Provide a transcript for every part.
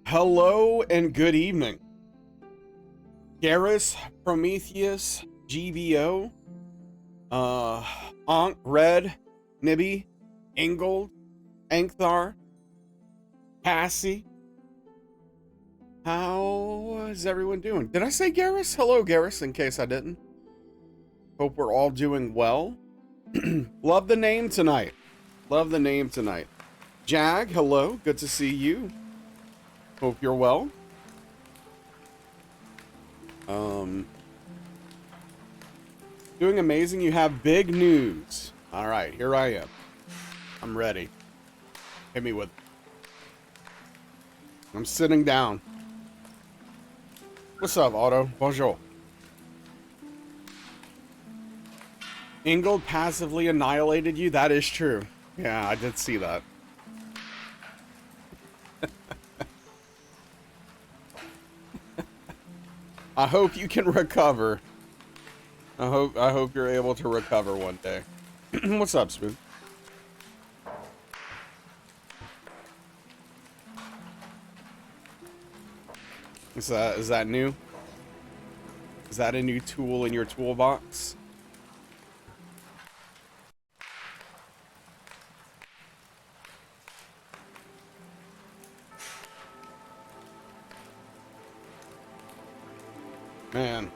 Hello and good evening. Garrus, Prometheus, GBO, Ankh, Red, Nibby, Ingold, Ankhthar, Cassie. How is everyone doing? Did I say Garrus? Hello, Garrus, in case I didn't. Hope we're all doing well. Love the name tonight. Love the name tonight. Jag, hello. Good to see you. Hope you're well. Doing amazing. You have big news. All right, here I am. I'm ready. Hit me with it. I'm sitting down. What's up, Otto? Bonjour. Ingold passively annihilated you? That is true. Yeah, I did see that. I hope you can recover. I hope you're able to recover one day. What's up, Smooth? Is that new? Is that a new tool in your toolbox? Man.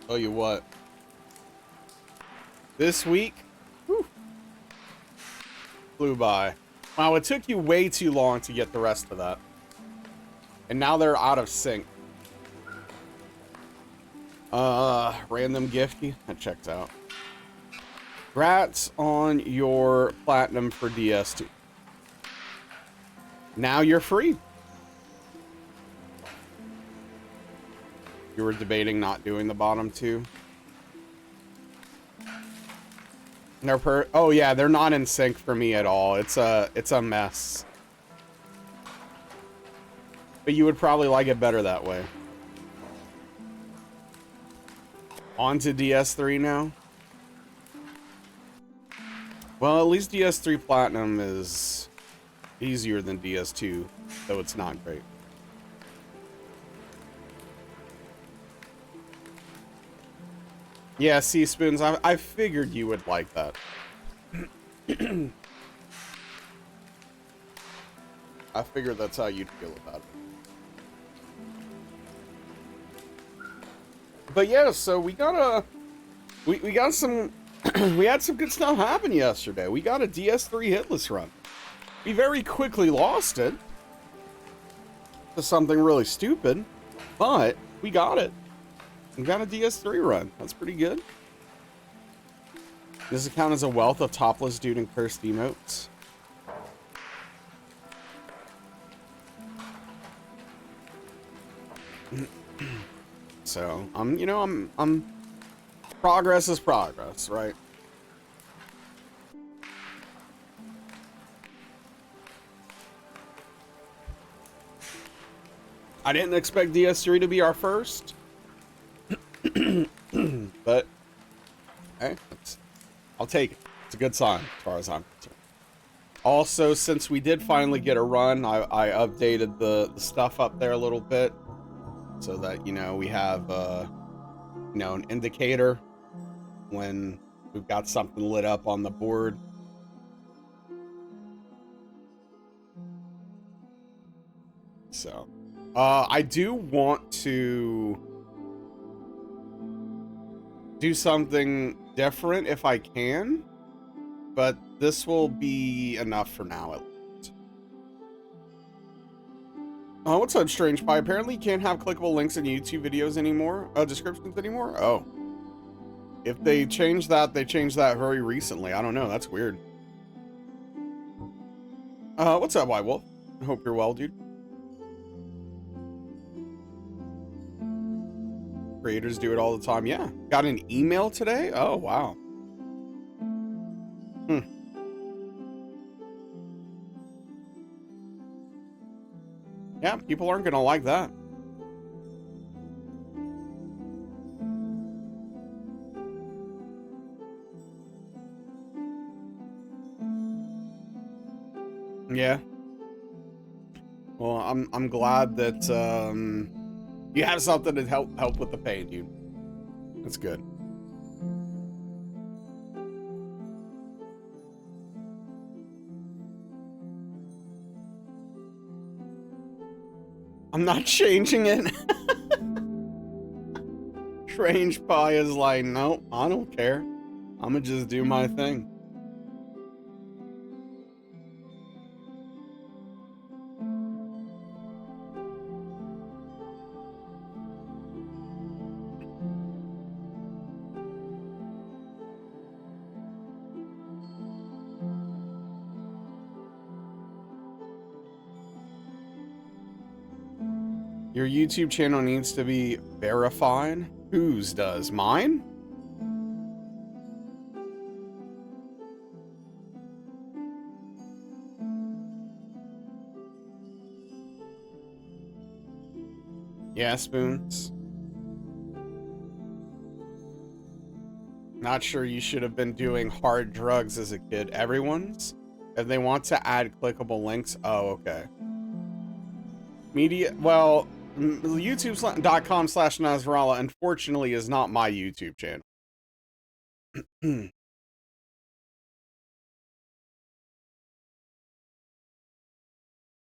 Tell you what. This week, whew, flew by. Wow, it took you way too long to get the rest of that. And now they're out of sync. Random gifty. That checks out. Congrats on your platinum for DS2. Now you're free. You were debating not doing the bottom two. Oh yeah, they're not in sync for me at all. It's a mess. But you would probably like it better that way. On to DS3 now. Well, at least DS3 Platinum is easier than DS2, though it's not great. Yeah, C-Spoons, I figured you would like that. I figured that's how you'd feel about it. But yeah, so we got some we had some good stuff happen yesterday. We got a DS3 hitless run. We very quickly lost it to something really stupid, but we got it. We got a DS3 run. That's pretty good. Does it count as a wealth of topless dude and cursed emotes? So, you know, I'm progress is progress, right? I didn't expect DS3 to be our first. But hey, I'll take it. It's a good sign as far as I'm concerned. Also, since we did finally get a run, I updated the stuff up there a little bit so that, you know, we have you know, an indicator when we've got something lit up on the board. So I do want to do something different if I can, but this will be enough for now at least. What's up, Strange Pie? Apparently you can't have clickable links in YouTube videos anymore, descriptions anymore? Oh. If they changed that, they changed that very recently. I don't know, that's weird. What's up, White Wolf? I hope you're well, dude. Creators do it all the time. Yeah. Got an email today? Oh, wow. Yeah, people aren't gonna like that. Yeah. Well, I'm glad that you have something to help with the pain, dude. That's good. I'm not changing it. Strange Pie is like, nope, I don't care. I'm gonna just do my thing. Your YouTube channel needs to be verified. Whose does? Mine? Yeah, Spoons. Not sure you should have been doing hard drugs as a kid. Everyone's? If they want to add clickable links. Oh, okay. Media, well, youtube.com/Nasrallah unfortunately is not my YouTube channel.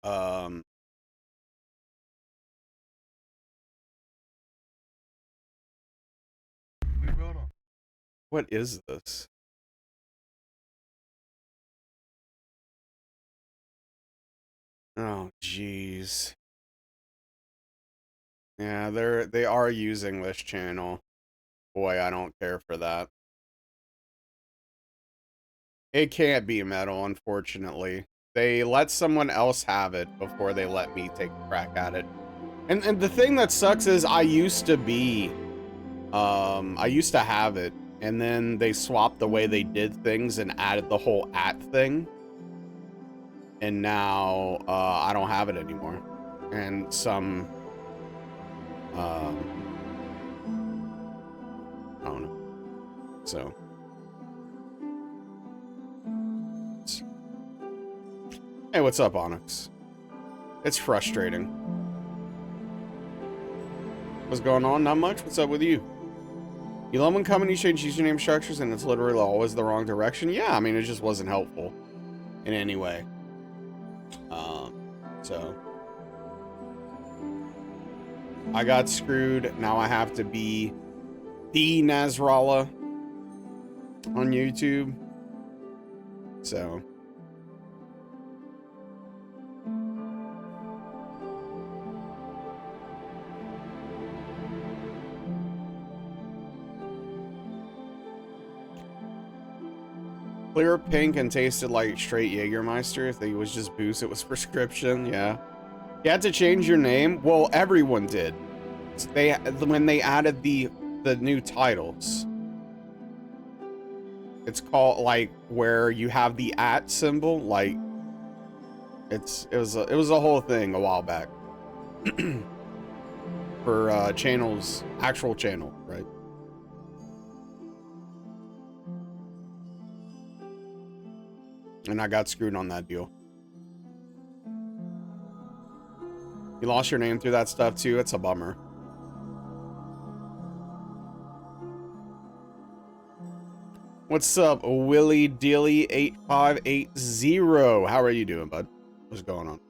um, what is this? Oh, jeez. Yeah, they are using this channel. Boy, I don't care for that. It can't be metal, unfortunately. They let someone else have it before they let me take a crack at it. And the thing that sucks is I used to have it, and then they swapped the way they did things and added the whole @ thing. And now I don't have it anymore. And some I don't know. So hey, what's up, Onyx? It's frustrating. What's going on? Not much. What's up with you? You love when companies change username structures and it's literally always the wrong direction? Yeah, I mean, it just wasn't helpful in any way. So I got screwed. Now I have to be the Nasrallah on YouTube. So clear pink and tasted like straight Jägermeister. If it was just booze, it was prescription. Yeah. You had to change your name? Well, everyone did. When they added the new titles. It's called like where you have the @ symbol, like it was a whole thing a while back. For channels, actual channel, right? And I got screwed on that deal. You lost your name through that stuff too. It's a bummer. What's up, Willie Dilly 8580? How are you doing, bud? What's going on?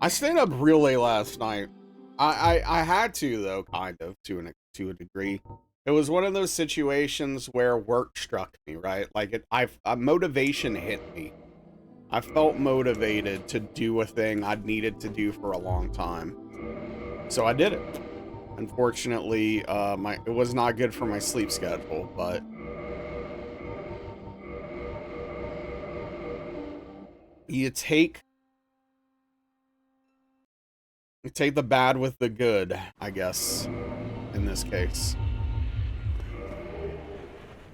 I stayed up real late last night. I had to though, kind of to a degree. It was one of those situations where work struck me, right? Like motivation hit me. I felt motivated to do a thing I'd needed to do for a long time, so I did it. Unfortunately, it was not good for my sleep schedule, but you take the bad with the good, I guess, in this case.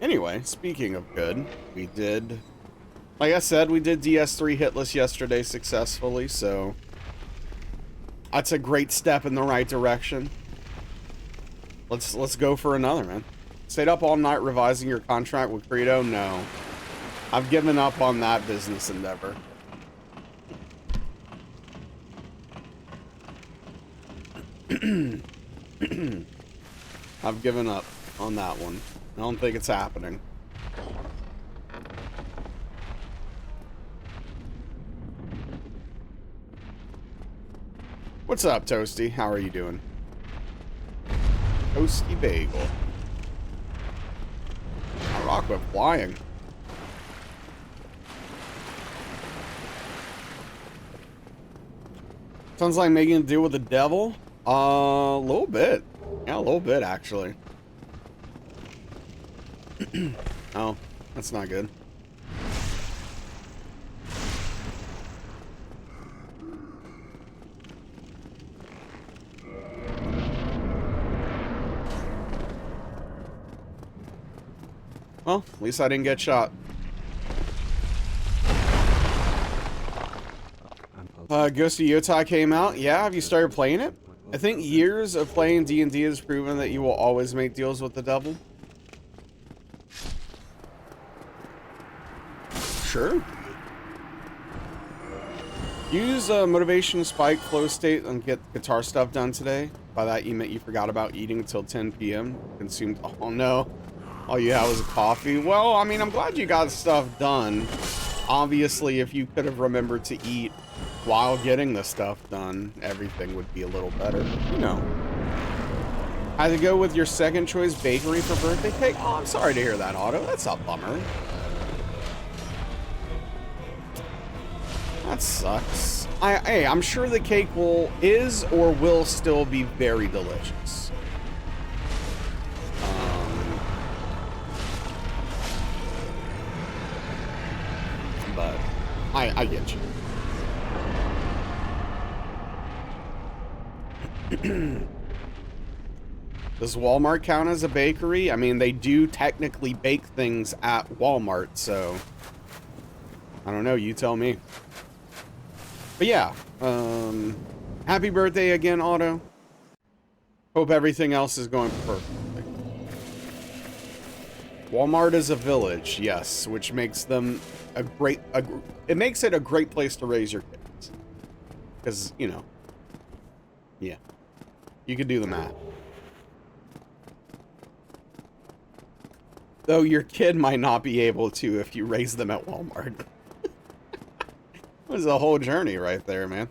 Anyway, speaking of good, we did, like I said, we did DS3 Hitless yesterday successfully, so That's a great step in the right direction. Let's go for another, man. Stayed up all night revising your contract with Credo? No. I've given up on that business endeavor. I've given up on that one. I don't think it's happening. What's up, Toasty? How are you doing? Toasty Bagel. I rock with flying. Sounds like making a deal with the devil. A little bit. Yeah, a little bit, actually. Oh, that's not good. Well, at least I didn't get shot. Ghost of Yotai came out. Yeah, have you started playing it? I think years of playing D&D has proven that you will always make deals with the devil. Sure. Use motivation spike flow state and get guitar stuff done today. By that you meant you forgot about eating until 10 p.m. Consumed. Oh no. All you had was a coffee. Well, I mean, I'm glad you got stuff done. Obviously, if you could have remembered to eat while getting the stuff done, everything would be a little better. You know. I had to go with your second choice bakery for birthday cake. Oh, I'm sorry to hear that, Otto. That's a bummer. That sucks. Hey, I'm sure the cake is or will still be very delicious. But I get you. Does Walmart count as a bakery? I mean, they do technically bake things at Walmart, so I don't know, you tell me. But yeah, happy birthday again, Otto. Hope everything else is going perfectly. Walmart is a village, yes, which makes them it makes it a great place to raise your kids. Because, you know, yeah, you could do the math. Though your kid might not be able to if you raise them at Walmart. It was a whole journey right there, man.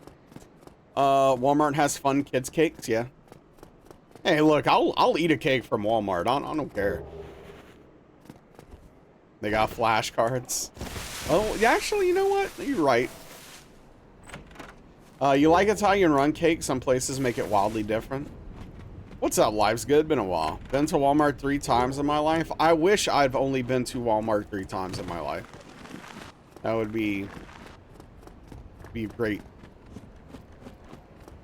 Walmart has fun kids cakes, yeah. Hey, look, I'll eat a cake from Walmart. I don't care. They got flashcards. Oh, actually, you know what? You're right. You like Italian run cake? Some places make it wildly different. What's up, Life's good? Been a while. Been to Walmart 3 times in my life. I wish I've only been to Walmart 3 times in my life. That would be great.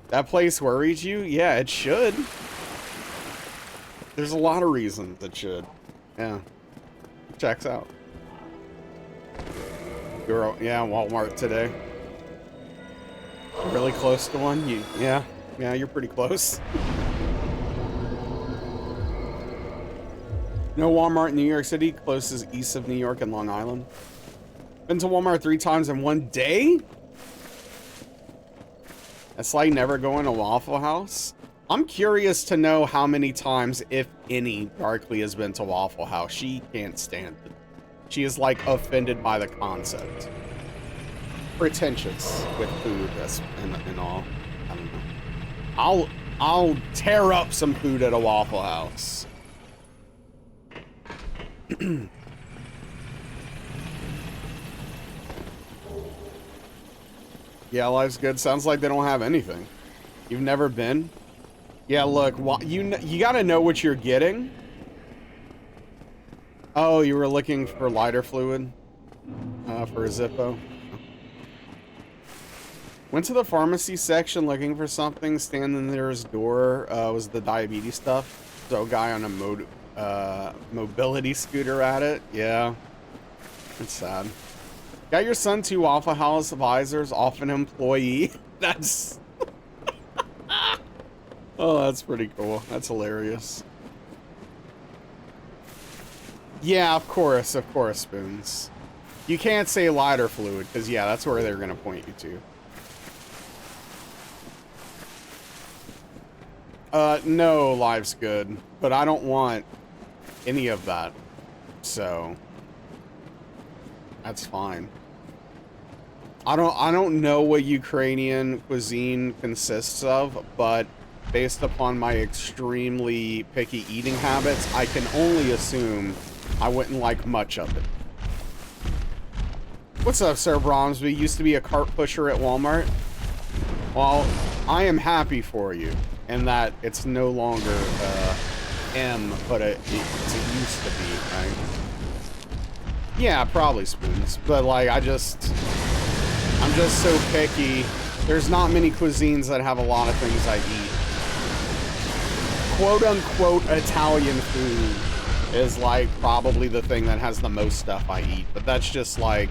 That place worries you? Yeah, it should. There's a lot of reasons it should. Yeah. Checks out. Yeah, Walmart today. Really close to one? Yeah, you're pretty close. No Walmart in New York City, closest east of New York and Long Island. Been to Walmart 3 times in one day? That's like never going to Waffle House. I'm curious to know how many times, if any, Darkley has been to Waffle House. She can't stand it. She is like offended by the concept. Pretentious with food and all. I don't know. I'll tear up some food at a Waffle House. Yeah, life's good. Sounds like they don't have anything. You've never been? Yeah, look, you gotta know what you're getting. Oh, you were looking for lighter fluid for a Zippo. Went to the pharmacy section looking for something. Standing near his door was the diabetes stuff. So a guy on a mobility scooter at it. Yeah, it's sad. Got your son 2 Waffle House visors off an employee. That's Oh, that's pretty cool. That's hilarious. Yeah, of course, Spoons. You can't say lighter fluid, because, yeah, that's where they're going to point you to. No, live's good, but I don't want any of that, so that's fine. I don't know what Ukrainian cuisine consists of, but based upon my extremely picky eating habits, I can only assume I wouldn't like much of it. What's up, Sir Brahms? We used to be a cart pusher at Walmart. Well, I am happy for you, in that it's no longer M, but it used to be, right? Yeah, probably Spoons, but like I'm just so picky. There's not many cuisines that have a lot of things I eat. Quote unquote Italian food is like probably the thing that has the most stuff I eat, but that's just like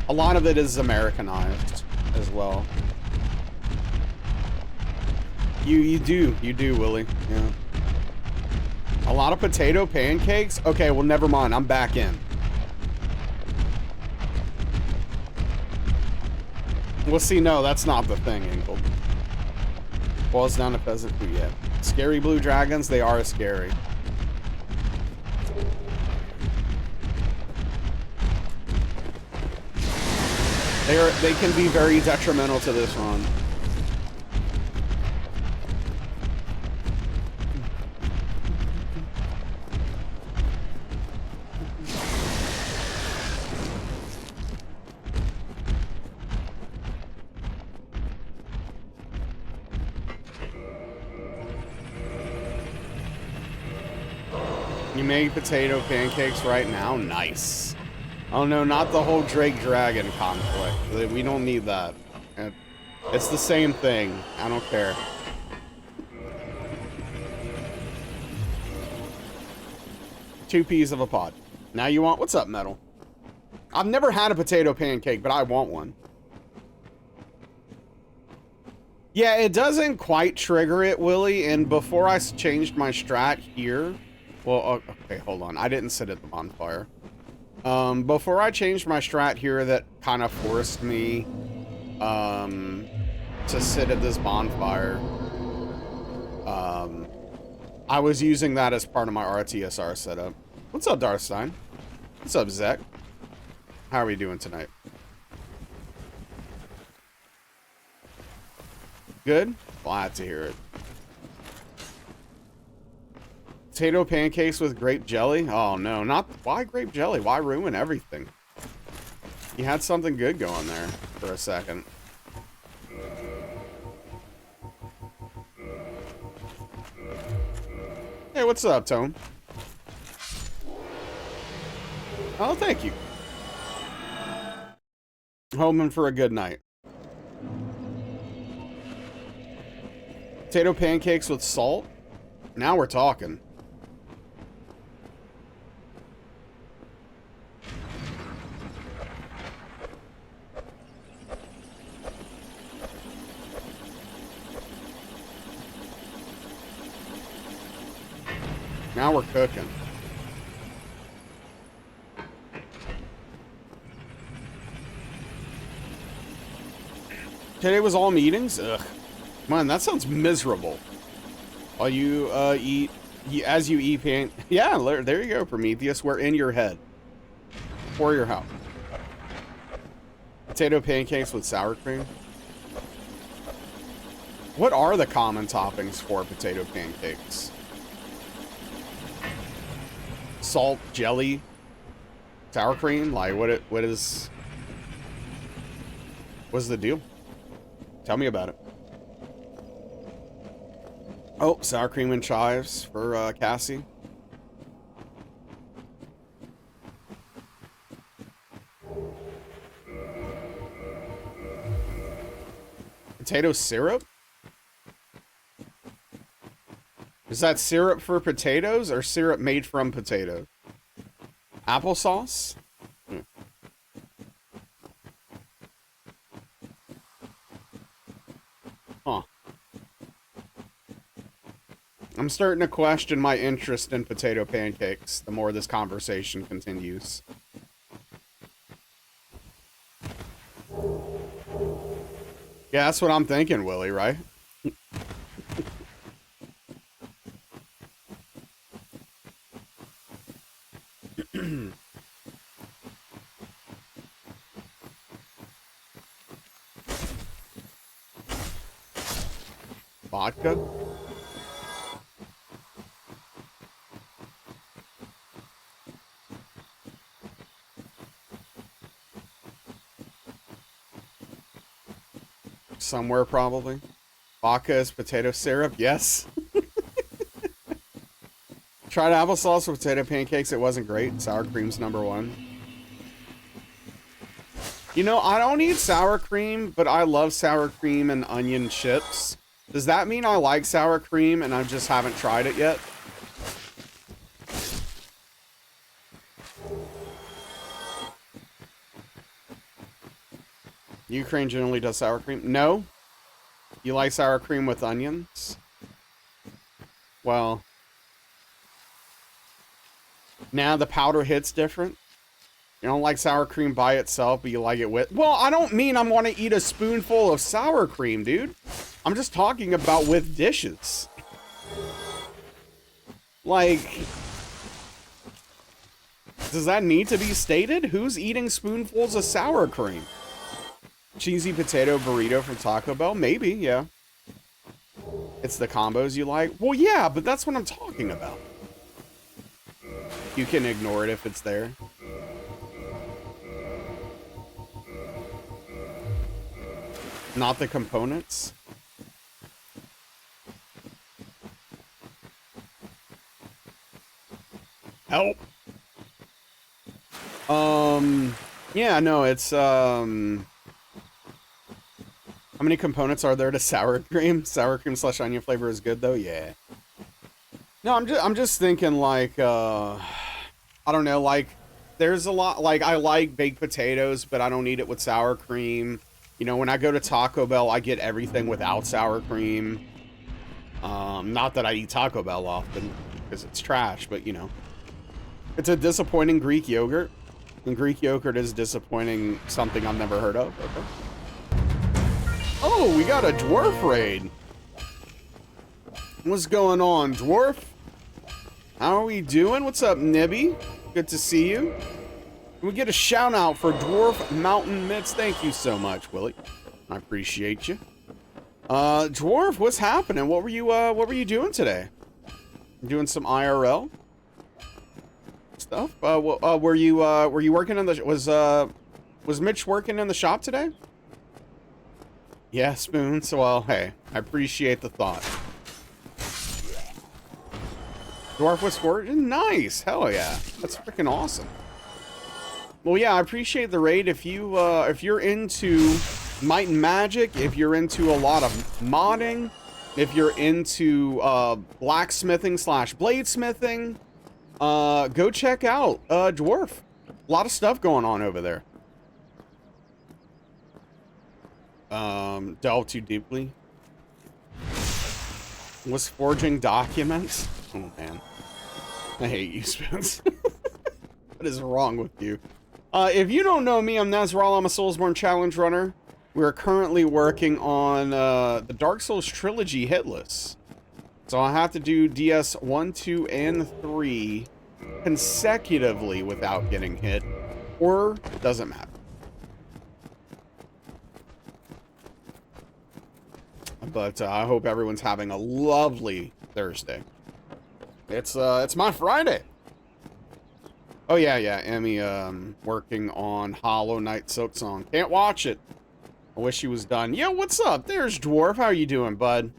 a lot of it is Americanized as well. You do, Willie. Yeah. A lot of potato pancakes? Okay, well never mind. I'm back in. Well, see, no, that's not the thing, Engel. Boils down to pheasant food yet. Scary blue dragons, they are scary. They can be very detrimental to this run. You make potato pancakes right now? Nice. Oh no, not the whole Drake-Dragon conflict. We don't need that. It's the same thing. I don't care. Two peas of a pod. Now you want... What's up, Metal? I've never had a potato pancake, but I want one. Yeah, it doesn't quite trigger it, Willie, and before I changed my strat here... Well, okay, hold on. I didn't sit at the bonfire. Before I changed my strat here that kind of forced me, to sit at this bonfire, I was using that as part of my RTSR setup. What's up, Darstein? What's up, Zach? How are we doing tonight? Good? Glad to hear it. Potato pancakes with grape jelly? Oh no, not... Why grape jelly? Why ruin everything? You had something good going there for a second. Hey, what's up, Tone? Oh, thank you. Hoping for a good night. Potato pancakes with salt? Now we're talking. Now we're cooking. Today was all meetings? Ugh. Man, that sounds miserable. While you eat... as you eat pan... Yeah, there you go, Prometheus. We're in your head. For your help. Potato pancakes with sour cream? What are the common toppings for potato pancakes? Salt, jelly, sour cream? Like, what is... What's the deal? Tell me about it. Oh, sour cream and chives for Cassie. Potato syrup? Is that syrup for potatoes or syrup made from potatoes? Applesauce? Huh. I'm starting to question my interest in potato pancakes the more this conversation continues. Yeah, that's what I'm thinking, Willie, right? Vodka? Somewhere, probably. Vodka is potato syrup? Yes. Tried applesauce with potato pancakes. It wasn't great. Sour cream's #1. You know, I don't eat sour cream, but I love sour cream and onion chips. Does that mean I like sour cream and I just haven't tried it yet? Ukraine generally does sour cream. No? You like sour cream with onions? Well, now the powder hits different. You don't like sour cream by itself, but you like it with... Well, I don't mean I'm going to eat a spoonful of sour cream, dude. I'm just talking about with dishes. Like... Does that need to be stated? Who's eating spoonfuls of sour cream? Cheesy potato burrito from Taco Bell? Maybe, yeah. It's the combos you like? Well, yeah, but that's what I'm talking about. You can ignore it if it's there. Not the components? Help! Yeah, no, it's, how many components are there to sour cream? Sour cream / onion flavor is good, though? Yeah. No, I'm just thinking, like, I don't know, like, there's a lot, like, I like baked potatoes, but I don't eat it with sour cream. You know, when I go to Taco Bell, I get everything without sour cream. Not that I eat Taco Bell often, because it's trash, but, you know. It's a disappointing Greek yogurt. And Greek yogurt is disappointing something I've never heard of. Okay. Oh, we got a dwarf raid. What's going on, dwarf? How are we doing? What's up, Nibby? Good to see you. Can we get a shout out for Dwarf Mountain Mitts? Thank you so much, Willie. I appreciate you. Dwarf, what's happening? What were you doing today? Doing some IRL stuff? Were you working in the was Mitch working in the shop today? Yeah, Spoons. Well, hey, I appreciate the thought. Dwarf was forging? Nice. Hell yeah. That's freaking awesome. Well, yeah, I appreciate the raid. If you're into Might and Magic, if you're into a lot of modding, if you're into blacksmithing / bladesmithing, go check out Dwarf. A lot of stuff going on over there. Delve too deeply. Was forging documents? Oh man, I hate you, Spoons. What is wrong with you? If you don't know me, I'm Nazral. I'm a Soulsborne challenge runner. We're currently working on the Dark Souls Trilogy Hitless. So I have to do DS 1, 2, and 3 consecutively without getting hit, or it doesn't matter. But I hope everyone's having a lovely Thursday. It's my Friday. Oh yeah, Emmy working on Hollow Knight Silksong. Can't watch it. I wish he was done. Yo, what's up? There's Dwarf. How you doing, bud?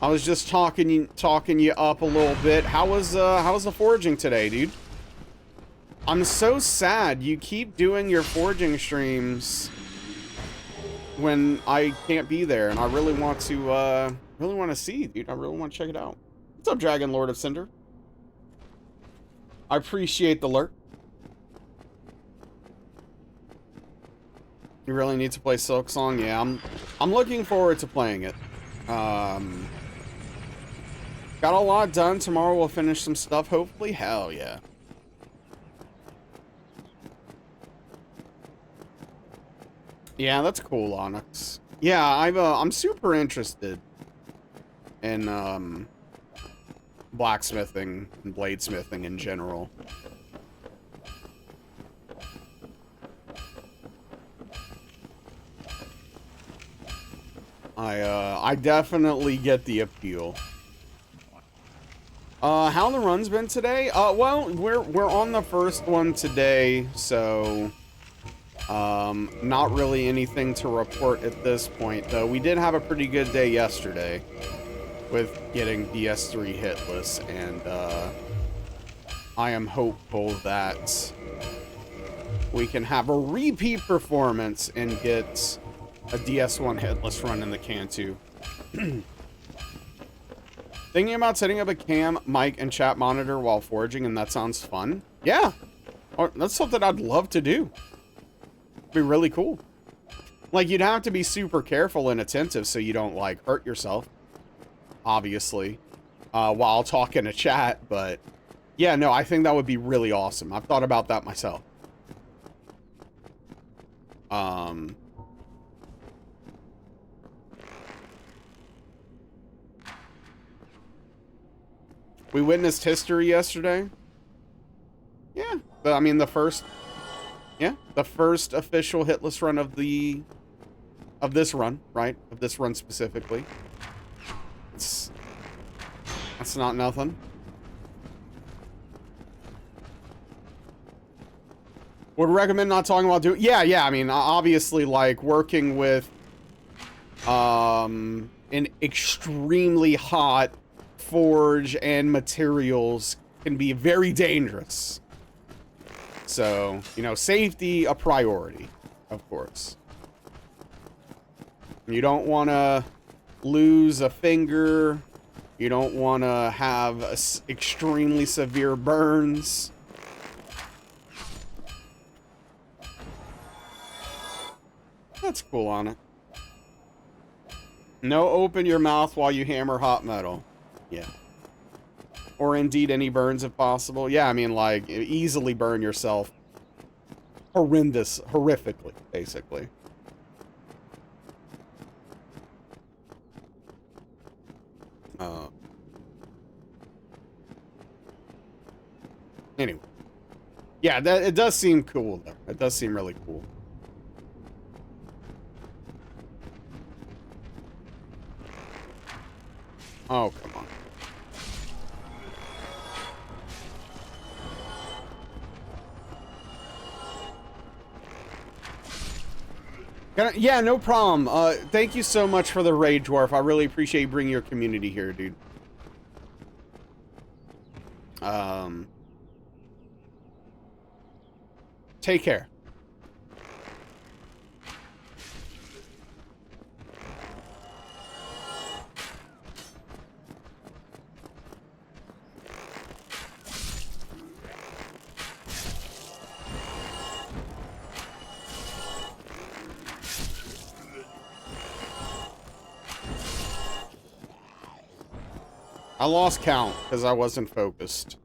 I was just talking you up a little bit. How was the forging today, dude? I'm so sad you keep doing your forging streams when I can't be there, and I really want to see, dude. I really want to check it out. What's up, Dragon Lord of Cinder? I appreciate the lurk. You really need to play Silksong? Yeah, I'm looking forward to playing it. Got a lot done. Tomorrow we'll finish some stuff, hopefully. Hell yeah. Yeah, that's cool, Onyx. Yeah, I'm super interested in blacksmithing and bladesmithing in general. I definitely get the appeal. How the run's been today? Well, we're on the first one today, so not really anything to report at this point, though. We did have a pretty good day yesterday with getting DS3 hitless, and I am hopeful that we can have a repeat performance and get a DS1 hitless run in the can too. Thinking about setting up a cam, mic, and chat monitor while foraging, and that sounds fun. Yeah, that's something I'd love to do. It'd be really cool. Like, you'd have to be super careful and attentive so you don't, like, hurt yourself, obviously, while talking to chat, but yeah, no, I think that would be really awesome. I've thought about that myself. We witnessed history yesterday. Yeah, but I mean the first official hitless run of this run, right? Of this run specifically. That's not nothing. Would recommend not talking about doing. Yeah. I mean, obviously, like working with an extremely hot forge and materials can be very dangerous. So, you know, safety a priority, of course. You don't want to lose a finger. You don't want to have extremely severe burns. That's cool on it. No, open your mouth while you hammer hot metal. Yeah. Or indeed any burns if possible. Yeah, I mean, like, easily burn yourself horrifically, basically. Anyway. Yeah, it does seem cool, though. It does seem really cool. Oh, come on. Yeah, no problem. Thank you so much for the raid, Dwarf. I really appreciate you bringing your community here, dude. Take care. I lost count because I wasn't focused.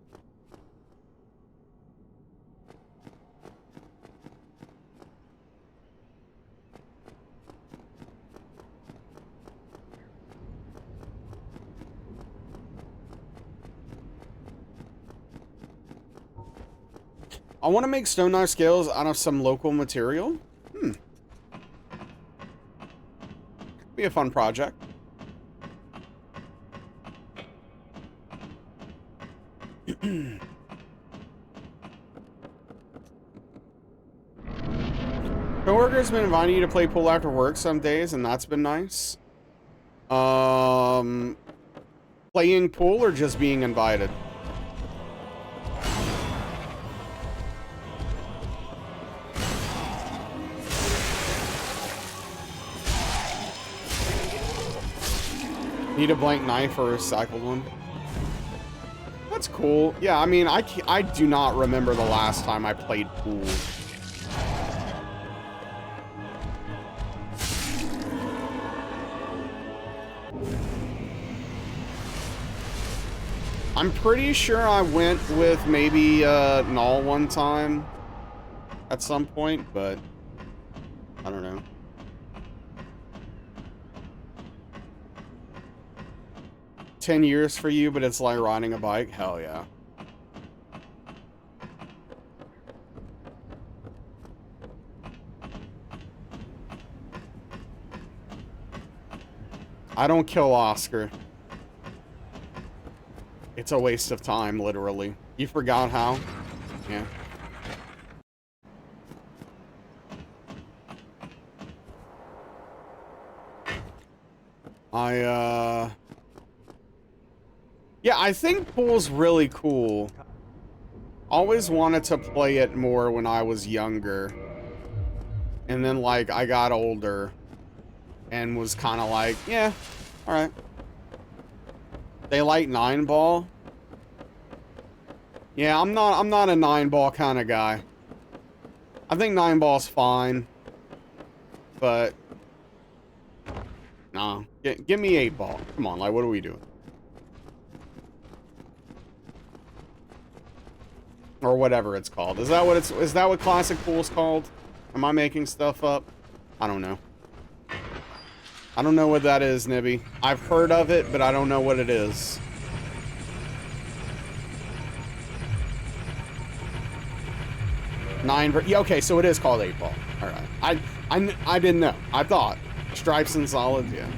I want to make stone knife scales out of some local material. Be a fun project. Coworkers been inviting you to play pool after work some days, and that's been nice. Playing pool or just being invited? Need a blank knife or a recycled one? That's cool. Yeah, I mean, I do not remember the last time I played pool. I'm pretty sure I went with maybe Null one time at some point, but I don't know. $10 for you, but it's like riding a bike? Hell yeah. I don't kill Oscar. It's a waste of time, literally. You forgot how? Yeah. Yeah, I think pool's really cool. Always wanted to play it more when I was younger. And then, like, I got older and was kind of like, yeah, alright. They like 9-ball? Yeah, I'm not a 9-ball kind of guy. I think 9-ball's fine. But nah, give me 8-ball. Come on, like, what are we doing? Or whatever it's called. Is that what classic pool's called? Am I making stuff up? I don't know. I don't know what that is, Nibby. I've heard of it, but I don't know what it is. Yeah, okay, so it is called 8-ball. All right. I didn't know. I thought stripes and solids, yeah.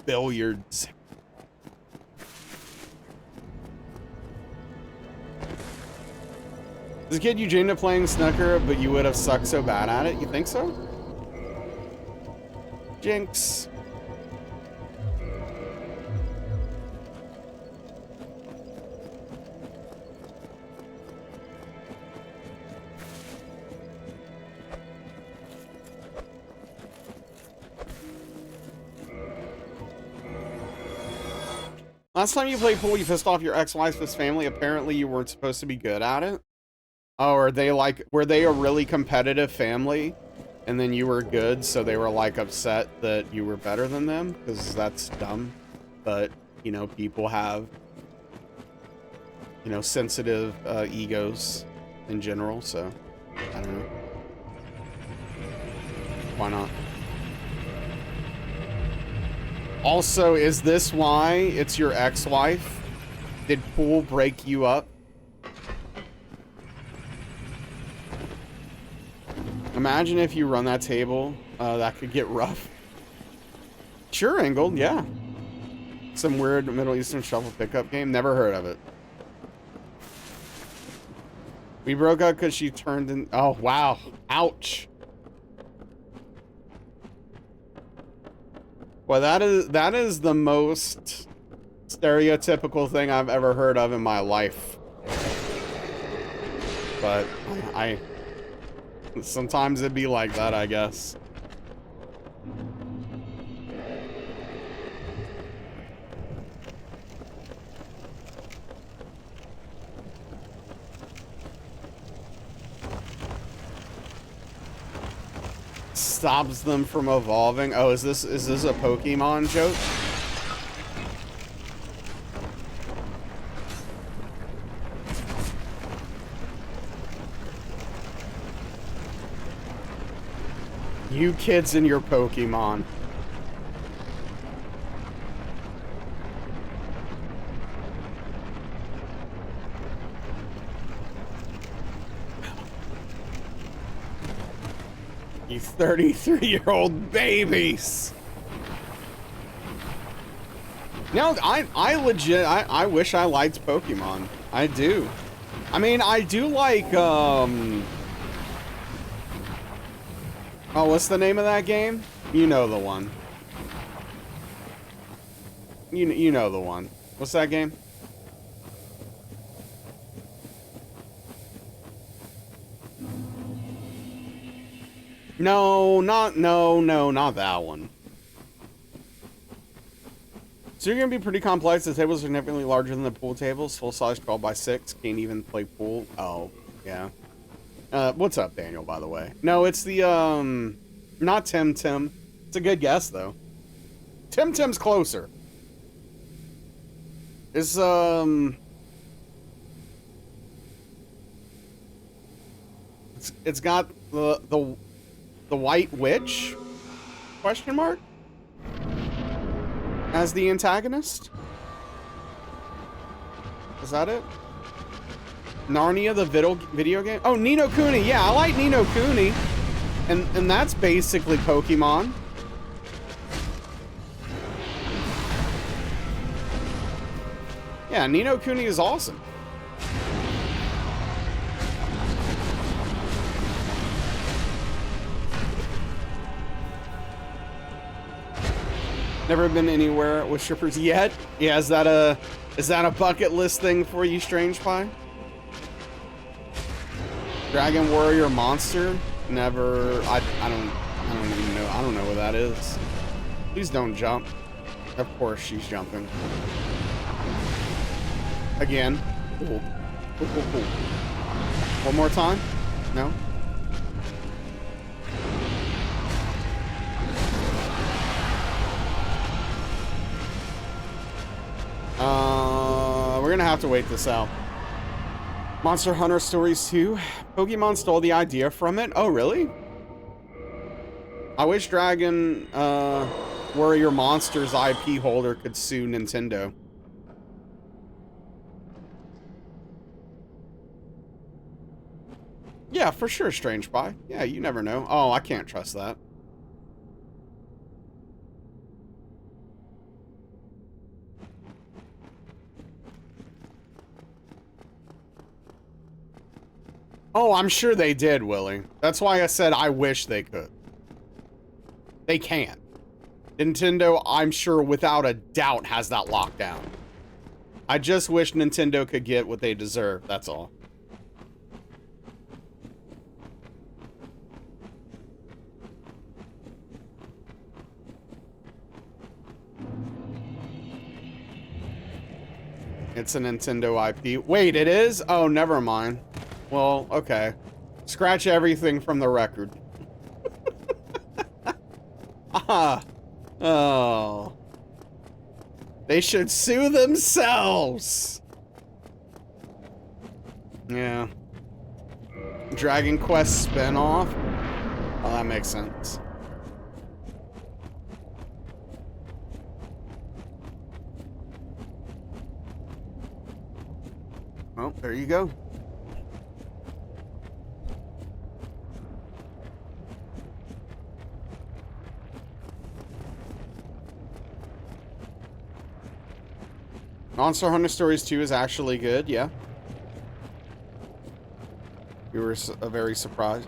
Billiards. This kid you dreamed of playing snooker, but you would have sucked so bad at it. You think so? Jinx. Last time you played pool, you pissed off your ex-wife's family. Apparently, you weren't supposed to be good at it. Oh, were they a really competitive family? And then you were good, so they were, like, upset that you were better than them? Because that's dumb. But, you know, people have, you know, sensitive egos in general, so I don't know. Why not? Also, is this why it's your ex-wife? Did pool break you up? Imagine if you run that table. That could get rough. Sure, Angled, yeah. Some weird Middle Eastern shuffle pickup game. Never heard of it. We broke up because she turned in... Oh, wow. Ouch. Well, that is the most stereotypical thing I've ever heard of in my life. But I sometimes it'd be like that, I guess. Stops them from evolving. Oh, is this a Pokemon joke? You kids and your Pokemon. You 33-year-old babies. No, I legit, I wish I liked Pokemon. I do. I mean, I do like, oh, what's the name of that game? You know the one. You know the one. What's that game? No, not that one. So you're gonna be pretty complex. The tables are significantly larger than the pool tables. Full size 12 by 6. Can't even play pool. Oh, yeah. What's up, Daniel, by the way? No, it's the, not Tim Tim. It's a good guess, though. Tim Tim's closer. It's, it's got the White Witch, question mark, as the antagonist. Is that it? Narnia, the video game? Oh, Ni no Kuni. Yeah, I like Ni no Kuni. And that's basically Pokemon. Yeah, Ni no Kuni is awesome. Never been anywhere with strippers yet. Yeah, is that a bucket list thing for you, Strange Pie? Dragon Warrior Monster? Never. I don't even know. I don't know what that is. Please don't jump. Of course she's jumping. Again. Cool. Cool, cool, cool. One more time? No? We're gonna have to wait this out. Monster Hunter Stories 2. Pokemon stole the idea from it. Oh, really? I wish Dragon Warrior Monsters IP holder could sue Nintendo. Yeah, for sure, Strange Pie. Yeah, you never know. Oh, I can't trust that. Oh, I'm sure they did, Willie. That's why I said I wish they could. They can't. Nintendo, I'm sure, without a doubt, has that locked down. I just wish Nintendo could get what they deserve, that's all. It's a Nintendo IP. Wait, it is? Oh, never mind. Well, okay. Scratch everything from the record. Ah. Oh. They should sue themselves. Yeah. Dragon Quest spinoff? Oh, that makes sense. Well, there you go. Monster Hunter Stories 2 is actually good, yeah. You were very surprised.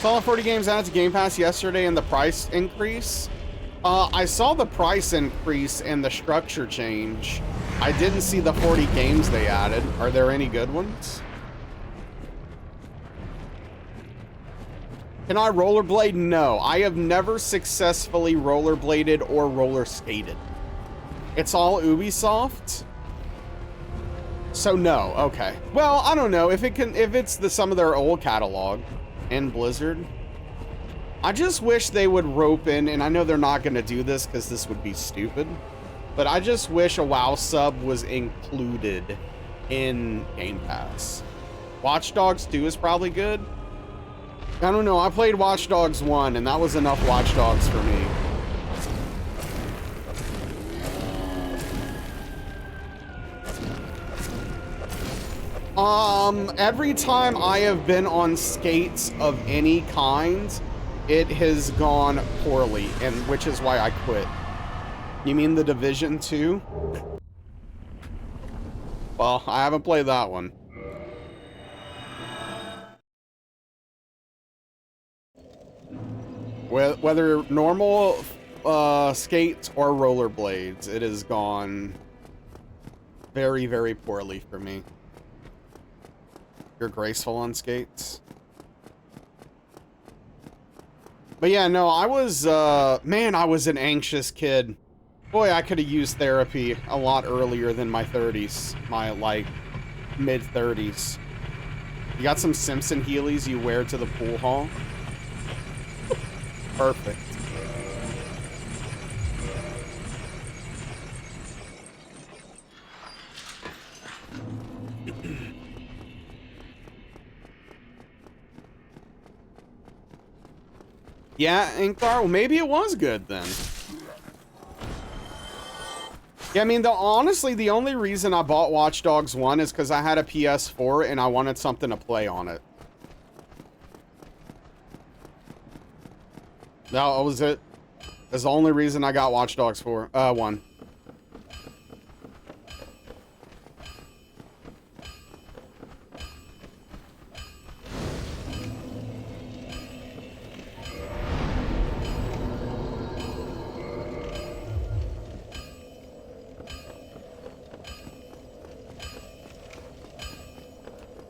Solid 40 games added to Game Pass yesterday and the price increase. I saw the price increase and the structure change. I didn't see the 40 games they added. Are there any good ones? Can I rollerblade? No. I have never successfully rollerbladed or roller skated. It's all Ubisoft. So no, okay. Well, I don't know if it's some of their old catalog. And Blizzard. I just wish they would rope in, and I know they're not going to do this because this would be stupid, but I just wish a WoW sub was included in Game Pass. Watch Dogs 2 is probably good. I don't know, I played Watch Dogs 1, and that was enough Watch Dogs for me. Every time I have been on skates of any kind, it has gone poorly, and which is why I quit. You mean the Division 2? Well, I haven't played that one. Whether normal skates or rollerblades, it has gone Very, very poorly for me. You're graceful on skates. But yeah, no, I was, man, I was an anxious kid. Boy, I could have used therapy a lot earlier than my 30s. My, like, mid-30s. You got some Simpson Heelys you wear to the pool hall? Perfect. Yeah, Inkthar, well, maybe it was good then. Yeah, I mean, honestly, the only reason I bought Watch Dogs 1 is because I had a PS4 and I wanted something to play on it. That was it. That's the only reason I got Watch Dogs 1.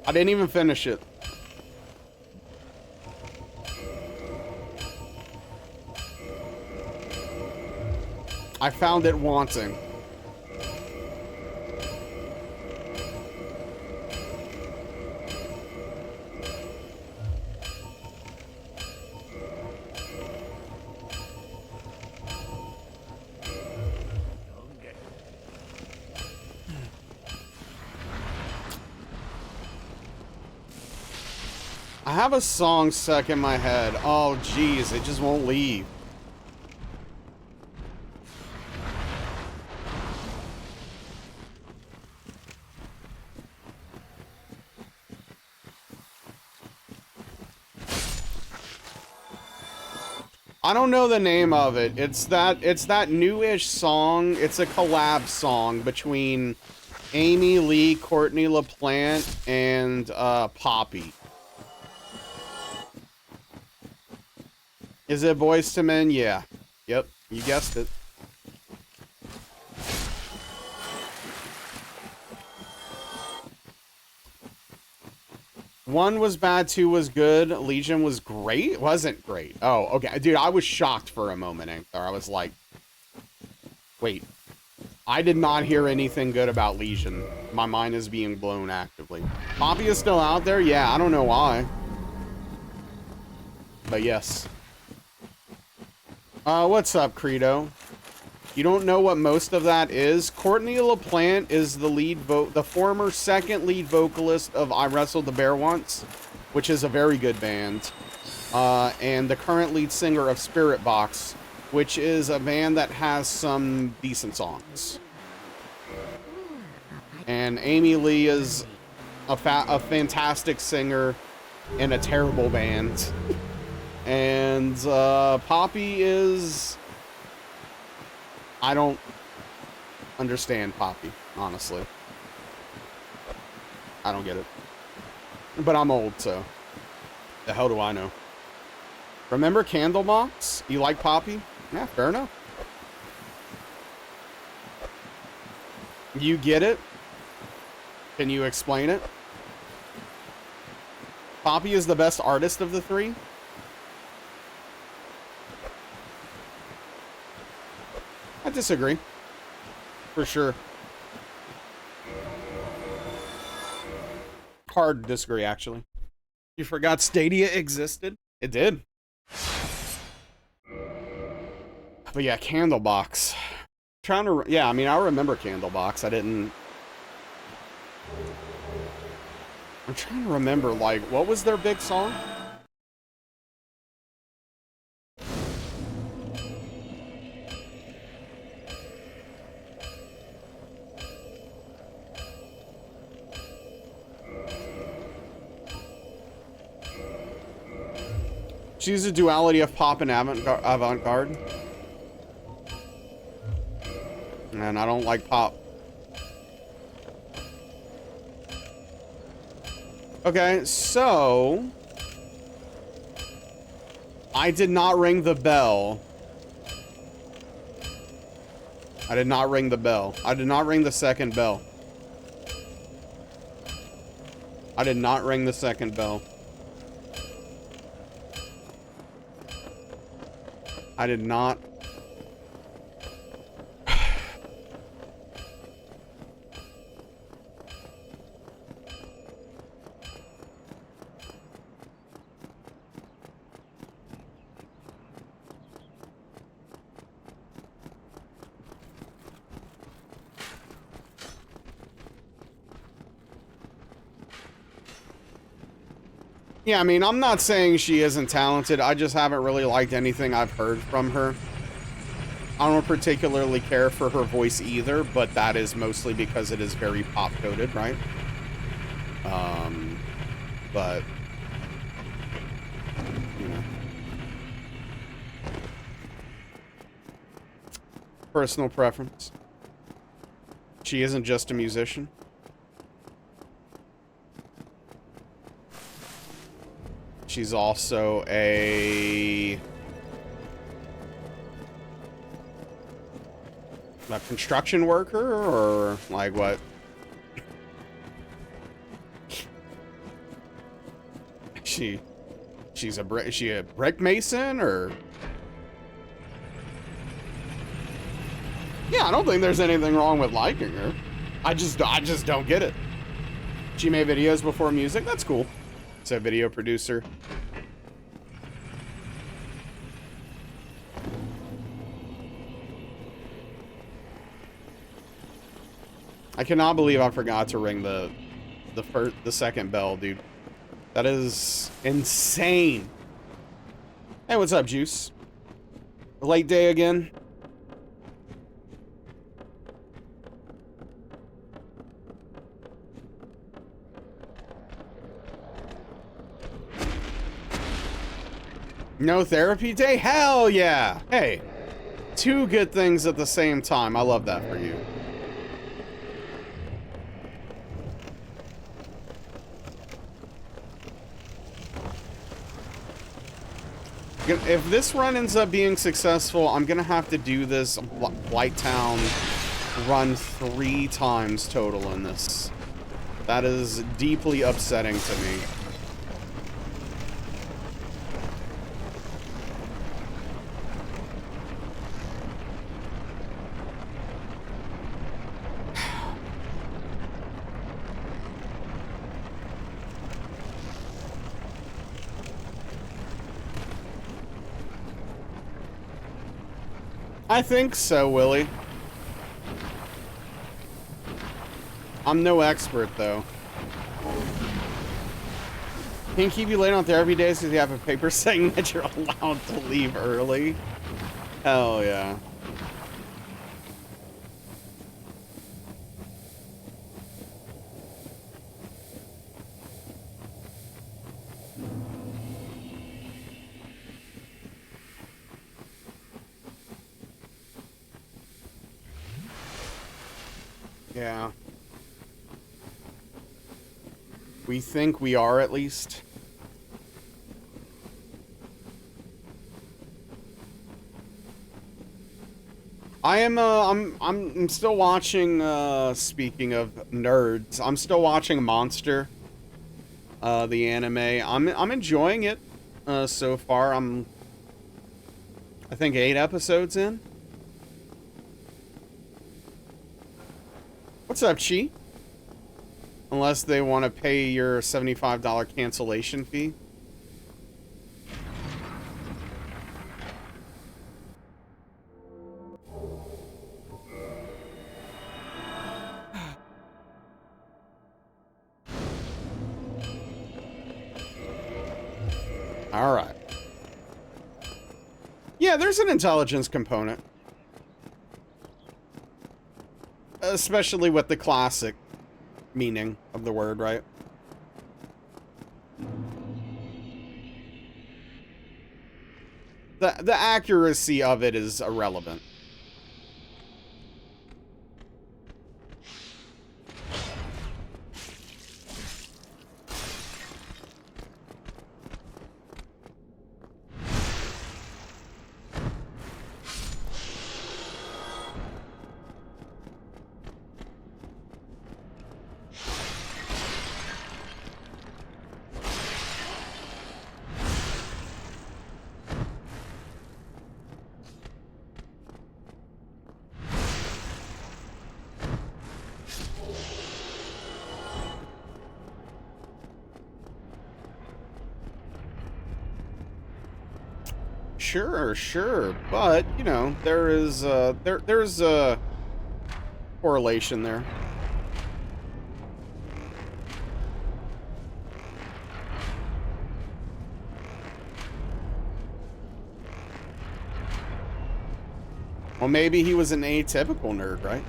I didn't even finish it. I found it wanting. I have a song stuck in my head. Oh, geez, it just won't leave. I don't know the name of it. It's that new-ish song. It's a collab song between Amy Lee, Courtney LaPlante, and Poppy. Is it Boyz II Men? Yeah. Yep, you guessed it. One was bad, 2 was good, Legion was great? It wasn't great. Oh, okay. Dude, I was shocked for a moment, Ankthar. I was like, wait. I did not hear anything good about Legion. My mind is being blown actively. Poppy is still out there? Yeah, I don't know why. But yes. What's up, Credo? You don't know what most of that is? Courtney LaPlante is the former second lead vocalist of I Wrestled the Bear Once, which is a very good band. And the current lead singer of Spirit Box, which is a band that has some decent songs. And Amy Lee is a fantastic singer in a terrible band. And Poppy is... I don't understand Poppy, honestly. I don't get it. But I'm old, so... the hell do I know? Remember Candlebox? You like Poppy? Yeah, fair enough. You get it? Can you explain it? Poppy is the best artist of the three? I disagree. For sure. Hard to disagree, actually. You forgot Stadia existed? It did. But yeah, Candlebox. Trying to... yeah, I mean, I remember Candlebox. I didn't... I'm trying to remember, like, what was their big song? She's a duality of pop and avant-garde. And I don't like pop. Okay, so... I did not ring the bell. I did not ring the bell. I did not ring the second bell. I did not ring the second bell. I did not. Yeah, I mean, I'm not saying she isn't talented. I just haven't really liked anything I've heard from her. I don't particularly care for her voice either, but that is mostly because it is very pop-coded, right? But, you know. Personal preference. She isn't just a musician. She's also a construction worker, or like what? She's a brick mason, or? Yeah, I don't think there's anything wrong with liking her. I just don't get it. She made videos before music. That's cool. It's a video producer. I cannot believe I forgot to ring the second bell, dude. That is insane. Hey, what's up, Juice? Late day again? No therapy day? Hell yeah! Hey, two good things at the same time. I love that for you. If this run ends up being successful, I'm gonna have to do this Blighttown run 3 times total in this. That is deeply upsetting to me. I think so, Willie. I'm no expert, though. Can't keep you late on therapy days because you have a paper saying that you're allowed to leave early. Hell yeah. Yeah. We think we are, at least. I am, I'm still watching, speaking of nerds, I'm still watching Monster, the anime. I'm enjoying it, so far. I think 8 episodes in. What's up, Chi? Unless they want to pay your $75 cancellation fee. All right. Yeah, there's an intelligence component. Especially with the classic meaning of the word, right? The accuracy of it is irrelevant. sure, sure, but you know, there's a correlation there. Well, maybe he was an atypical nerd, right?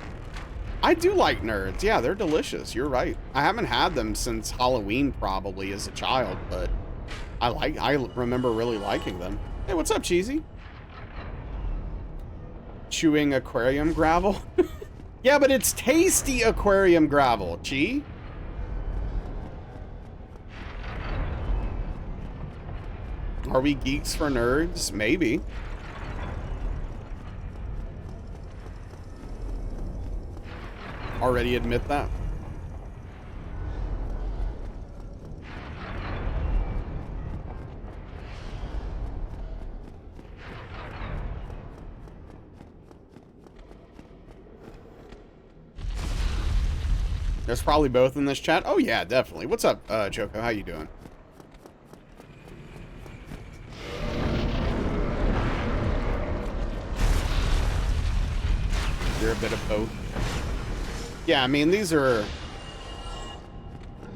I do like nerds. Yeah, they're delicious. You're right. I haven't had them since Halloween probably as a child, but I remember really liking them. Hey, what's up, Cheesy? Chewing aquarium gravel? Yeah, but it's tasty aquarium gravel, Chi. Are we geeks for nerds? Maybe. Already admit that. There's probably both in this chat. Oh yeah, definitely. What's up, Joko? How you doing? You're a bit of both. Yeah, I mean, these are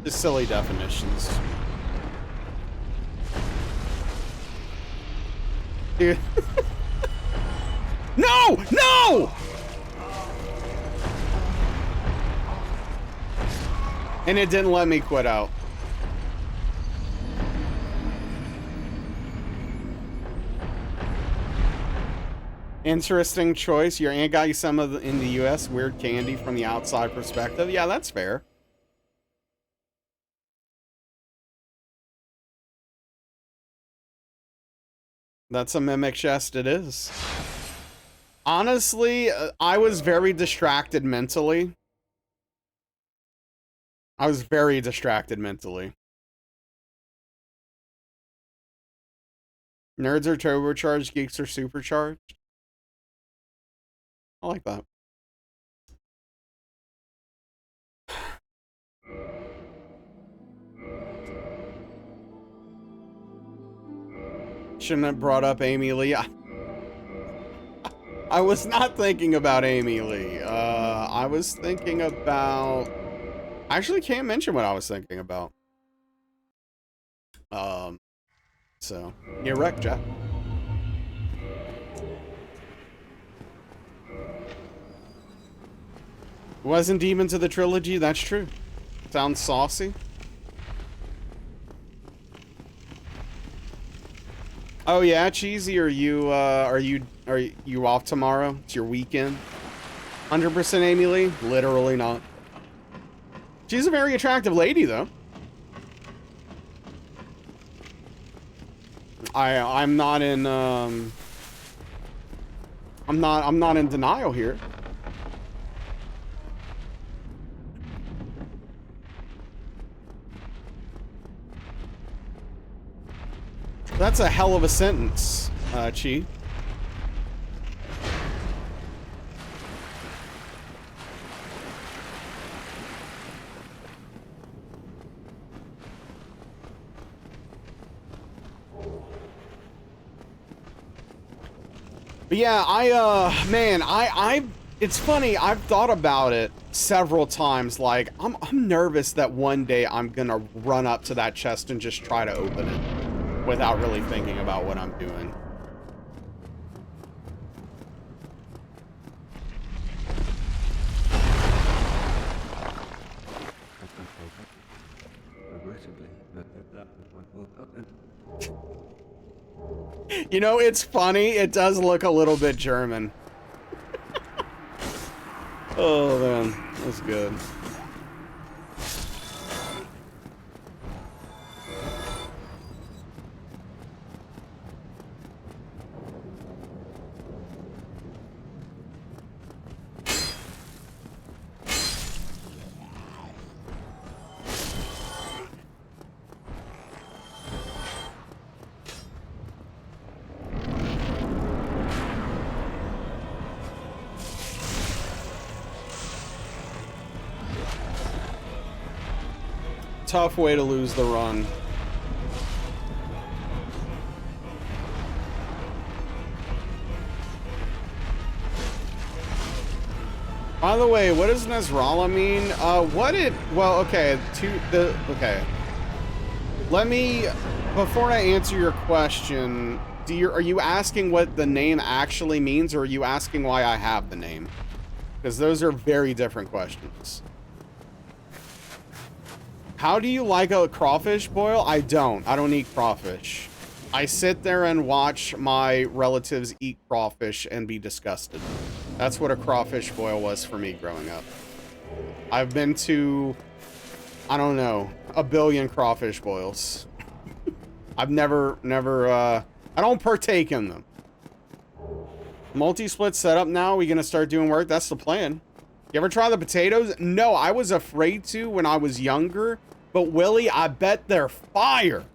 just silly definitions. Dude. No! No! And it didn't let me quit out. Interesting choice. Your aunt got you some of the, in the US, weird candy from the outside perspective. Yeah, that's fair. That's a mimic chest, it is. Honestly, I was very distracted mentally. I was very distracted mentally. Nerds are turbocharged, geeks are supercharged. I like that. Shouldn't have brought up Amy Lee. I was not thinking about Amy Lee. I was thinking about... I actually can't mention what I was thinking about. So, you're wrecked, Jack. Wasn't Demons of the Trilogy? That's true. Sounds saucy. Oh yeah, Cheesy, are you off tomorrow? It's your weekend? 100% Amy Lee? Literally not. She's a very attractive lady though. I'm not in I'm not in denial here. That's a hell of a sentence, Chi. But yeah, man, it's funny, I've thought about it several times, like, I'm nervous that one day I'm gonna run up to that chest and just try to open it without really thinking about what I'm doing. You know, it's funny, it does look a little bit German. Oh man, that's good. Tough way to lose the run. By the way, what does Nasrallah mean? Okay. Let me, before I answer your question, are you asking what the name actually means, or are you asking why I have the name? Because those are very different questions. How do you like a crawfish boil? I don't eat crawfish. I sit there and watch my relatives eat crawfish and be disgusted. That's what a crawfish boil was for me growing up. I've been to, I don't know, a billion crawfish boils. I've never, I don't partake in them. Multi-split setup now? We gonna start doing work? That's the plan. You ever try the potatoes? No, I was afraid to when I was younger, but Willie, I bet they're fire.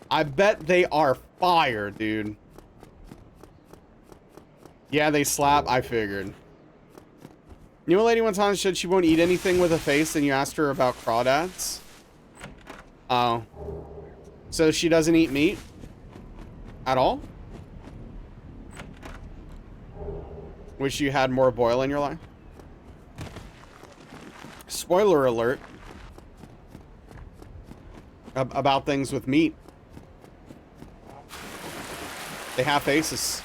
I bet they are fire, dude. Yeah, they slap. I figured. Knew a lady one time said she won't eat anything with a face, and you asked her about crawdads. Oh. So she doesn't eat meat? At all? Wish you had more boil in your life? Spoiler alert. About things with meat. They have faces.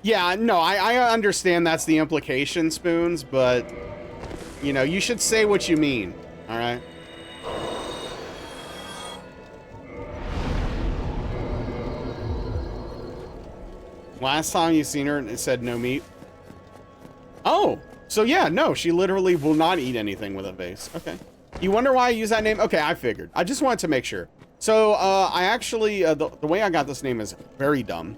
Yeah, no, I understand that's the implication, Spoons, but, you know, you should say what you mean, all right? Last time you seen her, it said no meat. Oh, so yeah, no, she literally will not eat anything with a face. Okay. You wonder why I use that name? Okay, I figured. I just wanted to make sure. So, I actually, the way I got this name is very dumb.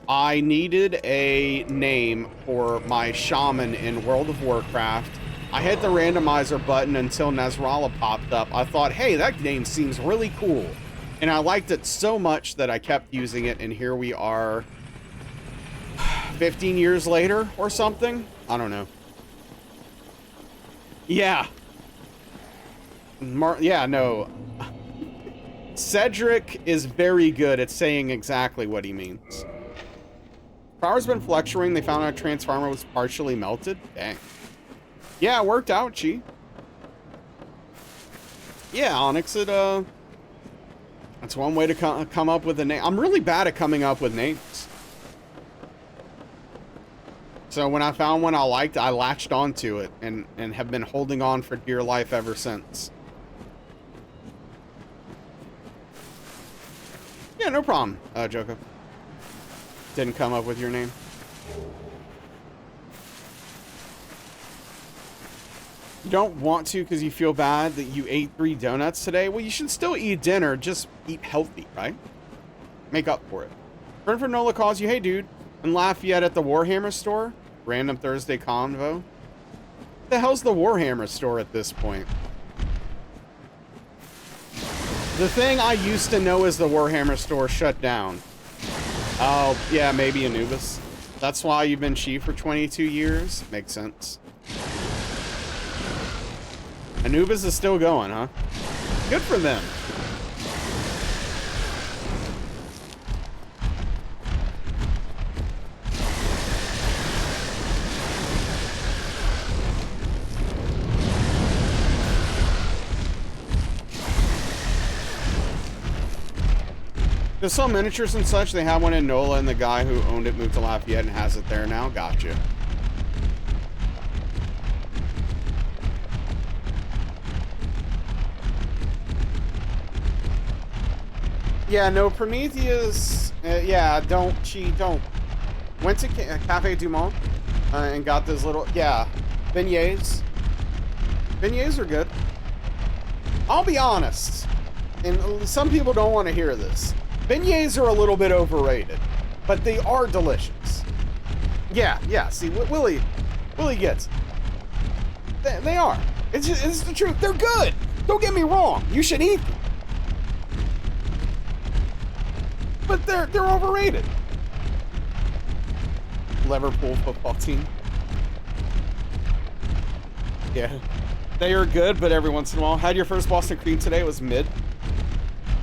I needed a name for my shaman in World of Warcraft. I hit the randomizer button until Nasrallah popped up. I thought, hey, that name seems really cool. And I liked it so much that I kept using it, and here we are 15 years later or something. I don't know. Yeah. Yeah, no. Cedric is very good at saying exactly what he means. Power's been fluctuating. They found out a transformer was partially melted. Dang. Yeah, it worked out, Chi. Yeah, Onyx, that's one way to come up with a name. I'm really bad at coming up with names. So when I found one I liked, I latched onto it and have been holding on for dear life ever since. Yeah, no problem, Joko. Didn't come up with your name. You don't want to because you feel bad that you ate 3 donuts today? Well, you should still eat dinner, just eat healthy, right? Make up for it. Friend from Nola calls you, hey dude, in Lafayette at the Warhammer store? Random Thursday convo? What the hell's the Warhammer store at this point? The thing I used to know as the Warhammer store shut down. Oh, yeah, maybe Anubis. That's why you've been Chief for 22 years? Makes sense. Anubis is still going, huh? Good for them. There's some miniatures and such. They have one in NOLA, and the guy who owned it moved to Lafayette and has it there now. Gotcha. Yeah, no, Prometheus. Yeah, don't. Went to Cafe Du Monde and got this little. Yeah, beignets. Beignets are good. I'll be honest, and some people don't want to hear this. Beignets are a little bit overrated, but they are delicious. Yeah. See, Willie gets it. They are. It's the truth. They're good. Don't get me wrong. You should eat them. But they're overrated. Liverpool football team. Yeah. They are good, but every once in a while. Had your first Boston cream today. It was mid.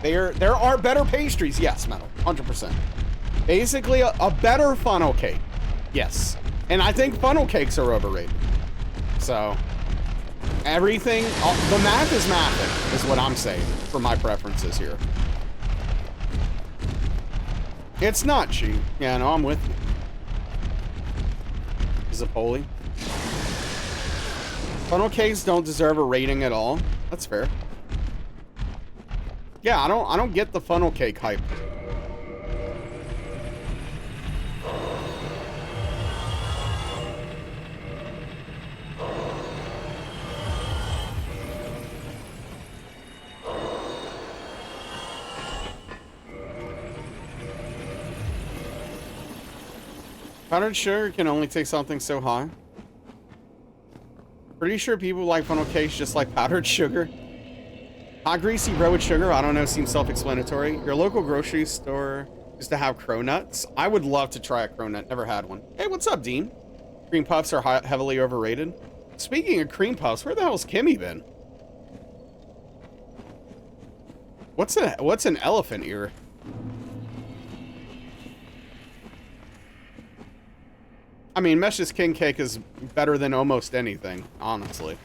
There are better pastries. Yes, Metal. 100%. Basically, a better funnel cake. Yes. And I think funnel cakes are overrated. So, everything, the math is mathing, is what I'm saying, for my preferences here. It's not cheap. Yeah, no, I'm with you. Is it Polly? Funnel cakes don't deserve a rating at all. That's fair. Yeah, I don't get the funnel cake hype. Powdered sugar can only take something so high. Pretty sure people like funnel cakes just like powdered sugar. Hot greasy bread with sugar, I don't know, seems self-explanatory. Your local grocery store used to have cronuts. I would love to try a cronut, never had one. Hey, what's up, Dean? Cream puffs are heavily overrated. Speaking of cream puffs, where the hell's Kimmy been? What's an elephant ear? I mean, Mesh's king cake is better than almost anything, honestly.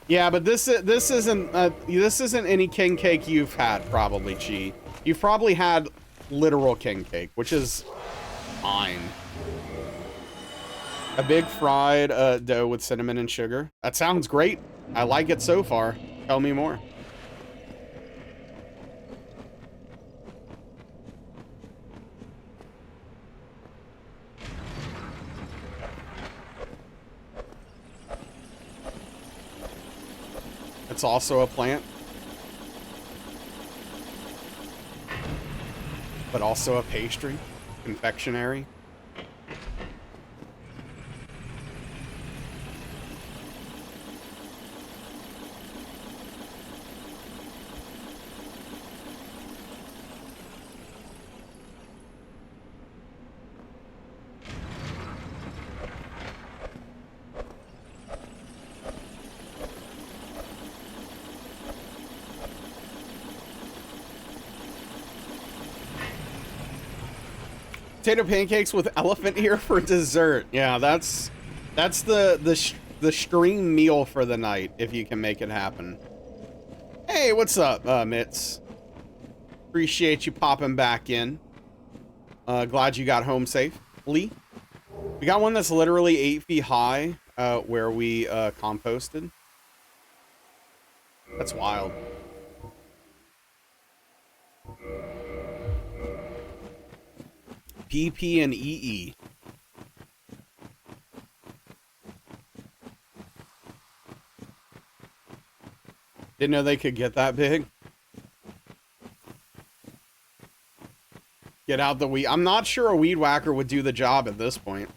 Yeah, but this isn't any king cake you've had, probably, Chi. You've probably had literal king cake, which is fine. A big fried dough with cinnamon and sugar. That sounds great. I like it so far. Tell me more. It's also a plant. But also a pastry. Confectionery. Potato pancakes with elephant ear for dessert. Yeah, that's the stream meal for the night if you can make it happen. Hey, what's up, Mitz? Appreciate you popping back in. Glad you got home safely. We got one that's literally 8 feet high, where we composted. That's wild. PP and EE. Didn't know they could get that big. Get out the weed. I'm not sure a weed whacker would do the job at this point.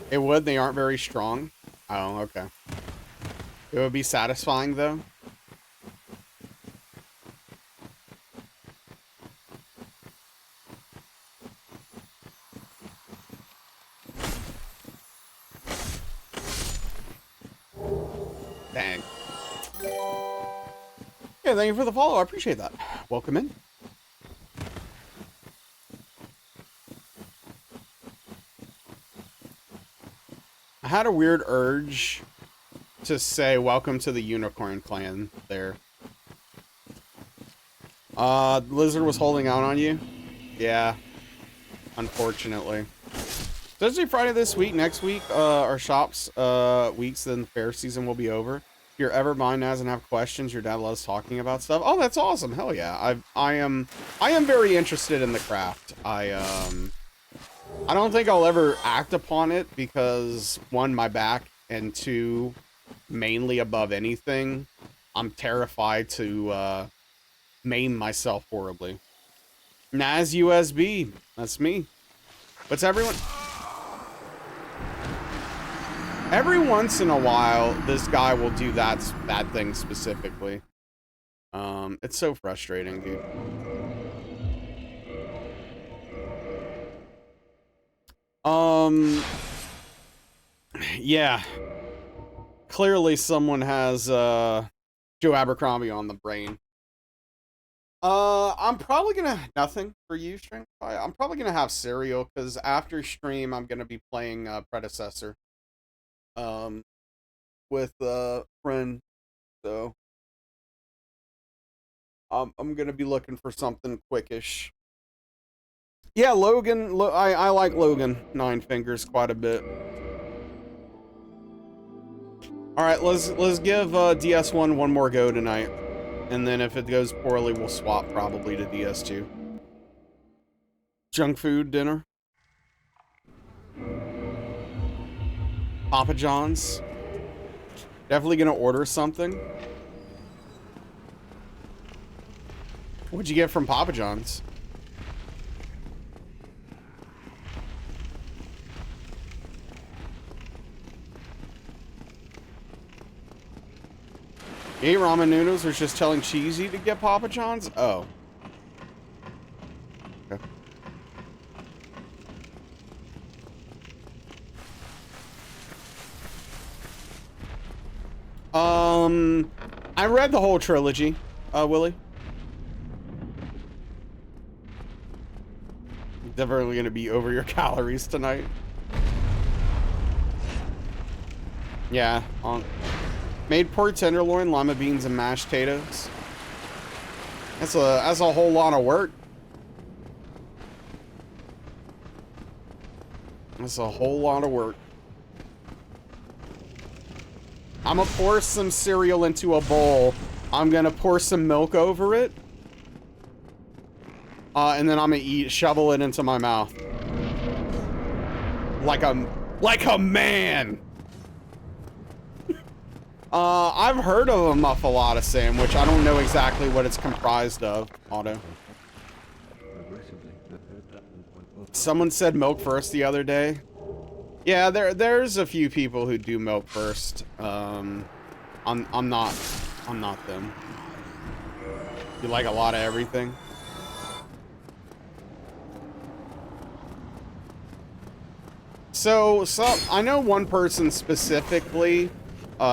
It would. They aren't very strong. Oh, okay. It would be satisfying, though. Dang. Yeah, thank you for the follow. I appreciate that. Welcome in. I had a weird urge to say welcome to the Unicorn Clan there. Lizard was holding out on you? Yeah. Unfortunately. Thursday, Friday this week. Next week, our shops weeks, then the fair season will be over. If you're ever buying Naz and have questions, your dad loves talking about stuff. Oh, that's awesome. Hell yeah. I am very interested in the craft. I don't think I'll ever act upon it because, one, my back, and two, mainly above anything, I'm terrified to maim myself horribly. Naz USB, that's me. What's everyone? Every once in a while, this guy will do that thing specifically. It's so frustrating, dude. Yeah. Clearly someone has, Joe Abercrombie on the brain. I'm probably gonna, nothing for you, stream. I'm probably gonna have cereal, because after stream, I'm gonna be playing, Predecessor. Um, with a friend, so. I'm gonna be looking for something quickish. Yeah, Logan, I like Logan Nine Fingers quite a bit. Alright, let's give, DS1 one more go tonight. And then if it goes poorly, we'll swap probably to DS2. Junk food dinner. Papa John's. Definitely gonna order something. What'd you get from Papa John's? You ate ramen noodles, was just telling Cheesy to get Papa John's? Oh. Okay. I read the whole trilogy, Willie. Definitely gonna be over your calories tonight. Yeah, made pork tenderloin, lima beans, and mashed potatoes. That's a whole lot of work. That's a whole lot of work. I'm gonna pour some cereal into a bowl. I'm gonna pour some milk over it. And then I'm gonna shovel it into my mouth. Like a man. I've heard of a muffalata sandwich. I don't know exactly what it's comprised of, Otto. Someone said milk first the other day. Yeah, there's a few people who do milk first. I'm not them. You like a lot of everything? So I know one person specifically,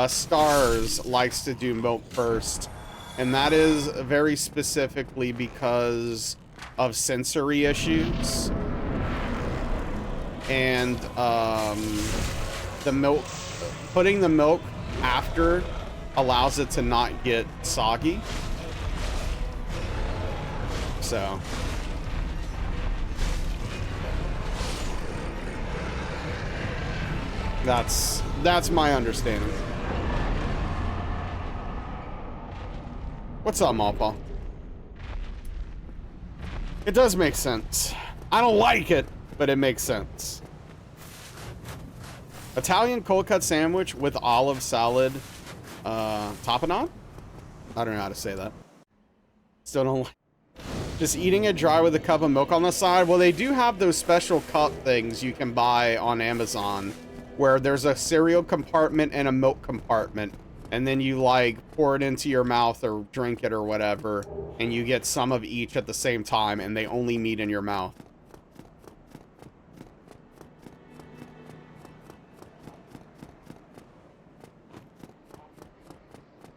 Stars, likes to do milk first, and that is very specifically because of sensory issues. And the milk, putting the milk after allows it to not get soggy. So that's my understanding. What's up, Mawpaw? It does make sense. I don't like it, but it makes sense. Italian cold cut sandwich with olive salad, tapenade? I don't know how to say that. Still don't like. Just eating it dry with a cup of milk on the side. Well, they do have those special cup things you can buy on Amazon, where there's a cereal compartment and a milk compartment, and then you like pour it into your mouth or drink it or whatever, and you get some of each at the same time, and they only meet in your mouth.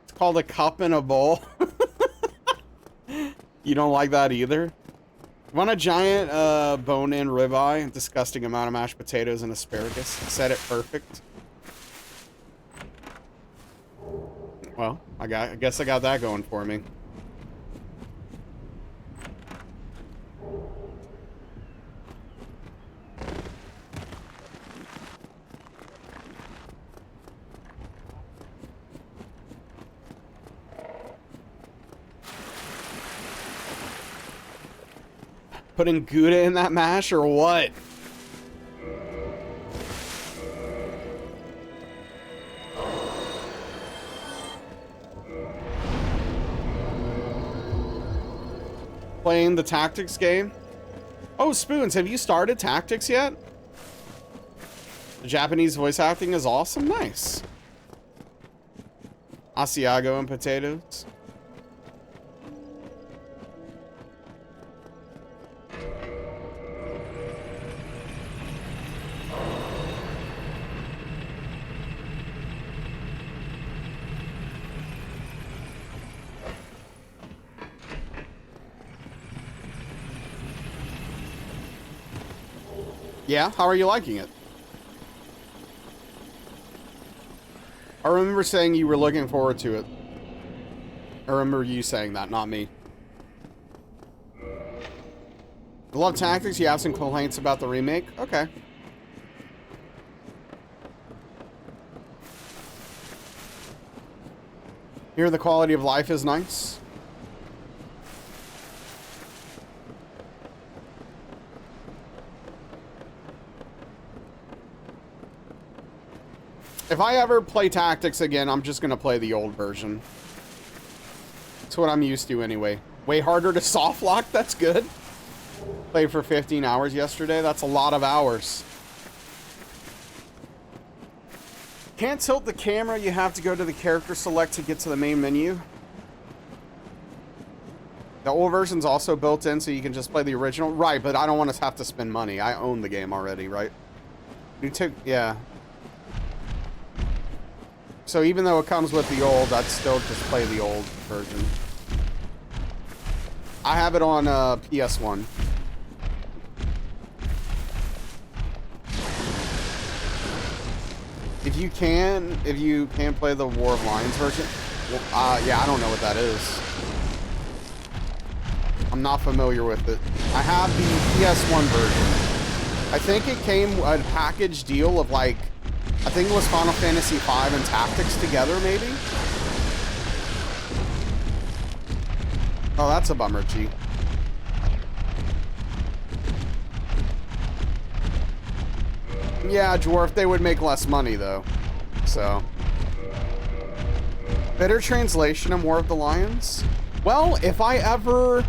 It's called a cup in a bowl. You don't like that either? Want a giant bone-in ribeye, disgusting amount of mashed potatoes and asparagus. Said it perfect. Well, I guess I got that going for me. Putting Gouda in that mash or what? Playing the tactics game? Oh, Spoons, have you started tactics yet? The Japanese voice acting is awesome. Nice. Asiago and potatoes. Yeah? How are you liking it? I remember saying you were looking forward to it. I remember you saying that, not me. I love Tactics. You have some complaints about the remake? Okay. Here, the quality of life is nice. If I ever play Tactics again, I'm just going to play the old version. That's what I'm used to anyway. Way harder to soft lock? That's good. Played for 15 hours yesterday. That's a lot of hours. Can't tilt the camera. You have to go to the character select to get to the main menu. The old version's also built in, so you can just play the original. Right, but I don't want to have to spend money. I own the game already, right? You took... Yeah. So even though it comes with the old, I'd still just play the old version. I have it on PS1. If you can play the War of Lions version, well, yeah, I don't know what that is. I'm not familiar with it. I have the PS1 version. I think it came a package deal of like, I think it was Final Fantasy V and Tactics together, maybe? Oh, that's a bummer, G. Yeah, Dwarf, they would make less money, though. So. Better translation of War of the Lions? Well, if I ever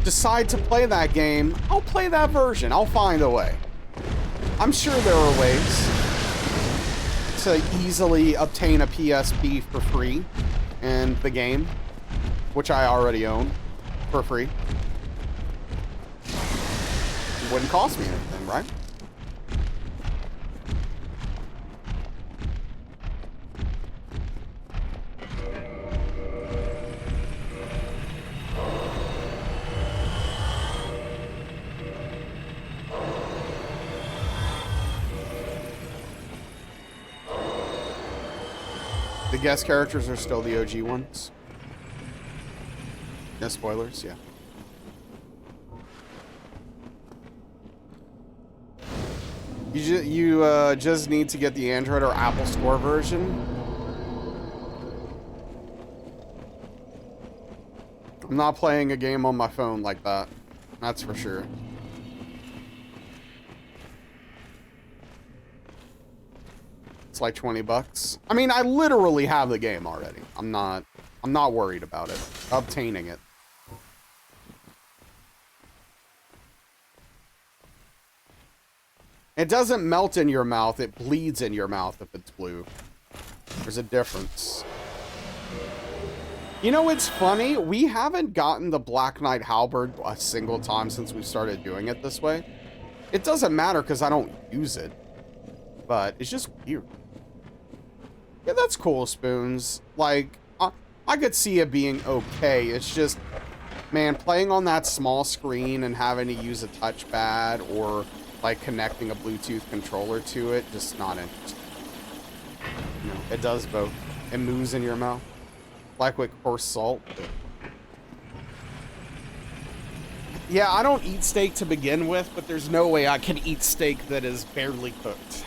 decide to play that game, I'll play that version. I'll find a way. I'm sure there are ways to easily obtain a PSP for free and the game, which I already own, for free. It wouldn't cost me anything, right? The guest characters are still the OG ones. No spoilers, yeah. You just need to get the Android or Apple Store version. I'm not playing a game on my phone like that. That's for sure. It's like 20 bucks. I mean, I literally have the game already. I'm not worried about it. Obtaining it. It doesn't melt in your mouth, it bleeds in your mouth if it's blue. There's a difference. You know, it's funny, we haven't gotten the Black Knight Halberd a single time since we started doing it this way. It doesn't matter because I don't use it, but it's just weird. Yeah, that's cool, Spoons. Like, I could see it being okay. It's just, man, playing on that small screen and having to use a touchpad or like connecting a Bluetooth controller to it, just not interesting. You know, it does both. It moves in your mouth. Like with coarse salt. Yeah, I don't eat steak to begin with, but there's no way I can eat steak that is barely cooked.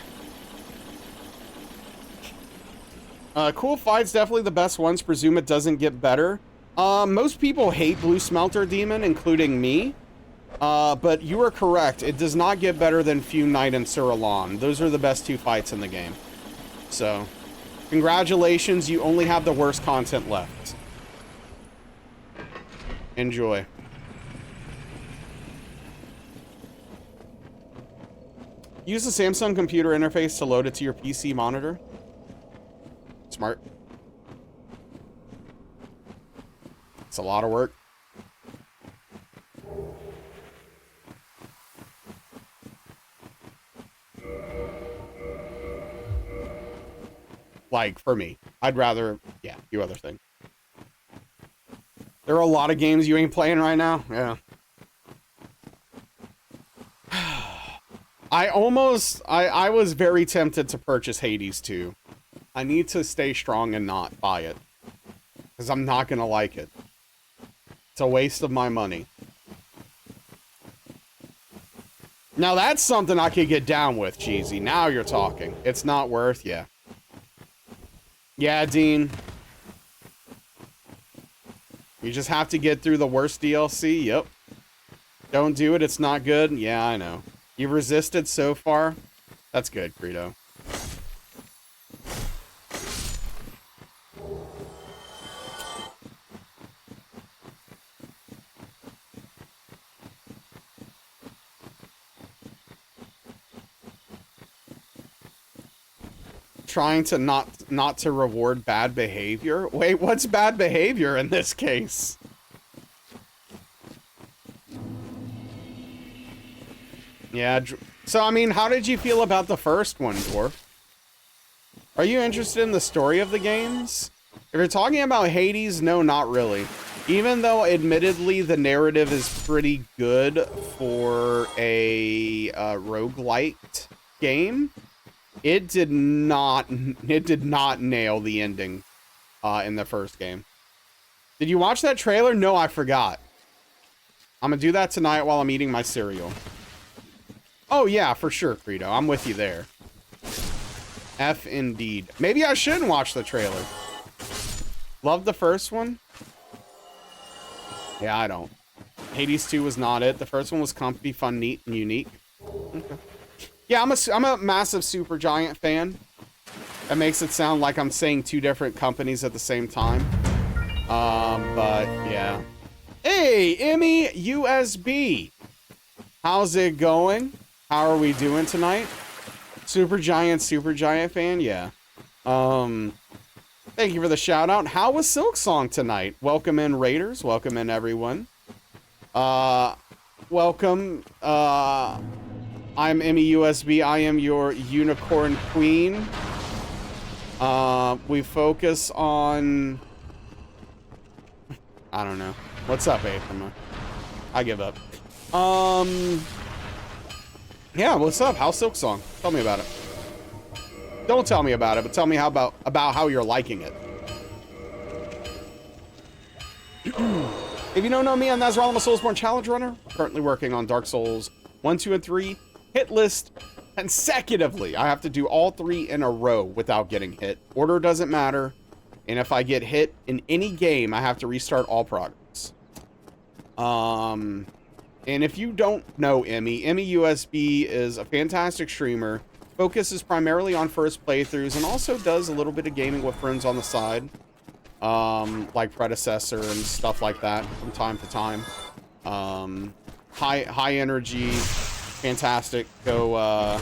Cool Fight's definitely the best ones. Presume it doesn't get better. Most people hate Blue Smelter Demon, including me. But you are correct. It does not get better than Fume Knight and Suralon. Those are the best two fights in the game. So, congratulations. You only have the worst content left. Enjoy. Use the Samsung computer interface to load it to your PC monitor. Smart. It's a lot of work. Like, for me. I'd rather, yeah, do other things. There are a lot of games you ain't playing right now. Yeah. I was very tempted to purchase Hades 2. I need to stay strong and not buy it. Because I'm not going to like it. It's a waste of my money. Now that's something I could get down with, Cheesy. Now you're talking. It's not worth, yeah. Yeah, Dean. You just have to get through the worst DLC? Yep. Don't do it, it's not good? Yeah, I know. You've resisted so far? That's good, Credo. Trying to not to reward bad behavior? Wait, what's bad behavior in this case? Yeah, so I mean, how did you feel about the first one, Dwarf? Are you interested in the story of the games? If you're talking about Hades, no, not really. Even though, admittedly, the narrative is pretty good for a roguelite game, it did not nail the ending in the first game. Did you watch that trailer? No, I forgot. I'm gonna do that tonight while I'm eating my cereal. Oh yeah, for sure, Credo. I'm with you there. F indeed. Maybe I shouldn't watch the trailer. Love the first one? Yeah, I don't. Hades 2 was not it. The first one was comfy, fun, neat, and unique. Okay. Yeah, I'm a massive Supergiant fan. That makes it sound like I'm saying two different companies at the same time. But yeah. Hey, Emmy USB. How's it going? How are we doing tonight? Supergiant fan? Yeah. Thank you for the shout out. How was Silksong tonight? Welcome in, Raiders. Welcome in, everyone. Welcome. I'm Emmy USB. I am your unicorn queen. We focus on... I don't know. What's up, Aethema? I give up. Yeah, what's up? How's Silksong? Tell me about it. Don't tell me about it, but tell me about how you're liking it. If you don't know me, I'm Nazarol. I'm a Soulsborne challenge runner. Currently working on Dark Souls 1, 2, and 3. Hit list consecutively. I have to do all 3 in a row without getting hit. Order doesn't matter. And if I get hit in any game, I have to restart all progress. And if you don't know Emmy USB is a fantastic streamer. Focuses primarily on first playthroughs and also does a little bit of gaming with friends on the side. Like Predecessor and stuff like that from time to time. High energy, fantastic. Go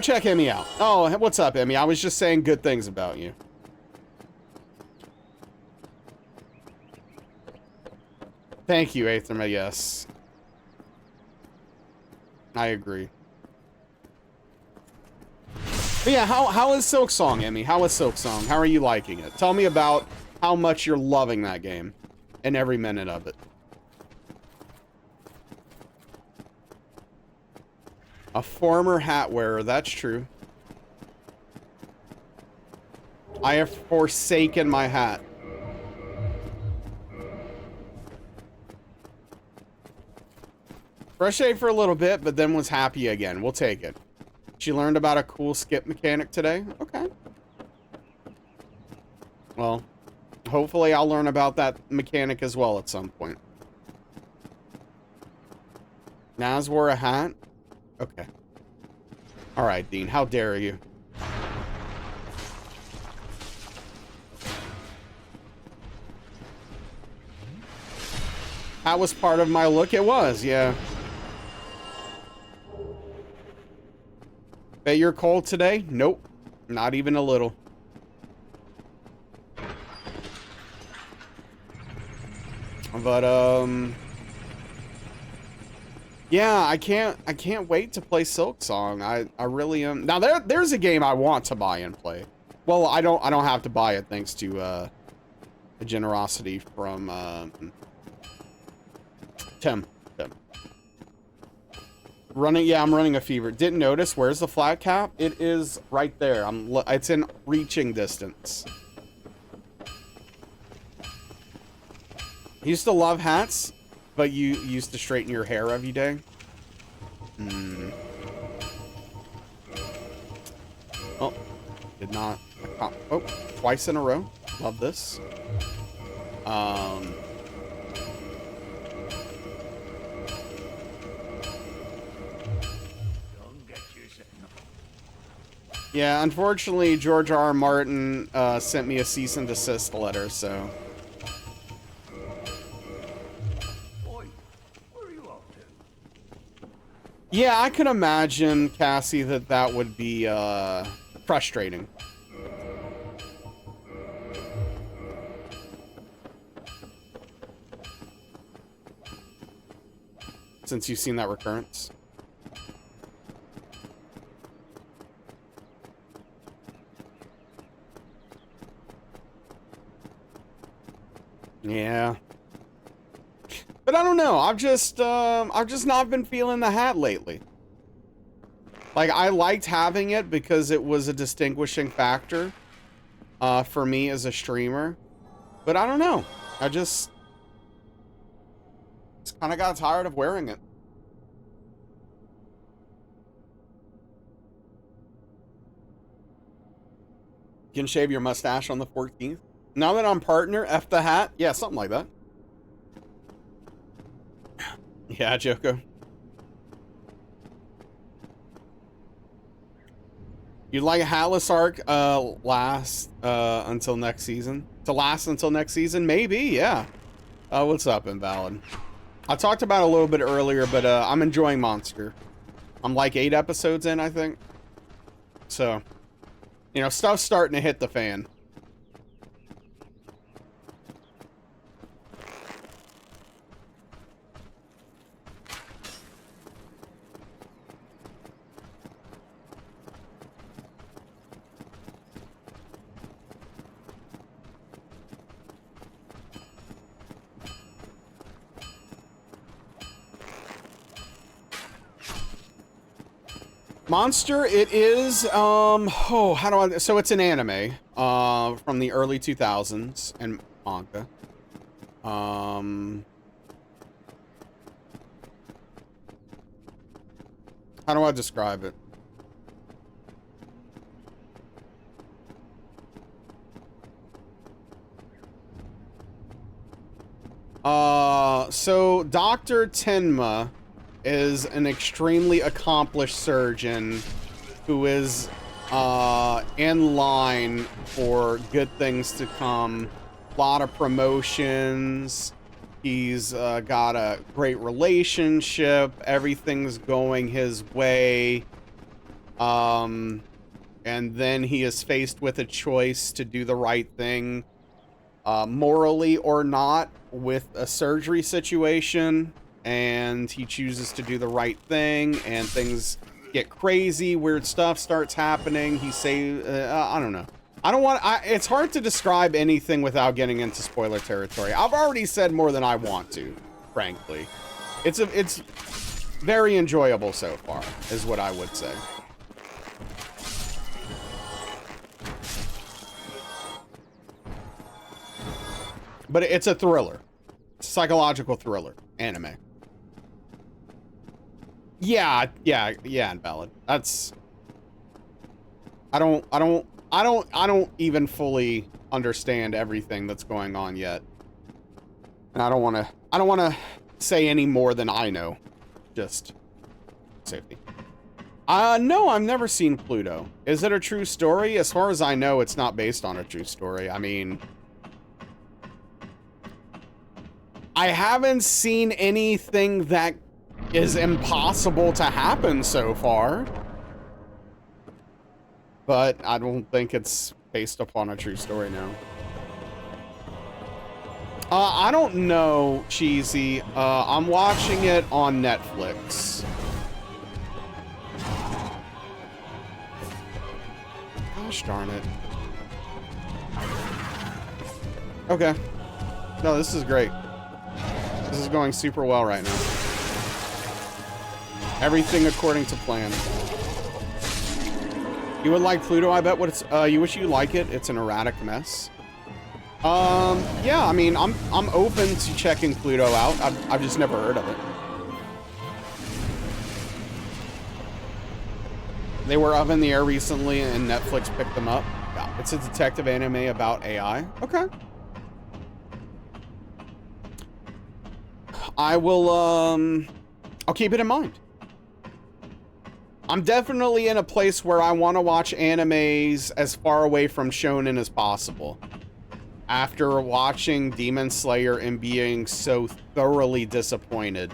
check Emmy out. Oh, what's up, Emmy? I was just saying good things about you. Thank you, Aethema, yes. I agree. But yeah, how is Silksong, Emmy? How is Silksong? How are you liking it? Tell me about how much you're loving that game and every minute of it. A former hat wearer, that's true. I have forsaken my hat. Frustrated for a little bit, but then was happy again. We'll take it. She learned about a cool skip mechanic today. Okay. Well, hopefully I'll learn about that mechanic as well at some point. Naz wore a hat? Okay. Alright, Dean. How dare you? That was part of my look. It was, yeah. Bet you're cold today? Nope. Not even a little. But, yeah, I can't wait to play Silksong. I really am. Now, there's a game I want to buy and play. Well, I don't have to buy it thanks to, the generosity from, Tim. Running, yeah, I'm running a fever. Didn't notice. Where's the flat cap? It is right there. It's in reaching distance. You used to love hats, but you used to straighten your hair every day. Hmm. Oh, did not. Oh, twice in a row. Love this. Yeah, unfortunately, George R. R. Martin sent me a cease and desist letter, so. Boy, where are you off to? Yeah, I can imagine, Cassie, that would be frustrating. Since you've seen that recurrence. Yeah. But I don't know. I've just not been feeling the hat lately. Like, I liked having it because it was a distinguishing factor for me as a streamer. But I don't know. I just kind of got tired of wearing it. You can shave your mustache on the 14th. Now that I'm partner, F the hat. Yeah, something like that. Yeah, Joko. You'd like a Hitless arc last until next season? To last until next season? Maybe, yeah. What's up, Invalid? I talked about it a little bit earlier, but I'm enjoying Monster. I'm like 8 episodes in, I think. So, you know, stuff's starting to hit the fan. Monster, it is, oh, how do I, so it's an anime, from the early 2000s, and manga. How do I describe it? So Dr. Tenma is an extremely accomplished surgeon who is in line for good things to come. A lot of promotions. He's got a great relationship. Everything's going his way. And then he is faced with a choice to do the right thing, morally or not, with a surgery situation. And he chooses to do the right thing, and things get crazy. Weird stuff starts happening. He say, I don't know. I don't want. It's hard to describe anything without getting into spoiler territory. I've already said more than I want to, frankly. It's very enjoyable so far, is what I would say. But it's a thriller, psychological thriller anime. Yeah, Invalid. That's. I don't even fully understand everything that's going on yet, and I don't want to say any more than I know. Just safety. No, I've never seen Pluto. Is it a true story? As far as I know, it's not based on a true story. I mean, I haven't seen anything that is impossible to happen so far. But I don't think it's based upon a true story now. I don't know, Cheesy. I'm watching it on Netflix. Gosh darn it. Okay. No, this is great. This is going super well right now. Everything according to plan. You would like Pluto, I bet. What it's you wish you like it. It's an erratic mess. Yeah, I mean, I'm open to checking Pluto out. I've just never heard of it. They were up in the air recently and Netflix picked them up. Yeah, it's a detective anime about AI. Okay. I will, I'll keep it in mind. I'm definitely in a place where I want to watch animes as far away from shonen as possible. After watching Demon Slayer and being so thoroughly disappointed,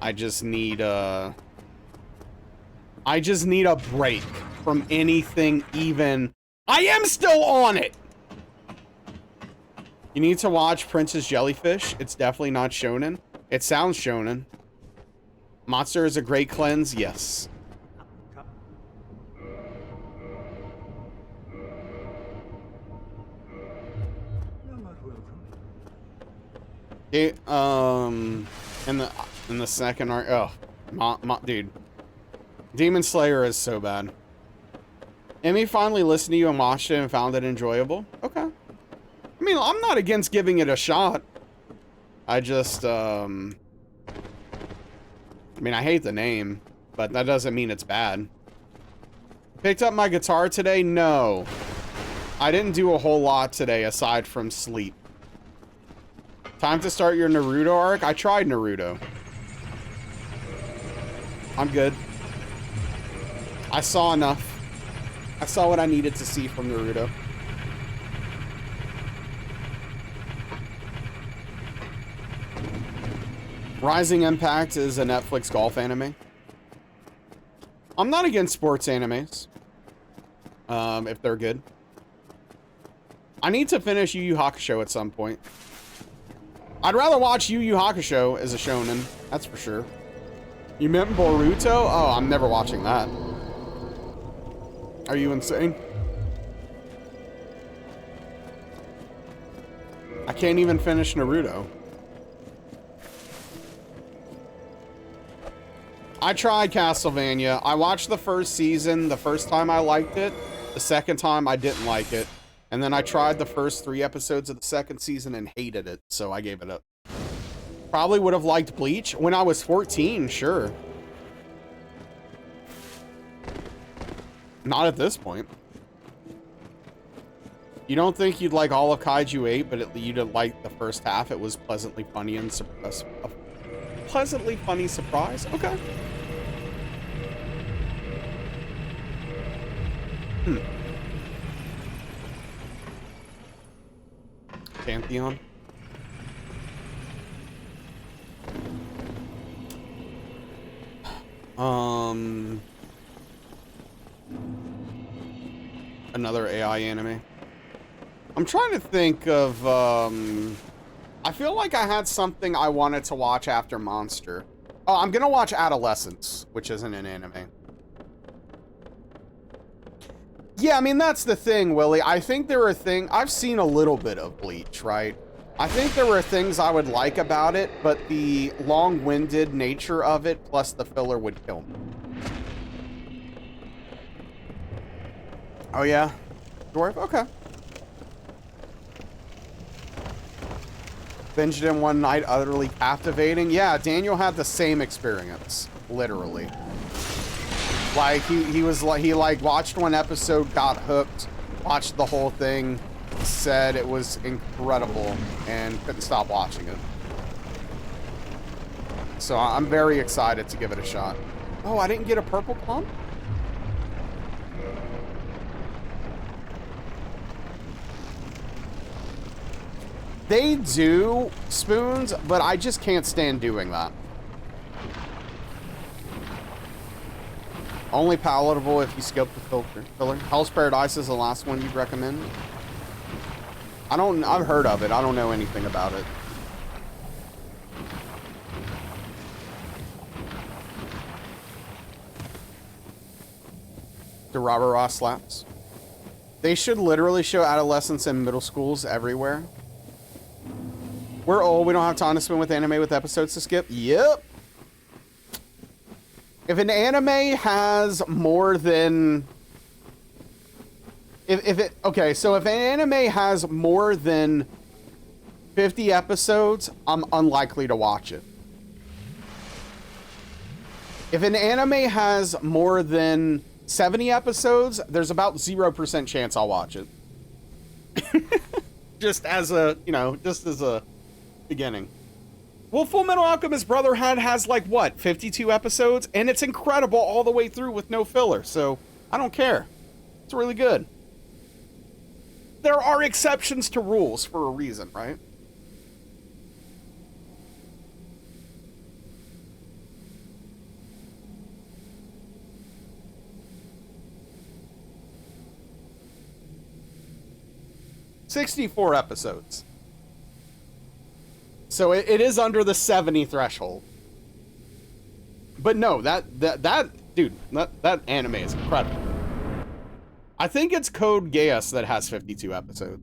I just need a break from anything even. I am still on it! You need to watch Princess Jellyfish. It's definitely not shonen. It sounds shonen. Monster is a great cleanse, yes. It, in the second arc, oh, dude, Demon Slayer is so bad. Emmy finally listened to you and watched it and found it enjoyable. Okay, I mean, I'm not against giving it a shot. I just, I mean, I hate the name, but that doesn't mean it's bad. Picked up my guitar today? No, I didn't do a whole lot today aside from sleep. Time to start your Naruto arc? I tried Naruto. I'm good. I saw enough. I saw what I needed to see from Naruto. Rising Impact is a Netflix golf anime. I'm not against sports animes. If they're good. I need to finish Yu Yu Hakusho at some point. I'd rather watch Yu Yu Hakusho as a shonen, that's for sure. You meant Boruto? Oh, I'm never watching that. Are you insane? I can't even finish Naruto. I tried Castlevania. I watched the first season. The first time I liked it. The second time I didn't like it. And then I tried the first 3 episodes of the second season and hated it, so I gave it up. Probably would have liked Bleach when I was 14, sure. Not at this point. You don't think you'd like all of Kaiju 8, but you'd like the first half. It was pleasantly funny and a pleasantly funny surprise. Okay. Pantheon. Another AI anime. I'm trying to think of, I feel like I had something I wanted to watch after Monster. Oh, I'm gonna watch Adolescence, which isn't an anime. Yeah, I mean, that's the thing, Willie. I think there are things... I've seen a little bit of Bleach, right? I think there were things I would like about it, but the long-winded nature of it, plus the filler, would kill me. Oh, yeah? Dwarf? Okay. Binged it in one night, utterly captivating. Yeah, Daniel had the same experience, literally. Like, he watched one episode, got hooked, watched the whole thing, said it was incredible, and couldn't stop watching it. So I'm very excited to give it a shot. Oh, I didn't get a purple plum? They do, Spoons, but I just can't stand doing that. Only palatable if you skip the filler. Hell's Paradise is the last one you'd recommend? I've heard of it. I don't know anything about it. The Robert Ross slaps. They should literally show adolescents in middle schools everywhere. We're old. We don't have time to spend with anime with episodes to skip. Yep. If an anime has more than... Okay, so if an anime has more than 50 episodes, I'm unlikely to watch it. If an anime has more than 70 episodes, there's about 0% chance I'll watch it. Just as a, just as a beginning. Well, Full Metal Alchemist Brotherhood has like, what, 52 episodes? And it's incredible all the way through with no filler, so I don't care. It's really good. There are exceptions to rules for a reason, right? "64 episodes. So it is under the 70 threshold. But no, that anime is incredible. I think it's Code Geass that has 52 episodes.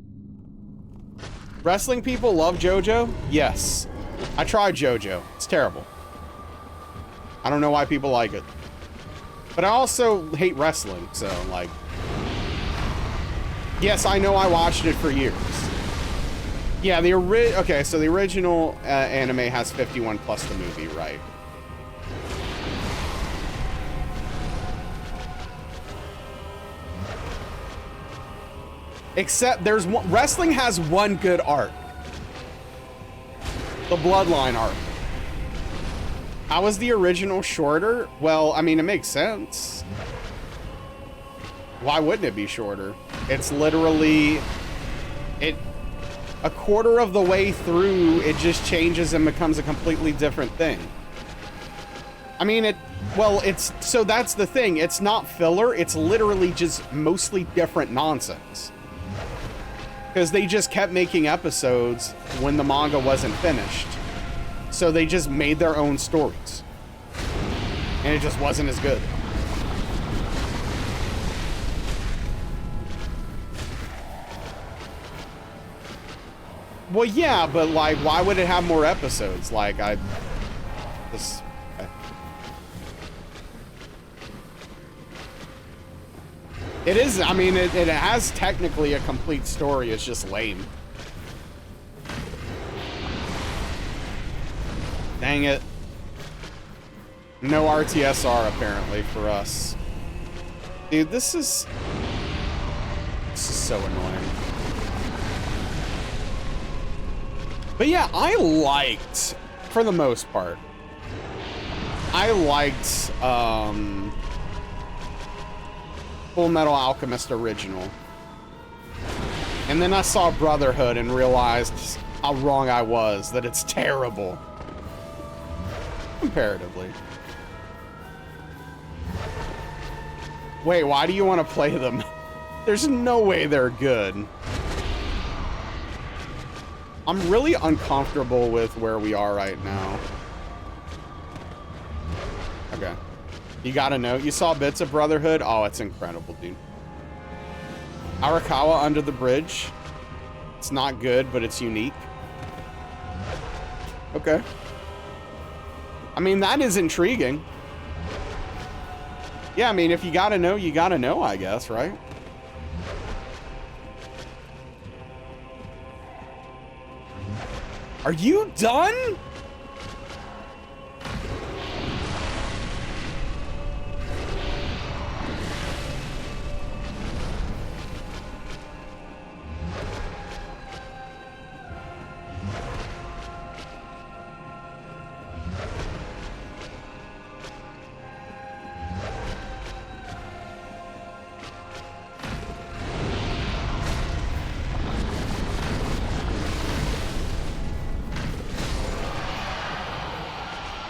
Wrestling people love JoJo? Yes. I tried JoJo. It's terrible. I don't know why people like it. But I also hate wrestling, so, like... Yes, I know I watched it for years. Yeah, okay, so the original anime has 51 plus the movie, right? Except wrestling has one good arc. The Bloodline arc. How was the original shorter? Well, I mean, it makes sense. Why wouldn't it be shorter? It's literally... A quarter of the way through, it just changes and becomes a completely different thing. I mean, so that's the thing. It's not filler. It's literally just mostly different nonsense. Because they just kept making episodes when the manga wasn't finished. So they just made their own stories. And it just wasn't as good. Well, yeah, but, like, why would it have more episodes? Like, okay. It is, I mean, it has technically a complete story. It's just lame. Dang it. No RTSR, apparently, for us. Dude, this is so annoying. But yeah, I liked, for the most part, I liked Full Metal Alchemist Original. And then I saw Brotherhood and realized how wrong I was, that it's terrible. Comparatively. Wait, why do you want to play them? There's no way they're good. I'm really uncomfortable with where we are right now. Okay. You gotta know. You saw bits of Brotherhood? Oh, it's incredible, dude. Arakawa Under the Bridge. It's not good, but it's unique. Okay. I mean, that is intriguing. Yeah, I mean, if you gotta know, I guess, right? Are you done?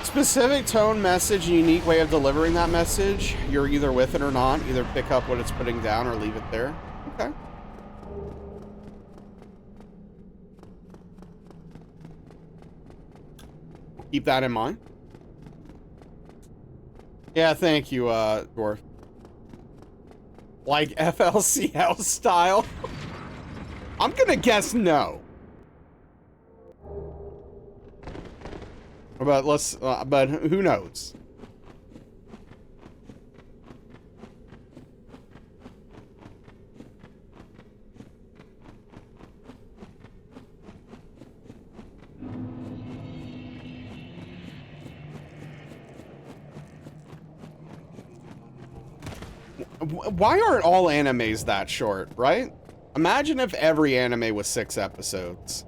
Specific tone, message, unique way of delivering that message. You're either with it or not. Either pick up what it's putting down or leave it there. Okay. Keep that in mind. Yeah, thank you, Dwarf. Like FLCL style? I'm gonna guess no. But but who knows? Why aren't all animes that short, right? Imagine if every anime was 6 episodes.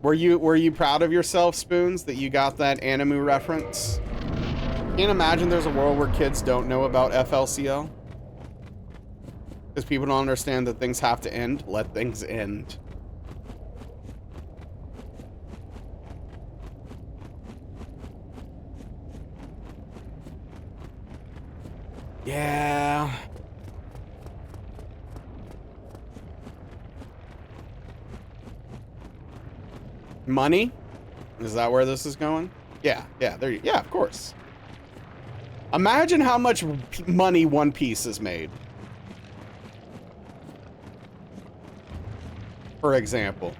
Were you proud of yourself, Spoons, that you got that anime reference? Can't imagine there's a world where kids don't know about FLCL. Because people don't understand that things have to end. Let things end. Yeah. Money? Is that where this is going? Yeah, yeah, of course. Imagine how much money One Piece has made. For example.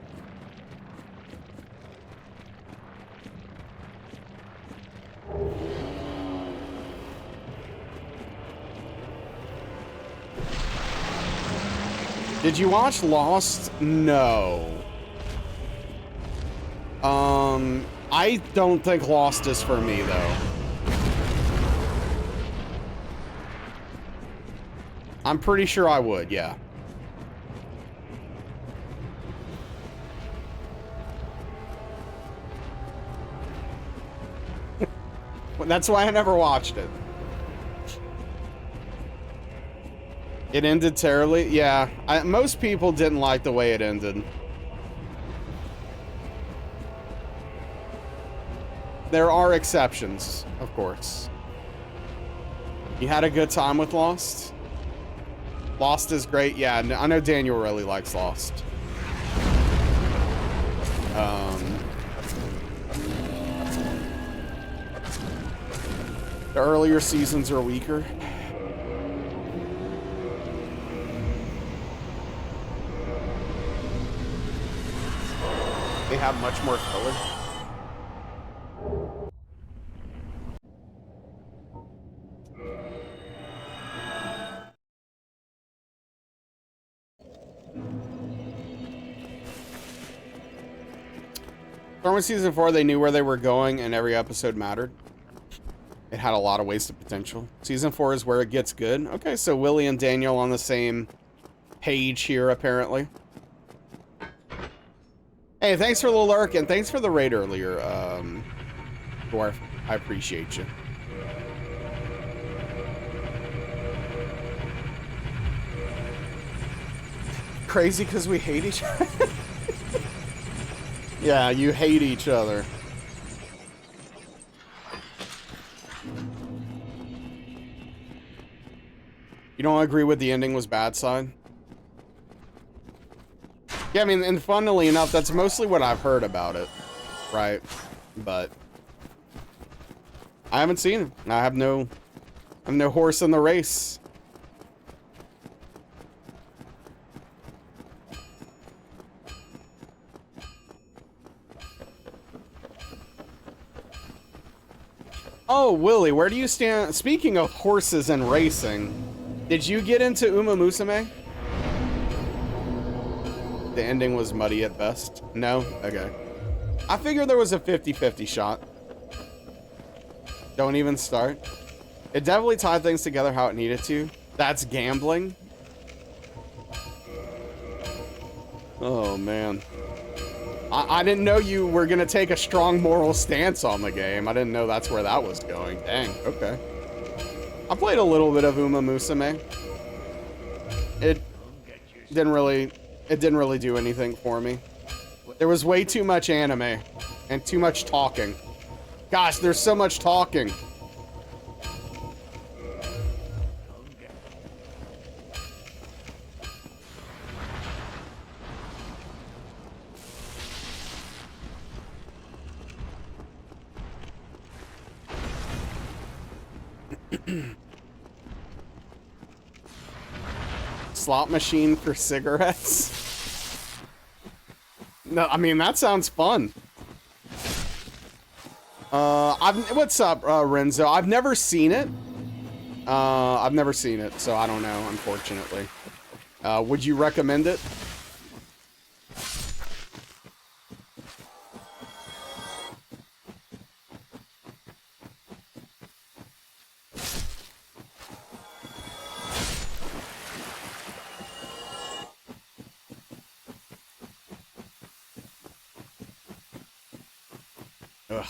Did you watch Lost? No. I don't think Lost is for me, though. I'm pretty sure I would, yeah. That's why I never watched it. It ended terribly? Yeah. Most people didn't like the way it ended. There are exceptions, of course. You had a good time with Lost? Lost is great. Yeah, I know Daniel really likes Lost. The earlier seasons are weaker. They have much more filler. From season 4, they knew where they were going and every episode mattered. It had a lot of wasted potential. Season 4 is where it gets good. Okay, so Willie and Daniel on the same page here, apparently. Hey, thanks for the lurk, and thanks for the raid earlier, Dwarf. I appreciate you. Crazy because we hate each other? Yeah, you hate each other. You don't agree with the ending was bad side? Yeah, I mean, and funnily enough, that's mostly what I've heard about it, right? But I haven't seen it. I'm no horse in the race. Oh, Willie, where do you stand? Speaking of horses and racing, did you get into Uma Musume? The ending was muddy at best. No? Okay. I figured there was a 50-50 shot. Don't even start. It definitely tied things together how it needed to. That's gambling. Oh, man. I didn't know you were going to take a strong moral stance on the game. I didn't know that's where that was going. Dang, okay. I played a little bit of Uma Musume. It didn't really do anything for me. There was way too much anime and too much talking. Gosh, there's so much talking. Slot machine for cigarettes? No, I mean, that sounds fun. What's up, Renzo? I've never seen it. So I don't know, unfortunately. Would you recommend it? Ugh.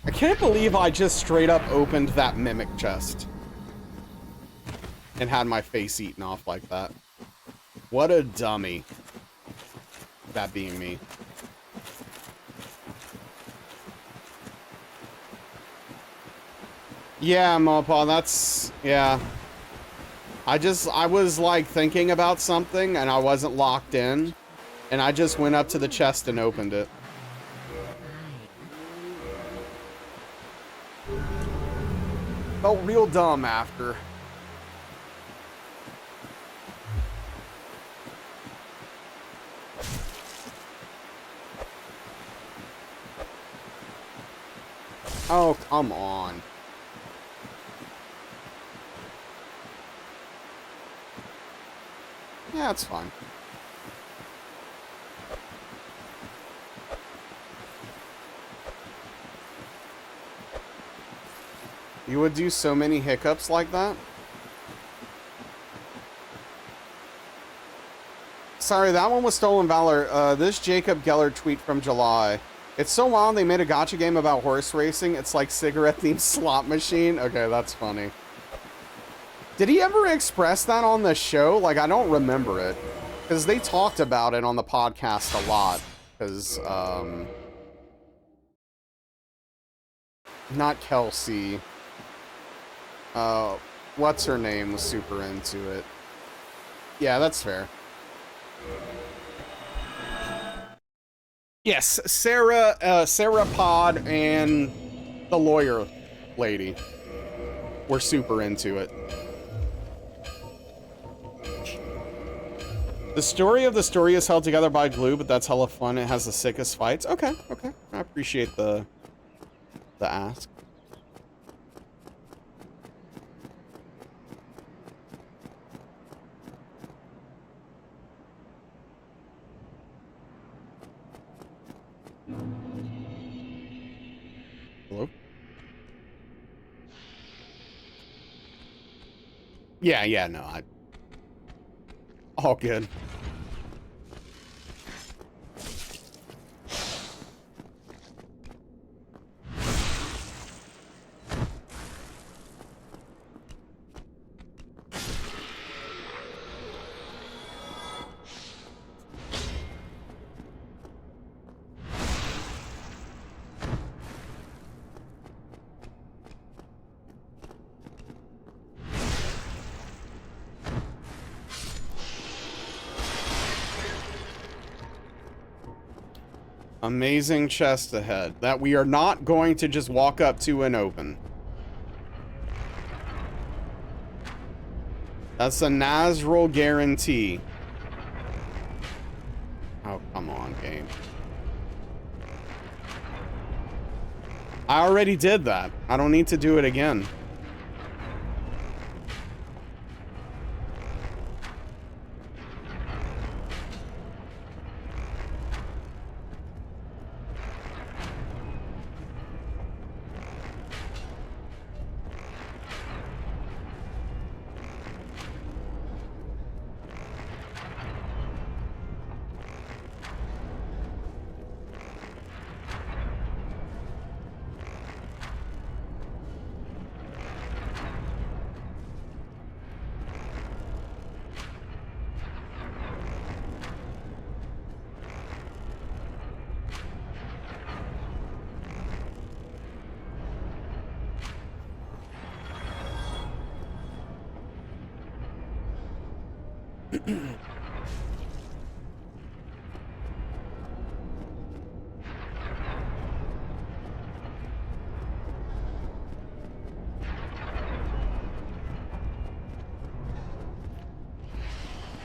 I can't believe I just straight up opened that mimic chest and had my face eaten off like that. What a dummy. That being me. Yeah, Mopa, that's... yeah. I was, like, thinking about something, and I wasn't locked in, and I just went up to the chest and opened it. Felt real dumb after. Oh, come on. Yeah, it's fine. You would do so many hiccups like that? Sorry, that one was Stolen Valor. This Jacob Geller tweet from July. It's so wild they made a gacha game about horse racing. It's like cigarette-themed slot machine. Okay, that's funny. Did he ever express that on the show? Like, I don't remember it. Because they talked about it on the podcast a lot. Because, not Kelsey. What's her name was super into it. Yeah, that's fair. Yes, Sarah Pod and the lawyer lady were super into it. The story of the story is held together by glue, but that's hella fun. It has the sickest fights. Okay, okay. I appreciate the ask. Hello? Yeah, no, all good. Amazing chest ahead that we are not going to just walk up to and open. That's a Nazrul guarantee. Oh, come on, game. I already did that. I don't need to do it again.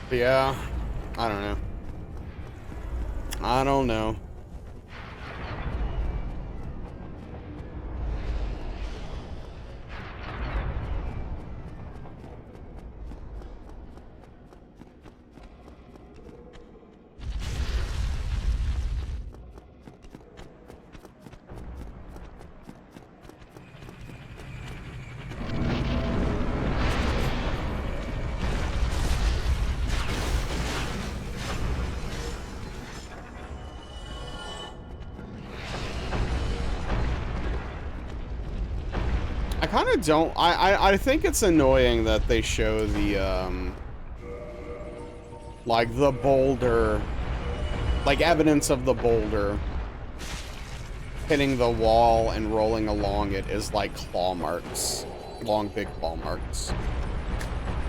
Yeah, I don't know. I don't know. I kind of don't. I think it's annoying that they show the like the boulder, like evidence of the boulder hitting the wall and rolling along it is like claw marks, long big claw marks.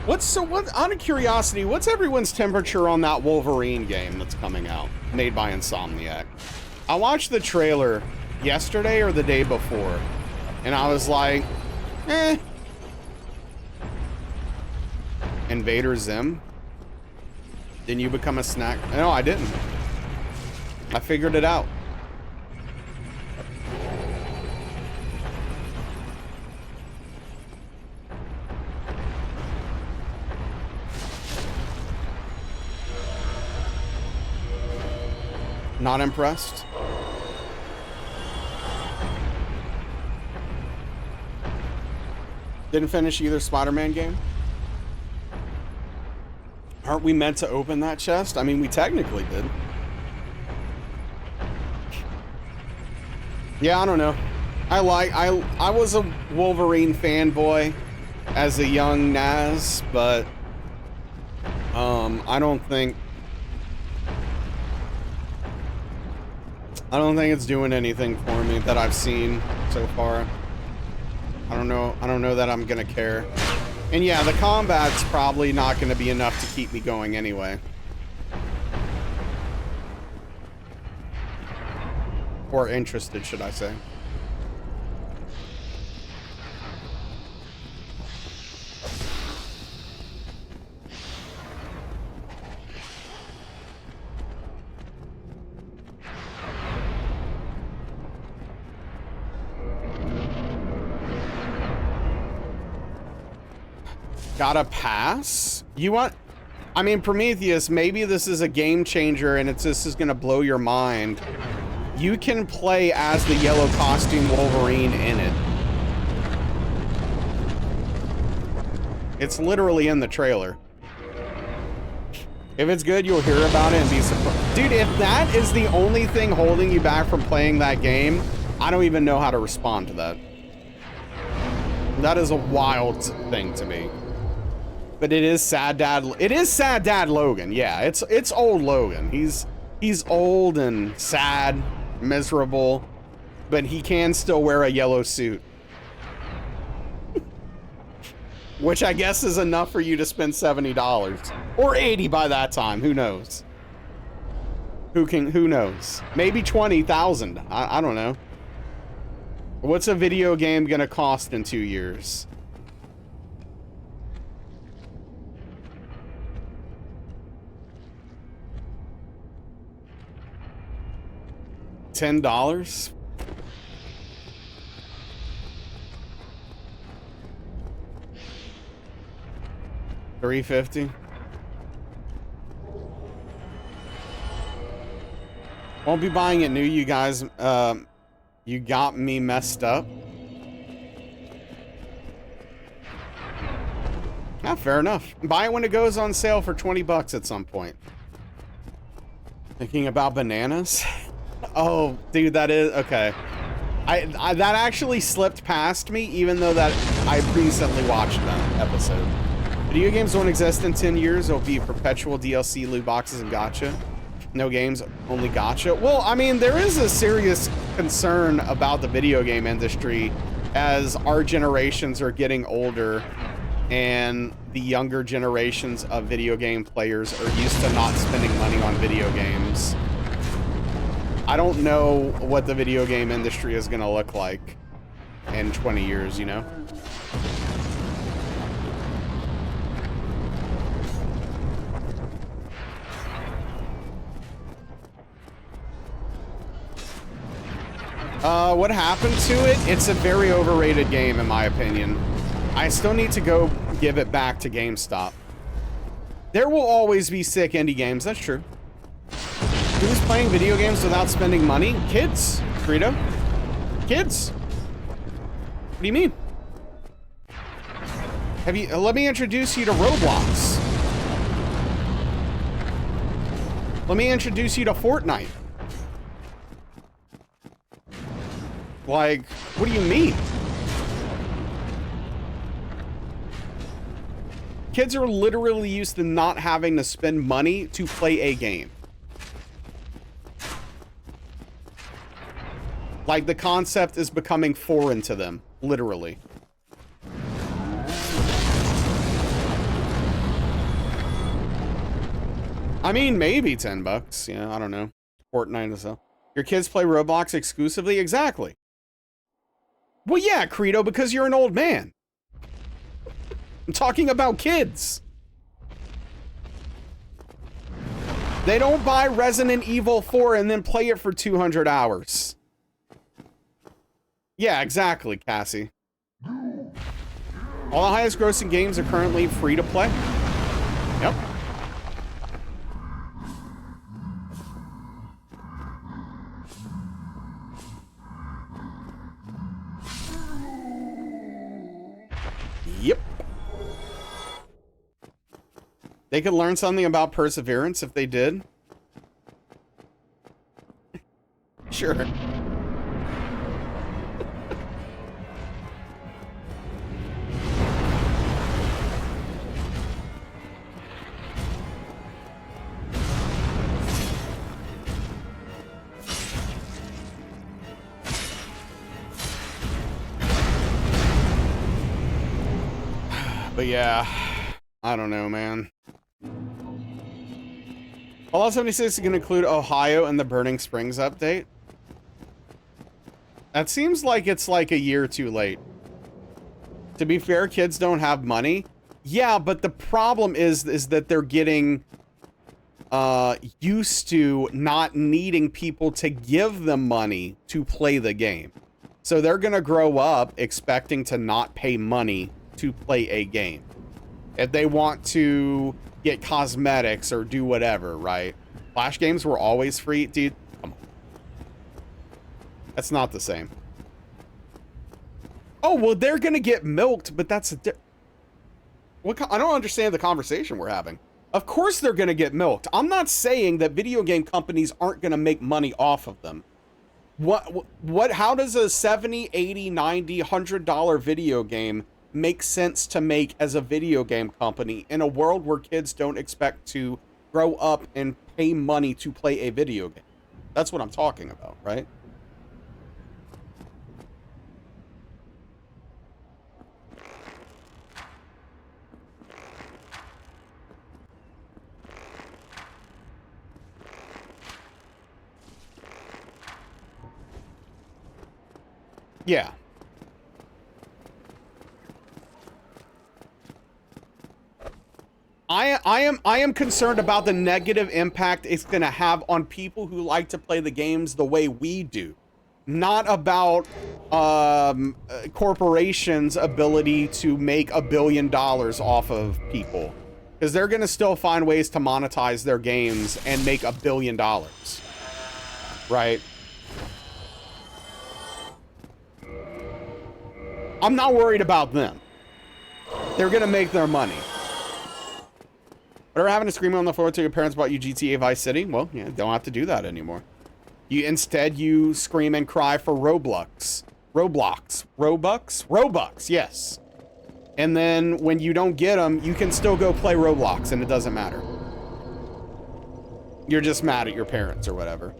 What, out of curiosity, what's everyone's temperature on that Wolverine game that's coming out, made by Insomniac? I watched the trailer yesterday or the day before, and I was like, eh. Invader Zim? Didn't you become a snack? No, I didn't. I figured it out. Not impressed? Didn't finish either Spider-Man game? Aren't we meant to open that chest? I mean, we technically did. Yeah, I don't know. I was a Wolverine fanboy as a young Naz, but I don't think it's doing anything for me that I've seen so far. I don't know that I'm gonna care. And yeah, the combat's probably not gonna be enough to keep me going anyway. Or interested, should I say. Gotta pass? You want... I mean, Prometheus, maybe this is a game changer and this is gonna blow your mind. You can play as the yellow costume Wolverine in it. It's literally in the trailer. If it's good, you'll hear about it and be surprised. Dude, if that is the only thing holding you back from playing that game, I don't even know how to respond to that. That is a wild thing to me. But it is Sad Dad. It is Sad Dad Logan. Yeah, it's old Logan. He's old and sad, miserable, but he can still wear a yellow suit. Which I guess is enough for you to spend $70 or $80 by that time. Who knows? Who knows? Maybe 20,000. I don't know. What's a video game gonna cost in 2 years? $10? $3.50? Won't be buying it new, you guys. You got me messed up. Ah, fair enough. Buy it when it goes on sale for 20 bucks at some point. Thinking about bananas? Oh, dude, that is... Okay. That actually slipped past me, even though that I recently watched that episode. Video games won't exist in 10 years. It'll be perpetual DLC, loot boxes, and gacha. No games, only gacha. Well, I mean, there is a serious concern about the video game industry as our generations are getting older and the younger generations of video game players are used to not spending money on video games. I don't know what the video game industry is going to look like in 20 years, you know? What happened to it? It's a very overrated game, in my opinion. I still need to go give it back to GameStop. There will always be sick indie games, that's true. Who's playing video games without spending money? Kids, Frito. Kids. What do you mean? Let me introduce you to Roblox. Let me introduce you to Fortnite. Like, what do you mean? kids are literally used to not having to spend money to play a game. Like, the concept is becoming foreign to them, literally. I mean, maybe $10. Yeah, I don't know. Fortnite or so. Your kids play Roblox exclusively? Exactly. Well, yeah, Credo, because you're an old man. I'm talking about kids. They don't buy Resident Evil 4 and then play it for 200 hours. Yeah, exactly, Cassie. All the highest grossing games are currently free to play. Yep. Yep. They could learn something about perseverance if they did. Sure. But yeah, I don't know, man. Fallout 76 is going to include Ohio and the Burning Springs update. That seems like it's like a year too late. To be fair, kids don't have money. Yeah, but the problem is that they're getting used to not needing people to give them money to play the game. So they're going to grow up expecting to not pay money to play a game. If they want to get cosmetics or do whatever, right? Flash games were always free. Dude, come on. That's not the same. Oh, well, they're going to get milked, but that's a... I don't understand the conversation we're having. Of course they're going to get milked. I'm not saying that video game companies aren't going to make money off of them. How does a $70, $80, $90, $100 video game make sense to make as a video game company in a world where kids don't expect to grow up and pay money to play a video game? That's what I'm talking about, right? Yeah. I am concerned about the negative impact it's going to have on people who like to play the games the way we do, not about corporations' ability to make $1 billion off of people, because they're going to still find ways to monetize their games and make $1 billion, right? I'm not worried about them. They're going to make their money. Whatever happened to screaming on the floor till your parents bought you GTA Vice City? Well, yeah, don't have to do that anymore. Instead, you scream and cry for Roblox. Robux, yes. And then when you don't get them, you can still go play Roblox and it doesn't matter. You're just mad at your parents or whatever.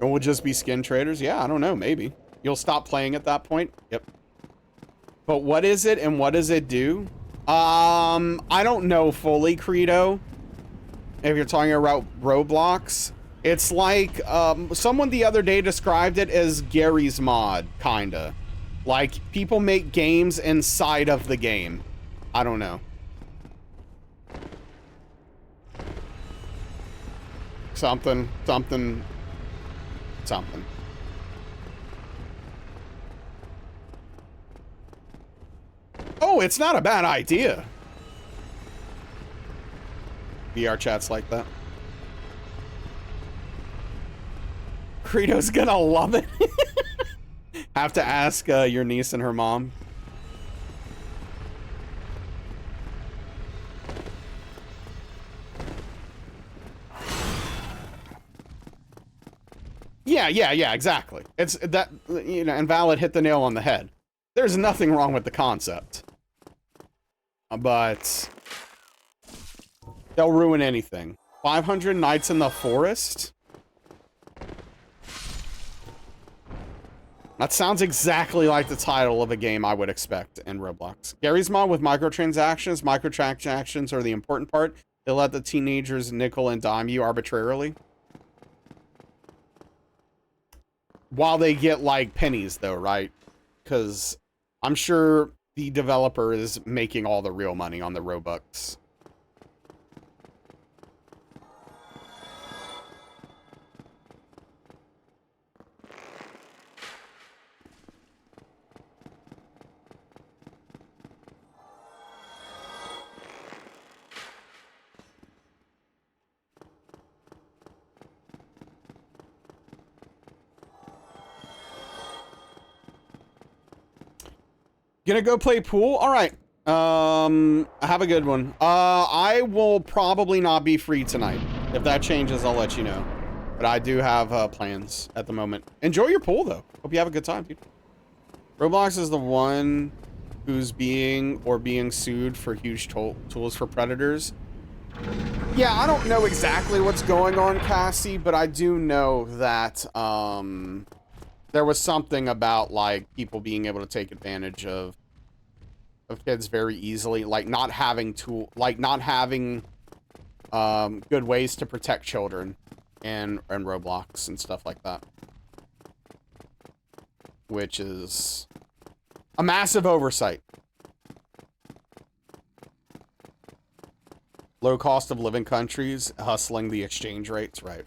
It will just be skin traders? Yeah, I don't know, maybe. You'll stop playing at that point? Yep. But what is it and what does it do? I don't know fully, Credo. If you're talking about Roblox, it's like, someone the other day described it as Gary's Mod, kinda. Like, people make games inside of the game. I don't know. Something. Oh, it's not a bad idea. VR chats like that. Credo's gonna love it. Have to ask your niece and her mom. Yeah, exactly. It's that, you know, Invalid hit the nail on the head. There's nothing wrong with the concept. but they'll ruin anything. 500 Nights in the Forest? That sounds exactly like the title of a game I would expect in Roblox. Gary's Mod with microtransactions. Microtransactions are the important part. They let the teenagers nickel and dime you arbitrarily. While they get, like, pennies, though, right? Because I'm sure the developer is making all the real money on the Robux. Gonna go play pool? All right. Have a good one. I will probably not be free tonight. If that changes, I'll let you know. But I do have plans at the moment. Enjoy your pool, though. Hope you have a good time, dude. Roblox is the one who's being sued for huge tools for predators. Yeah, I don't know exactly what's going on, Cassie, but I do know that, there was something about, like, people being able to take advantage of kids very easily, like not having good ways to protect children and Roblox and stuff like that, which is a massive oversight. Low cost of living countries hustling the exchange rates, right?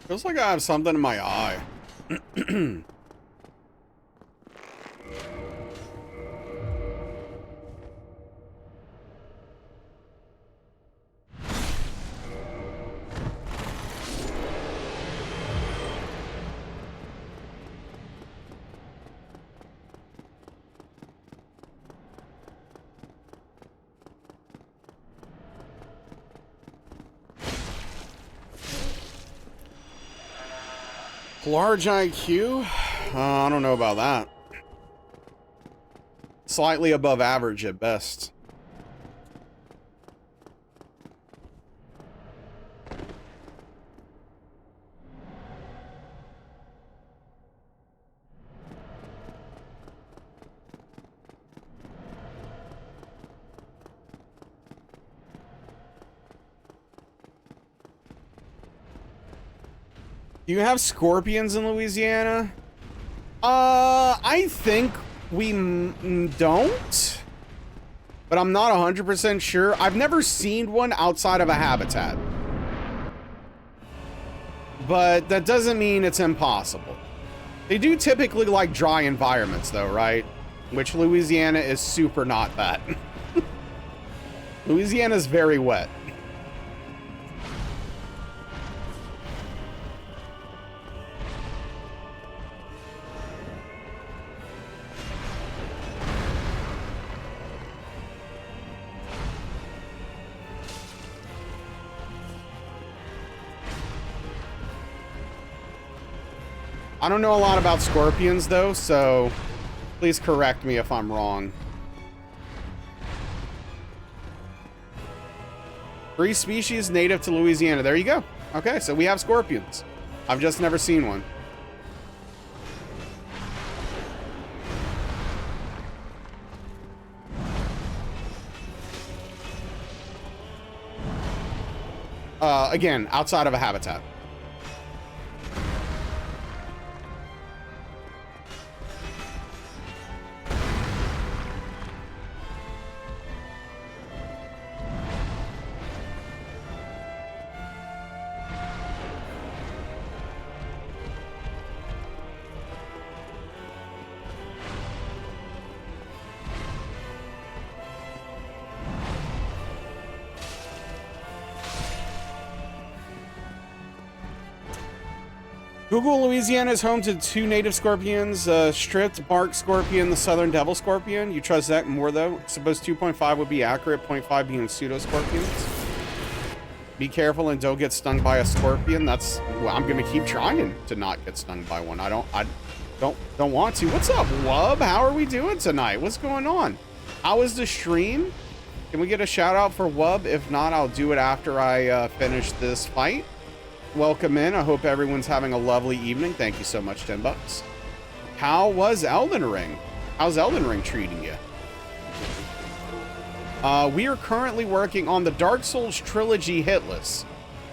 Feels like I have something in my eye. Large IQ? I don't know about that. Slightly above average at best. Do you have scorpions in Louisiana? I think we don't. But I'm not 100% sure. I've never seen one outside of a habitat. But that doesn't mean it's impossible. They do typically like dry environments though, right? Which Louisiana is super not that. Louisiana's very wet. I don't know a lot about scorpions, though, so please correct me if I'm wrong. Three species native to Louisiana. There you go. Okay, so we have scorpions. I've just never seen one. Again, outside of a habitat. Google, Louisiana is home to two native scorpions, striped bark scorpion, the southern devil scorpion. You trust that more, though? Suppose 2.5 would be accurate, 0.5 being pseudo scorpions. Be careful and don't get stung by a scorpion. That's, well, I'm gonna keep trying to not get stung by one. I don't want to. What's up, Wub? How are we doing tonight? What's going on? How was the stream? Can we get a shout out for Wub? If not, I'll do it after I finish this fight. Welcome in. I hope everyone's having a lovely evening. Thank you so much, $10. How was Elden Ring? How's Elden Ring treating you? We are currently working on the Dark Souls Trilogy Hitless.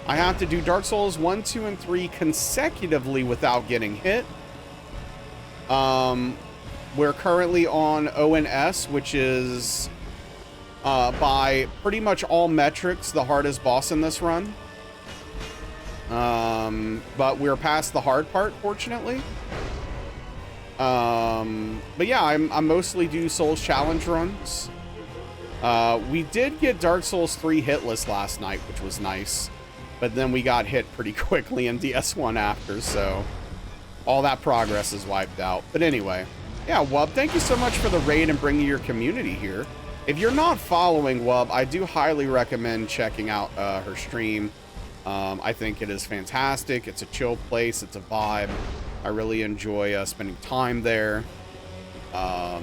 I have to do Dark Souls 1, 2, and 3 consecutively without getting hit. We're currently on ONS, which is, by pretty much all metrics, the hardest boss in this run. But we're past the hard part, fortunately. But yeah, I'm mostly do Souls challenge runs. We did get Dark Souls 3 hitless last night, which was nice. But then we got hit pretty quickly in DS1 after, so all that progress is wiped out. But anyway, yeah, Wub, thank you so much for the raid and bringing your community here. If you're not following Wub, I do highly recommend checking out her stream. I think it is fantastic. It's a chill place. It's a vibe. I really enjoy spending time there. Yeah,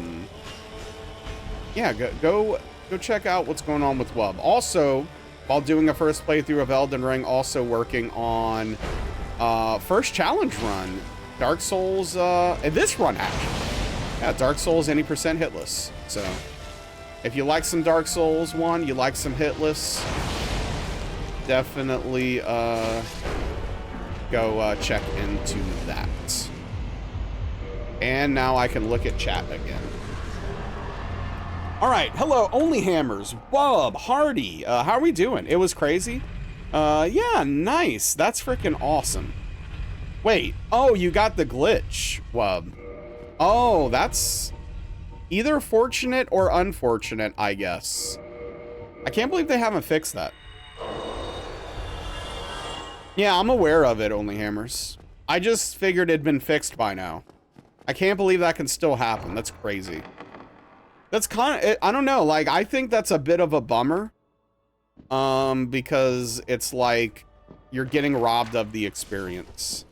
go check out what's going on with Wub. Also, while doing a first playthrough of Elden Ring, also working on first challenge run, Dark Souls, and this run actually. Yeah, Dark Souls any percent hitless. So, if you like some Dark Souls 1, you like some hitless, definitely go check into that. And now I can look at chat again. All right, hello, Only Hammers, Wub, Hardy, how are we doing? It was crazy. Yeah, nice. That's freaking awesome. Wait, oh, you got the glitch, Wub. Oh, that's either fortunate or unfortunate, I guess. I can't believe they haven't fixed that. Yeah, I'm aware of it, Only Hammers. I just figured it'd been fixed by now. I can't believe that can still happen. That's crazy. That's kind of, I don't know, like, I think that's a bit of a bummer. Because it's like, you're getting robbed of the experience.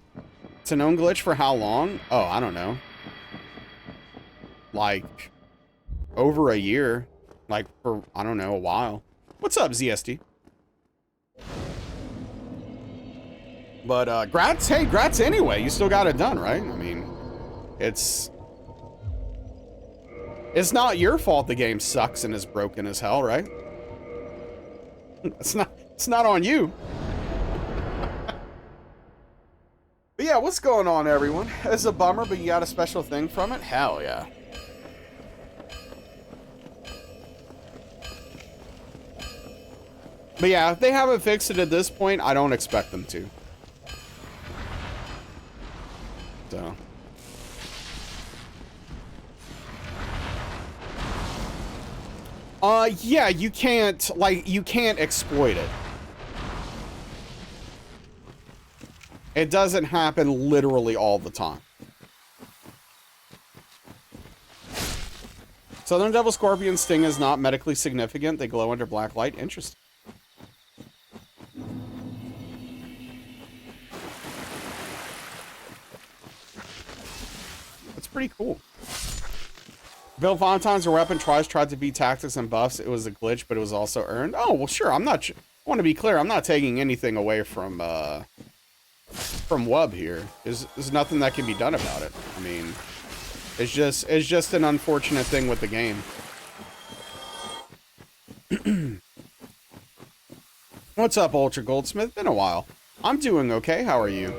It's a known glitch for how long? Oh, I don't know. Like, over a year. Like, for, I don't know, a while. What's up, ZSD? But, grats, hey, grats anyway. You still got it done, right? I mean, it's not your fault the game sucks and is broken as hell, right? It's not on you. But yeah, what's going on, everyone? It's a bummer, but you got a special thing from it? Hell yeah. But yeah, if they haven't fixed it at this point, I don't expect them to. So. Yeah, you can't, like, you can't exploit it. It doesn't happen literally all the time. Southern Devil Scorpion sting is not medically significant. They glow under black light. Interesting. pretty cool. Build Valentine's or weapon tried to beat tactics and buffs. It was a glitch, but it was also earned. Oh, well, sure. I want to be clear. I'm not taking anything away from Wub here. There's nothing that can be done about it. I mean, it's just an unfortunate thing with the game. What's up, Ultra Goldsmith? Been a while. I'm doing okay. How are you?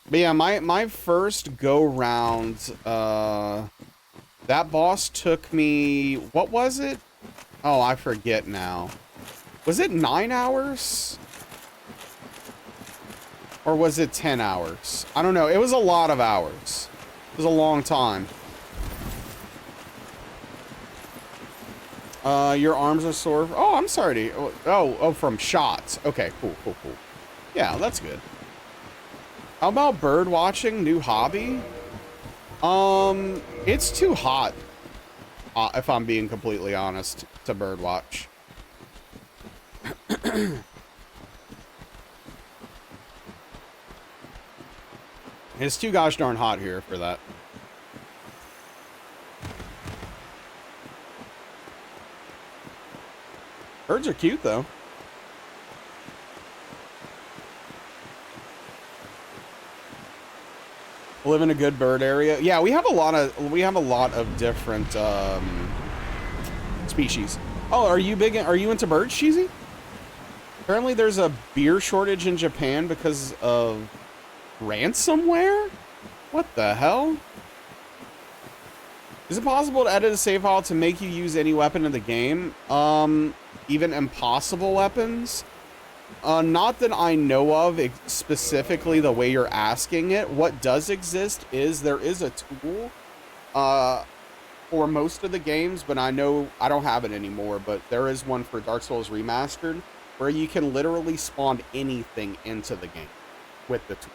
But yeah, my first go round, that boss took me, what was it? Oh, I forget now. Was it 9 hours? Or was it 10 hours? I don't know. It was a lot of hours. It was a long time. Your arms are sore. Oh, I'm sorry to, oh, from shots. Okay, cool. Yeah, that's good. How about bird watching? New hobby? It's too hot, if I'm being completely honest, to bird watch. It's too gosh darn hot here for that. Birds are cute, though. Live in a good bird area. Yeah, we have a lot of different species. Oh, are you into birds, Cheesy? Apparently there's a beer shortage in Japan because of ransomware? What the hell? Is it possible to edit a save file to make you use any weapon in the game? Even impossible weapons? Not that I know of specifically the way you're asking it. What does exist is there is a tool for most of the games, but I know I don't have it anymore, but there is one for Dark Souls Remastered where you can literally spawn anything into the game with the tool.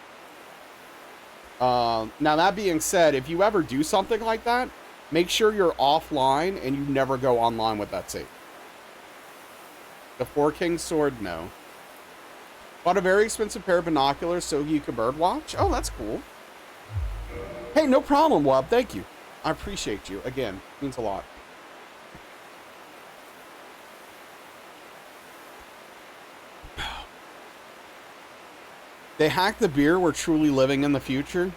Now that being said, if you ever do something like that, make sure you're offline and you never go online with that save. The Four Kings sword, no. Bought a very expensive pair of binoculars so you could bird watch. Oh, that's cool. Hey, no problem, Wub. Thank you. I appreciate you. Again, it means a lot. They hacked the beer. We're truly living in the future.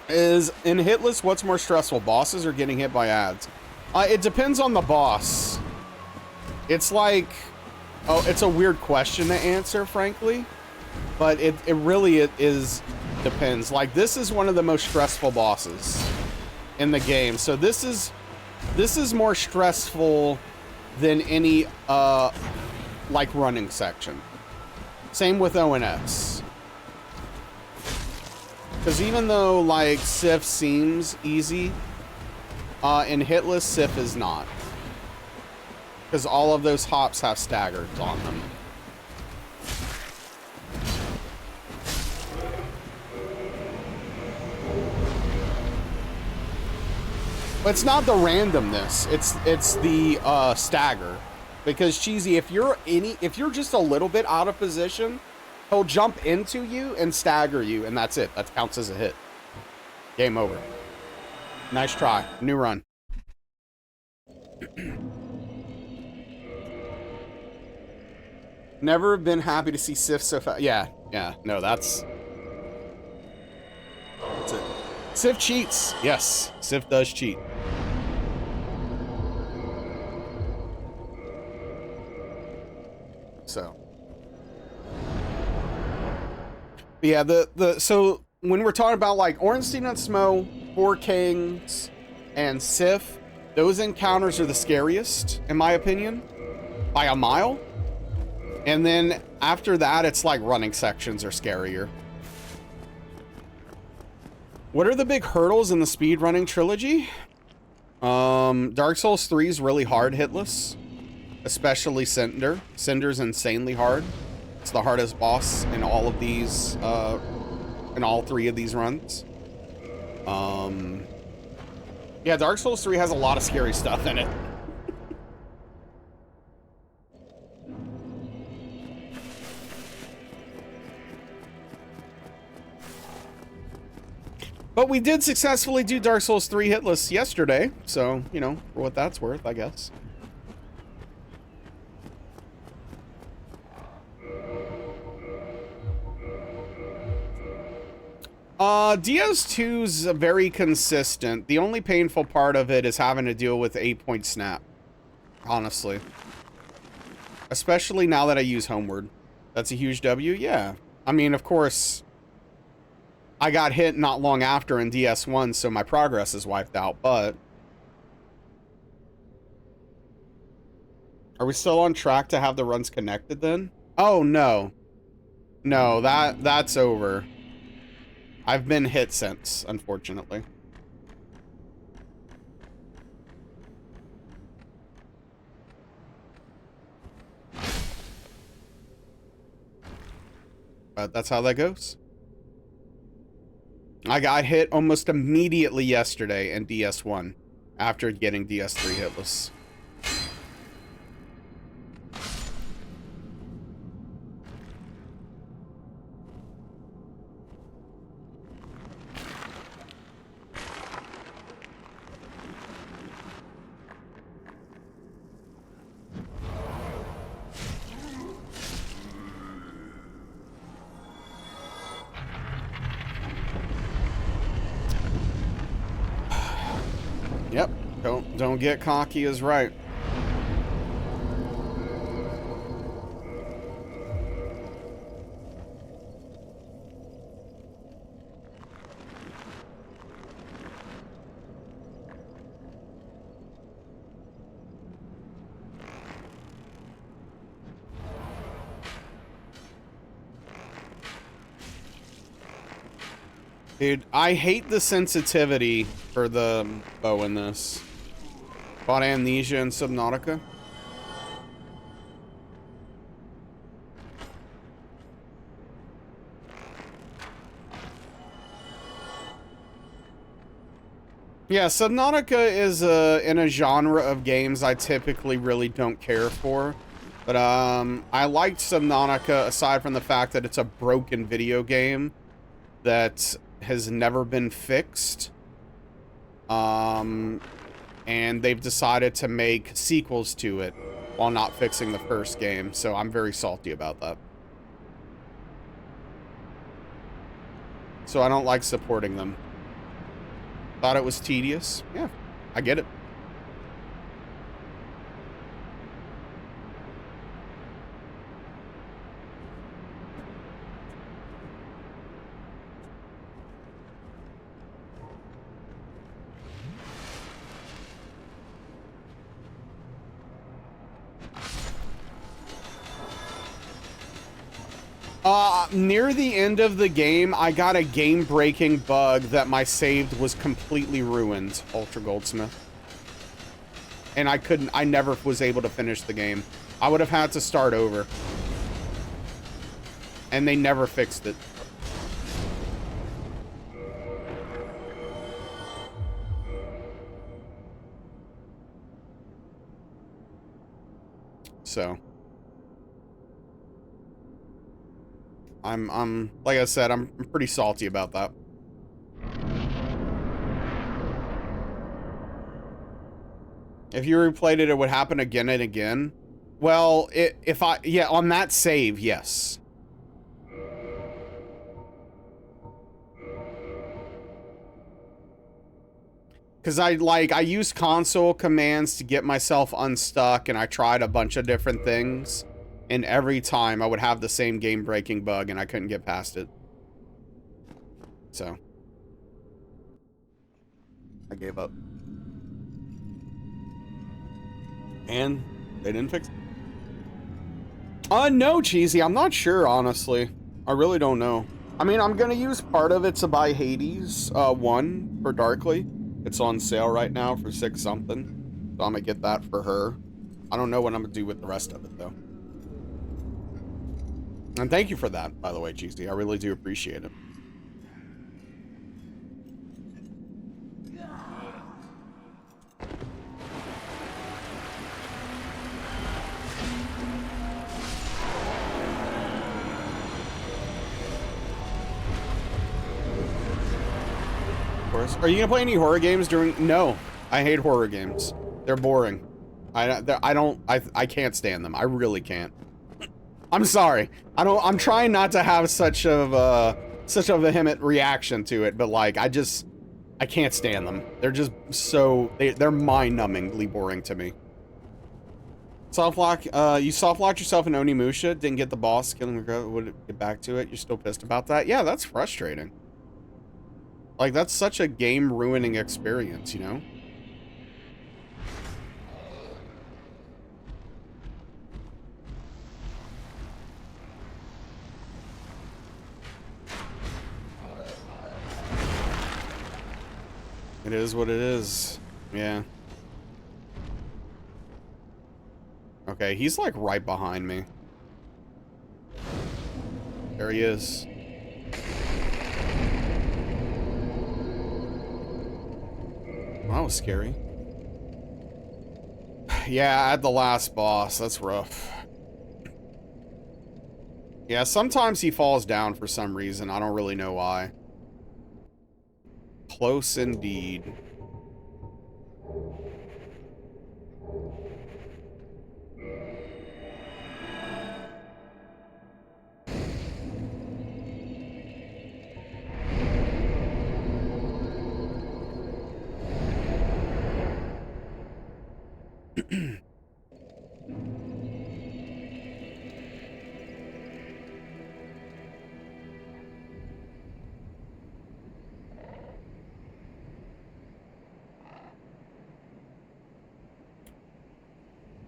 Is in Hitless, what's more stressful, bosses or getting hit by ads? It depends on the boss. It's like, oh, it's a weird question to answer, frankly, but it really depends. Like, this is one of the most stressful bosses in the game, so this is more stressful than any like running section. Same with ONS. Because even though, like, Sif seems easy, in Hitless, Sif is not. Because all of those hops have staggers on them. But it's not the randomness, it's the stagger. Because Cheesy, if you're just a little bit out of position, he'll jump into you and stagger you, and that's it. That counts as a hit. Game over. Nice try. New run. Never been happy to see Sif so fast. Yeah. No, that's it. Sif cheats. Yes, Sif does cheat. So. But yeah, so when we're talking about like Ornstein and Smo, Four Kings, and Sif, those encounters are the scariest, in my opinion, by a mile. And then after that, it's like running sections are scarier. What are the big hurdles in the speedrunning trilogy? Dark Souls 3 is really hard hitless, especially Cinder. Cinder's insanely hard. It's the hardest boss in all of these, in all three of these runs. Yeah, Dark Souls 3 has a lot of scary stuff in it. But we did successfully do Dark Souls 3 Hitless yesterday, so, you know, for what that's worth, I guess. DS2's very consistent. The only painful part of it is having to deal with 8-point snap, honestly. Especially now that I use Homeward. That's a huge W, yeah. I mean, of course, I got hit not long after in DS1, so my progress is wiped out, but... Are we still on track to have the runs connected then? Oh, no. No, that's over. I've been hit since, unfortunately. But that's how that goes. I got hit almost immediately yesterday in DS1 after getting DS3 hitless. Yep, don't get cocky is right. Dude, I hate the sensitivity for the bow in this. Bought Amnesia and Subnautica. Yeah, Subnautica is in a genre of games I typically really don't care for. But I liked Subnautica aside from the fact that it's a broken video game that has never been fixed. And they've decided to make sequels to it while not fixing the first game, so I'm very salty about that. So I don't like supporting them. Thought it was tedious. Yeah, I get it. Near the end of the game, I got a game-breaking bug that my saved was completely ruined, Ultra Goldsmith. And I never was able to finish the game. I would have had to start over. And they never fixed it. So... I'm like I said, I'm pretty salty about that. If you replayed it, it would happen again and again. Well, yeah, on that save, yes. Because I used console commands to get myself unstuck, and I tried a bunch of different things. And every time I would have the same game-breaking bug and I couldn't get past it. So. I gave up. And they didn't fix it. No, Cheesy. I'm not sure, honestly. I really don't know. I mean, I'm going to use part of it to buy Hades 1 for Darkly. It's on sale right now for 6 something. So I'm going to get that for her. I don't know what I'm going to do with the rest of it, though. And thank you for that, by the way, Cheesy. I really do appreciate it. course. Are you gonna play any horror games during? No, I hate horror games. They're boring. I can't stand them. I really can't. I'm sorry. I'm trying not to have such of a vehement reaction to it, but like I can't stand them. They're just so they're mind-numbingly boring to me. Soft lock. You soft locked yourself in Onimusha. Didn't get the boss. Killing regret. Would get back to it. You're still pissed about that? Yeah, that's frustrating. Like that's such a game-ruining experience, you know? It is what it is. Yeah. Okay, he's like right behind me. There he is. That was scary. Yeah, at the last boss. That's rough. Yeah, sometimes he falls down for some reason. I don't really know why. Close indeed.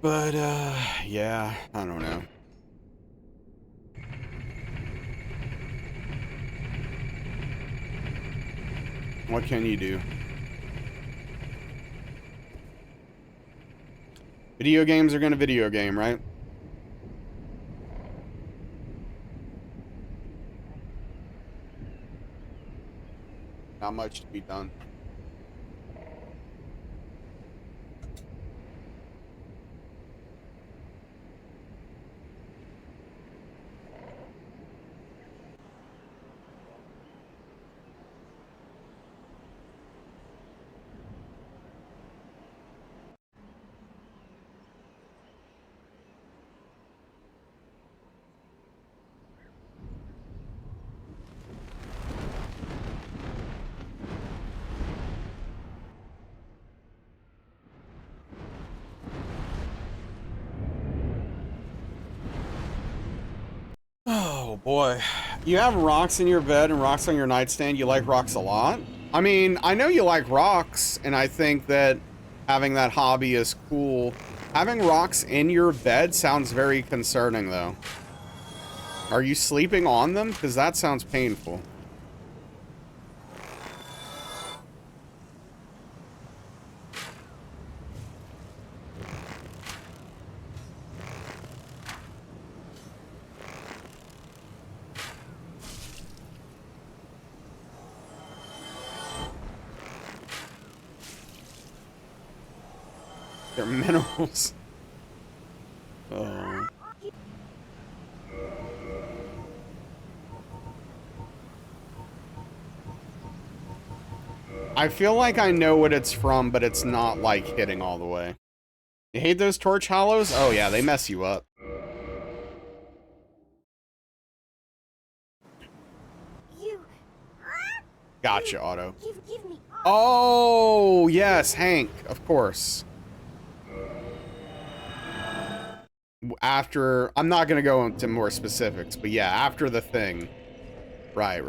But, yeah, I don't know. What can you do? Video games are gonna video game, right? Not much to be done. Oh boy. You have rocks in your bed and rocks on your nightstand. You like rocks a lot? I mean, I know you like rocks, and I think that having that hobby is cool. Having rocks in your bed sounds very concerning, though. Are you sleeping on them? Because that sounds painful. They're minerals. Oh. I feel like I know what it's from, but it's not like hitting all the way. You hate those torch hollows? Oh yeah, they mess you up. Gotcha, Otto. Oh, yes, Hank, of course. After, I'm not going to go into more specifics, but yeah, after the thing. Right.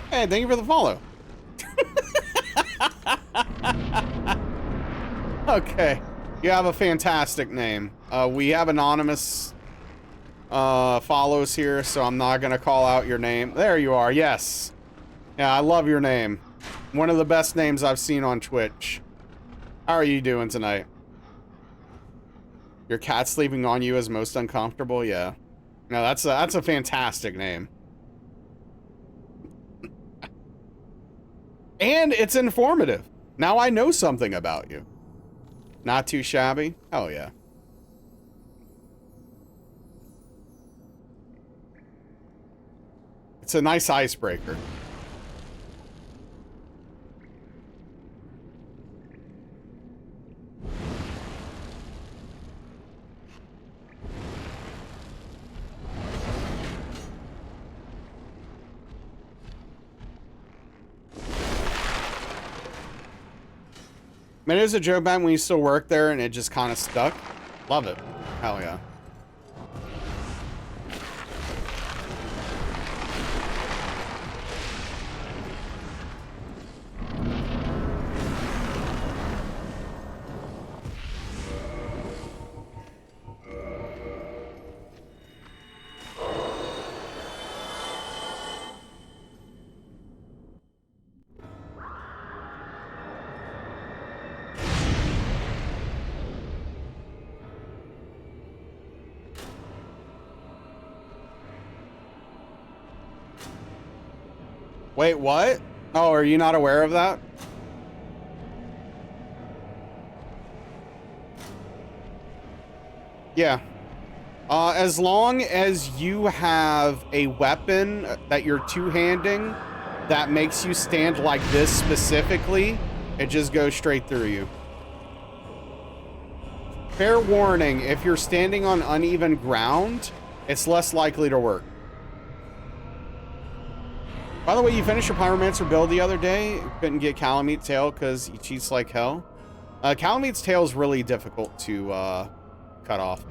Hey, thank you for the follow. Okay, you have a fantastic name. We have anonymous follows here, so I'm not gonna call out your name. There you are, yes. Yeah, I love your name. One of the best names I've seen on Twitch. How are you doing tonight? Your cat sleeping on you is most uncomfortable? Yeah. No, that's a fantastic name. And it's informative. Now I know something about you. Not too shabby? Oh yeah. It's a nice icebreaker. I mean, it was a joke back when you still work there and it just kind of stuck. Love it. Hell yeah. Wait, what? Oh, are you not aware of that? Yeah. As long as you have a weapon that you're two-handing that makes you stand like this specifically, it just goes straight through you. Fair warning, if you're standing on uneven ground, it's less likely to work. By the way, you finished your Pyromancer build the other day. Couldn't get Calamete's tail because he cheats like hell. Calamete's tail is really difficult to cut off.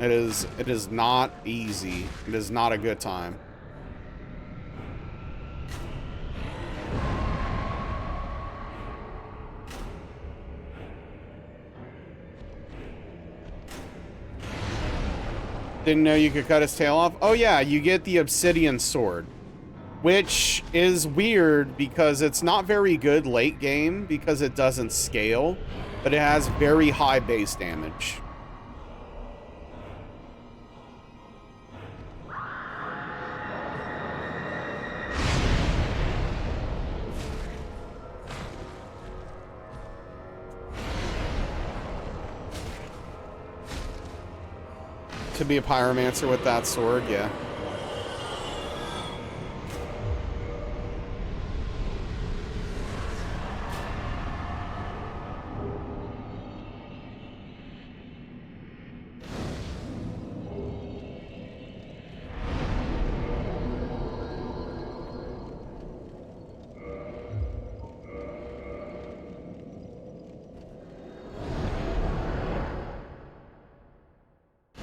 It is not easy. It is not a good time. Didn't know you could cut his tail off? Oh yeah, you get the obsidian sword. Which is weird because it's not very good late game because it doesn't scale, but it has very high base damage. To be a pyromancer with that sword, yeah.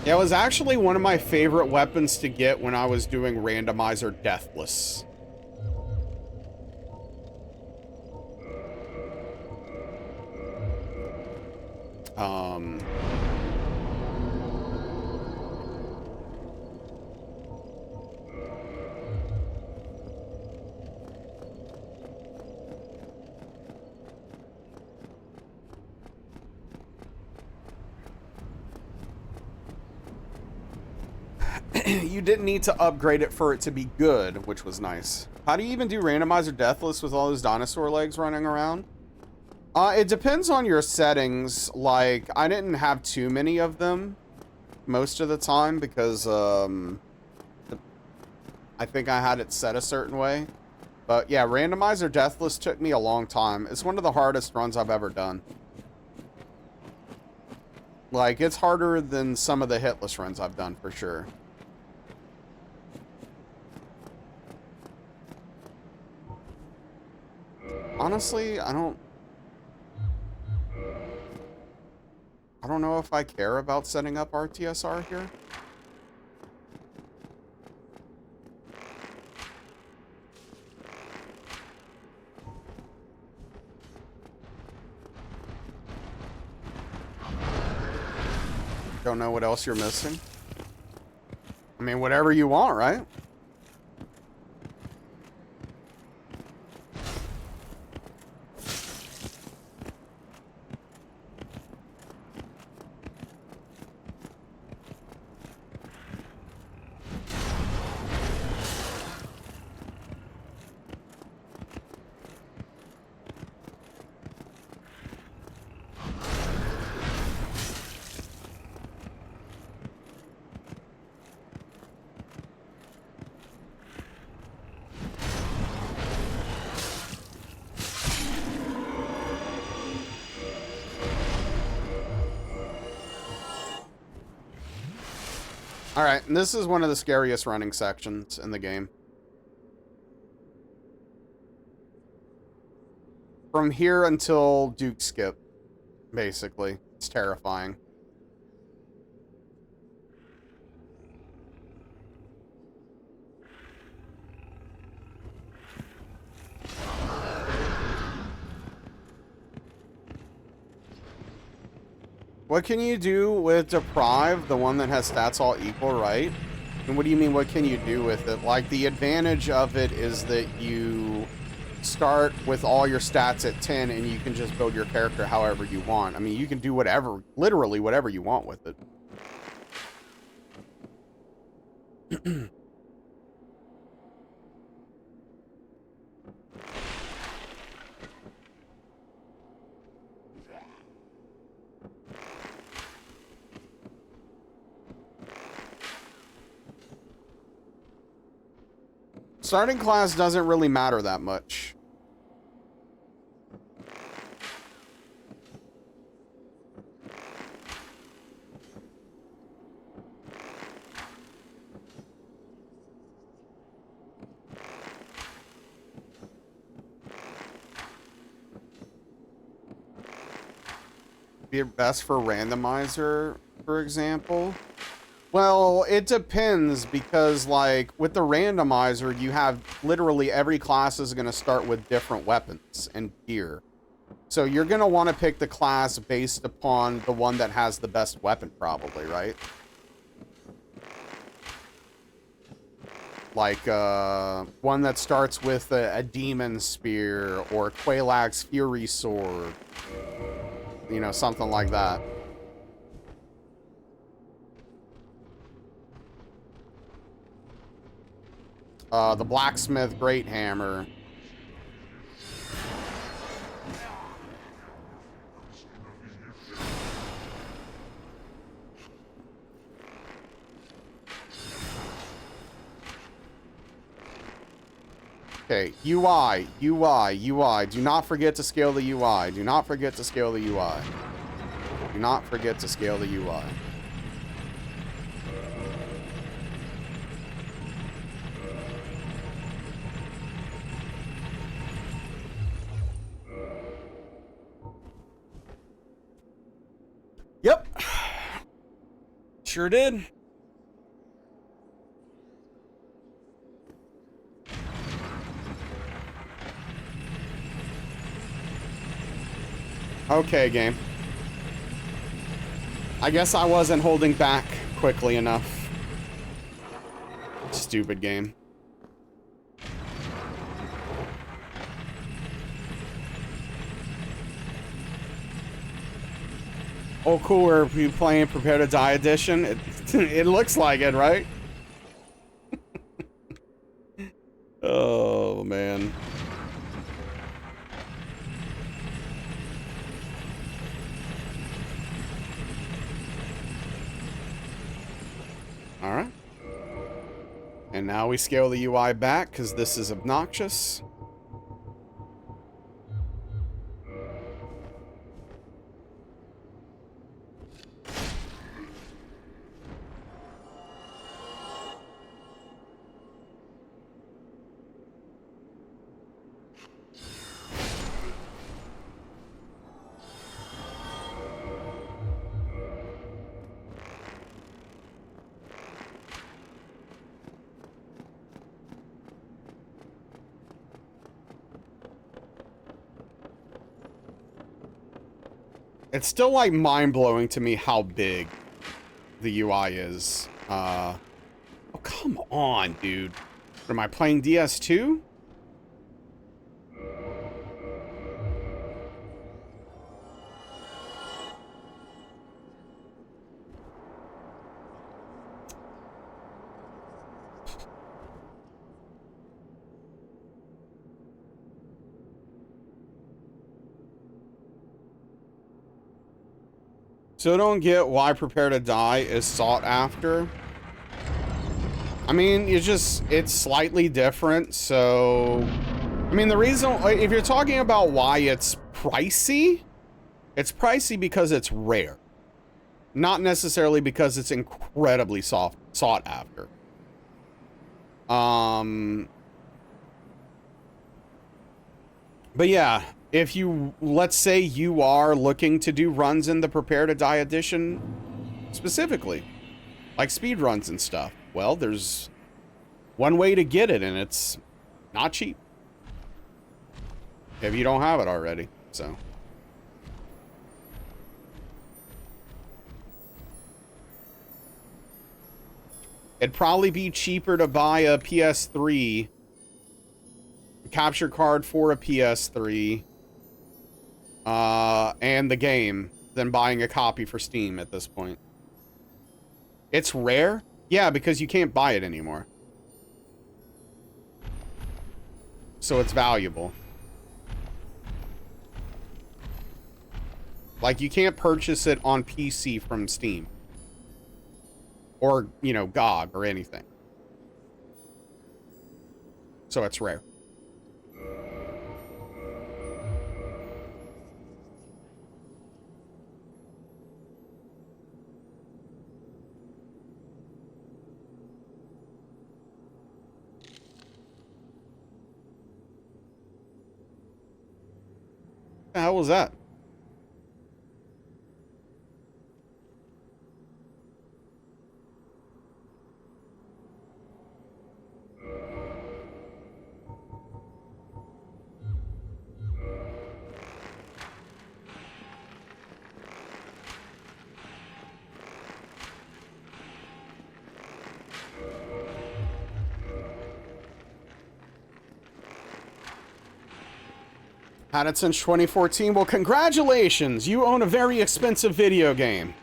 Yeah, it was actually one of my favorite weapons to get when I was doing randomizer Deathless. You didn't need to upgrade it for it to be good, which was nice. How do you even do randomizer Deathless with all those dinosaur legs running around? It depends on your settings. Like, I didn't have too many of them most of the time because, I think I had it set a certain way. But yeah, randomizer Deathless took me a long time. It's one of the hardest runs I've ever done. Like, it's harder than some of the Hitless runs I've done, for sure. Honestly, I don't know if I care about setting up RTSR here. Don't know what else you're missing. I mean, whatever you want, right? Alright, and this is one of the scariest running sections in the game. From here until Duke Skip, basically. It's terrifying. What can you do with Deprive, the one that has stats all equal, right? And what do you mean, what can you do with it? Like, the advantage of it is that you start with all your stats at 10 and you can just build your character however you want. I mean, you can do whatever, literally whatever you want with it. Starting class doesn't really matter that much. Be best for randomizer, for example. Well, it depends because, like, with the randomizer, you have literally every class is going to start with different weapons and gear. So you're going to want to pick the class based upon the one that has the best weapon, probably, right? Like, one that starts with a demon spear or Quelaag's Fury Sword. You know, something like that. The Blacksmith Great Hammer. Okay, UI. Do not forget to scale the UI. Do not forget to scale the UI. Do not forget to scale the UI. Yep. Sure did. Okay, game. I guess I wasn't holding back quickly enough. Stupid game. Oh, cool. We're playing Prepare to Die edition. It looks like it, right? Oh, man. All right. And now we scale the UI back because this is obnoxious. It's still, like, mind-blowing to me how big the UI is. Oh, come on, dude. Am I playing DS2? So I don't get why Prepare to Die is sought after. I mean, it's slightly different, so... I mean, the reason, if you're talking about why it's pricey because it's rare. Not necessarily because it's incredibly sought after. But yeah, if you, let's say you are looking to do runs in the Prepare to Die edition specifically, like speed runs and stuff, well, there's one way to get it, and it's not cheap if you don't have it already, so. It'd probably be cheaper to buy a PS3, a capture card for a PS3, and the game than buying a copy for Steam at this point. It's rare? Yeah, because you can't buy it anymore. So it's valuable. Like, you can't purchase it on PC from Steam. Or, you know, GOG or anything. So it's rare. What the hell was that? Had it since 2014. Well, congratulations! You own a very expensive video game.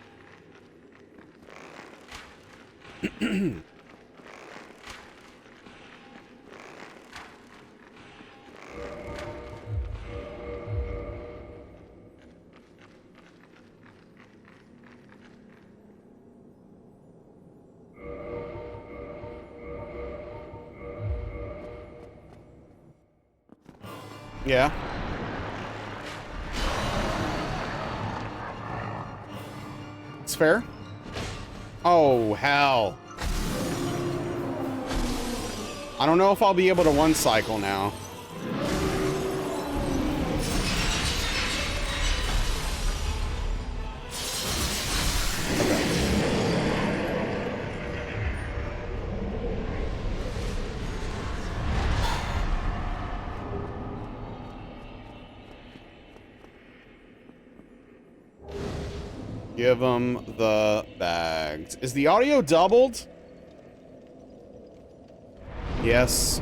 Yeah. It's fair. Oh, hell. I don't know if I'll be able to one cycle now. Give them the bags. Is the audio doubled? Yes.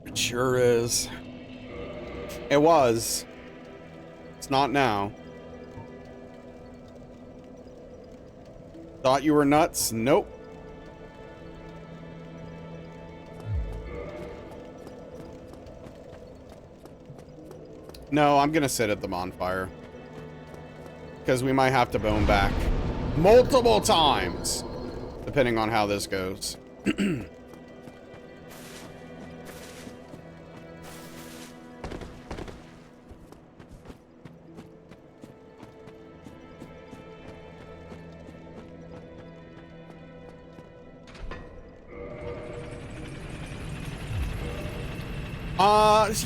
It sure is. It was. It's not now. Thought you were nuts? Nope. No, I'm gonna sit at the bonfire. Because we might have to bone back. Multiple times! Depending on how this goes.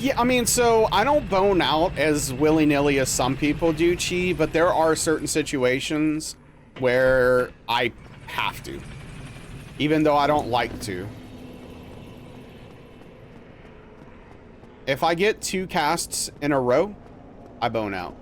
Yeah, I mean, so I don't bone out as willy-nilly as some people do, Chi, but there are certain situations where I have to, even though I don't like to. If I get 2 casts in a row, I bone out.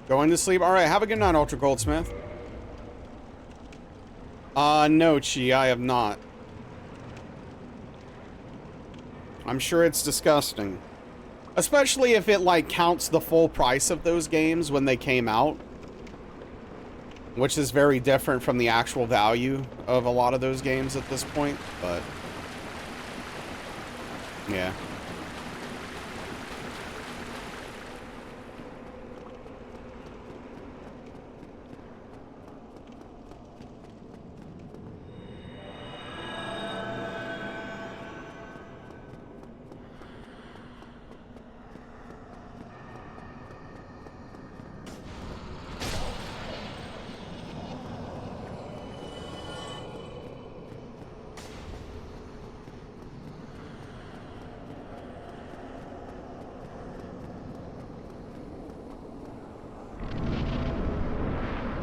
Going to sleep. All right, have a good night, Ultra Goldsmith. No, Chi, I have not. I'm sure it's disgusting. Especially if it, like, counts the full price of those games when they came out. Which is very different from the actual value of a lot of those games at this point, but... yeah.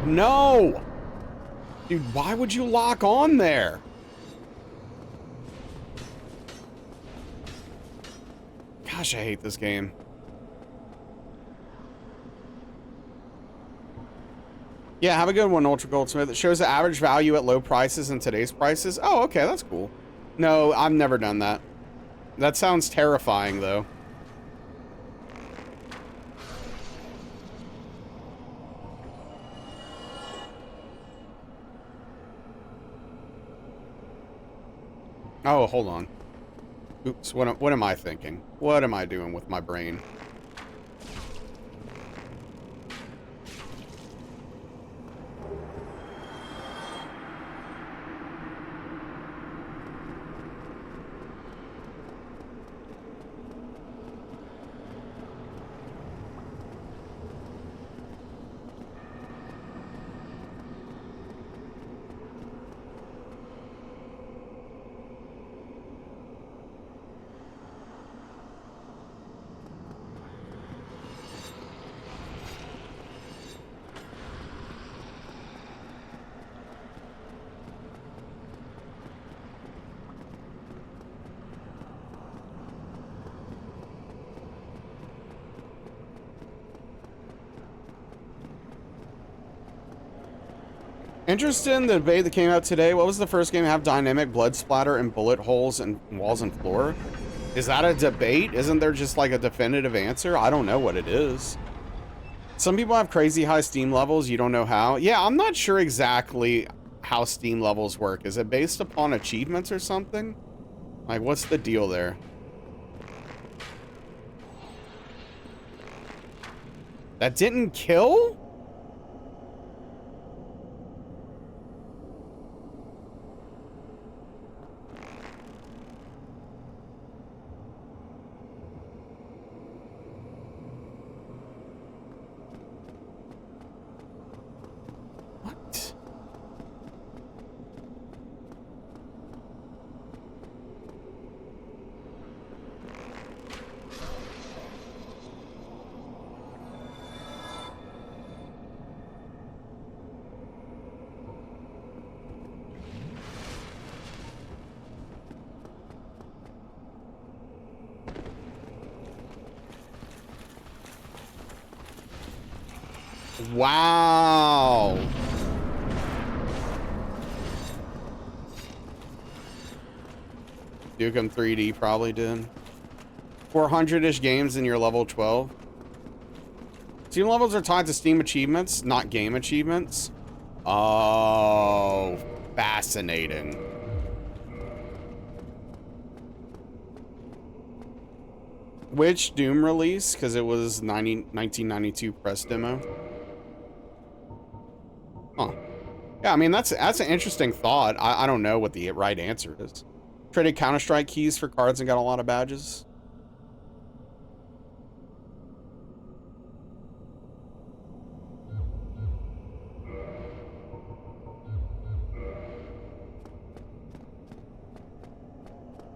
No! Dude, why would you lock on there? Gosh, I hate this game. Yeah, have a good one, Ultra Goldsmith. It shows the average value at low prices and today's prices. Oh, okay, that's cool. No, I've never done that. That sounds terrifying, though. Oh, hold on. Oops, what am I thinking? What am I doing with my brain? Interested in the debate that came out today. What was the first game to have dynamic blood splatter and bullet holes in walls and floor? Is that a debate? Isn't there just like a definitive answer? I don't know what it is. Some people have crazy high Steam levels. You don't know how. Yeah, I'm not sure exactly how Steam levels work. Is it based upon achievements or something? Like, what's the deal there? That didn't kill? What? Wow. Dukem 3D probably did. 400-ish games in your level 12. Steam levels are tied to Steam achievements, not game achievements. Oh, fascinating. Which Doom release? Because it was 1992 press demo. Huh. Yeah, I mean, that's an interesting thought. I don't know what the right answer is. Traded Counter-Strike keys for cards and got a lot of badges.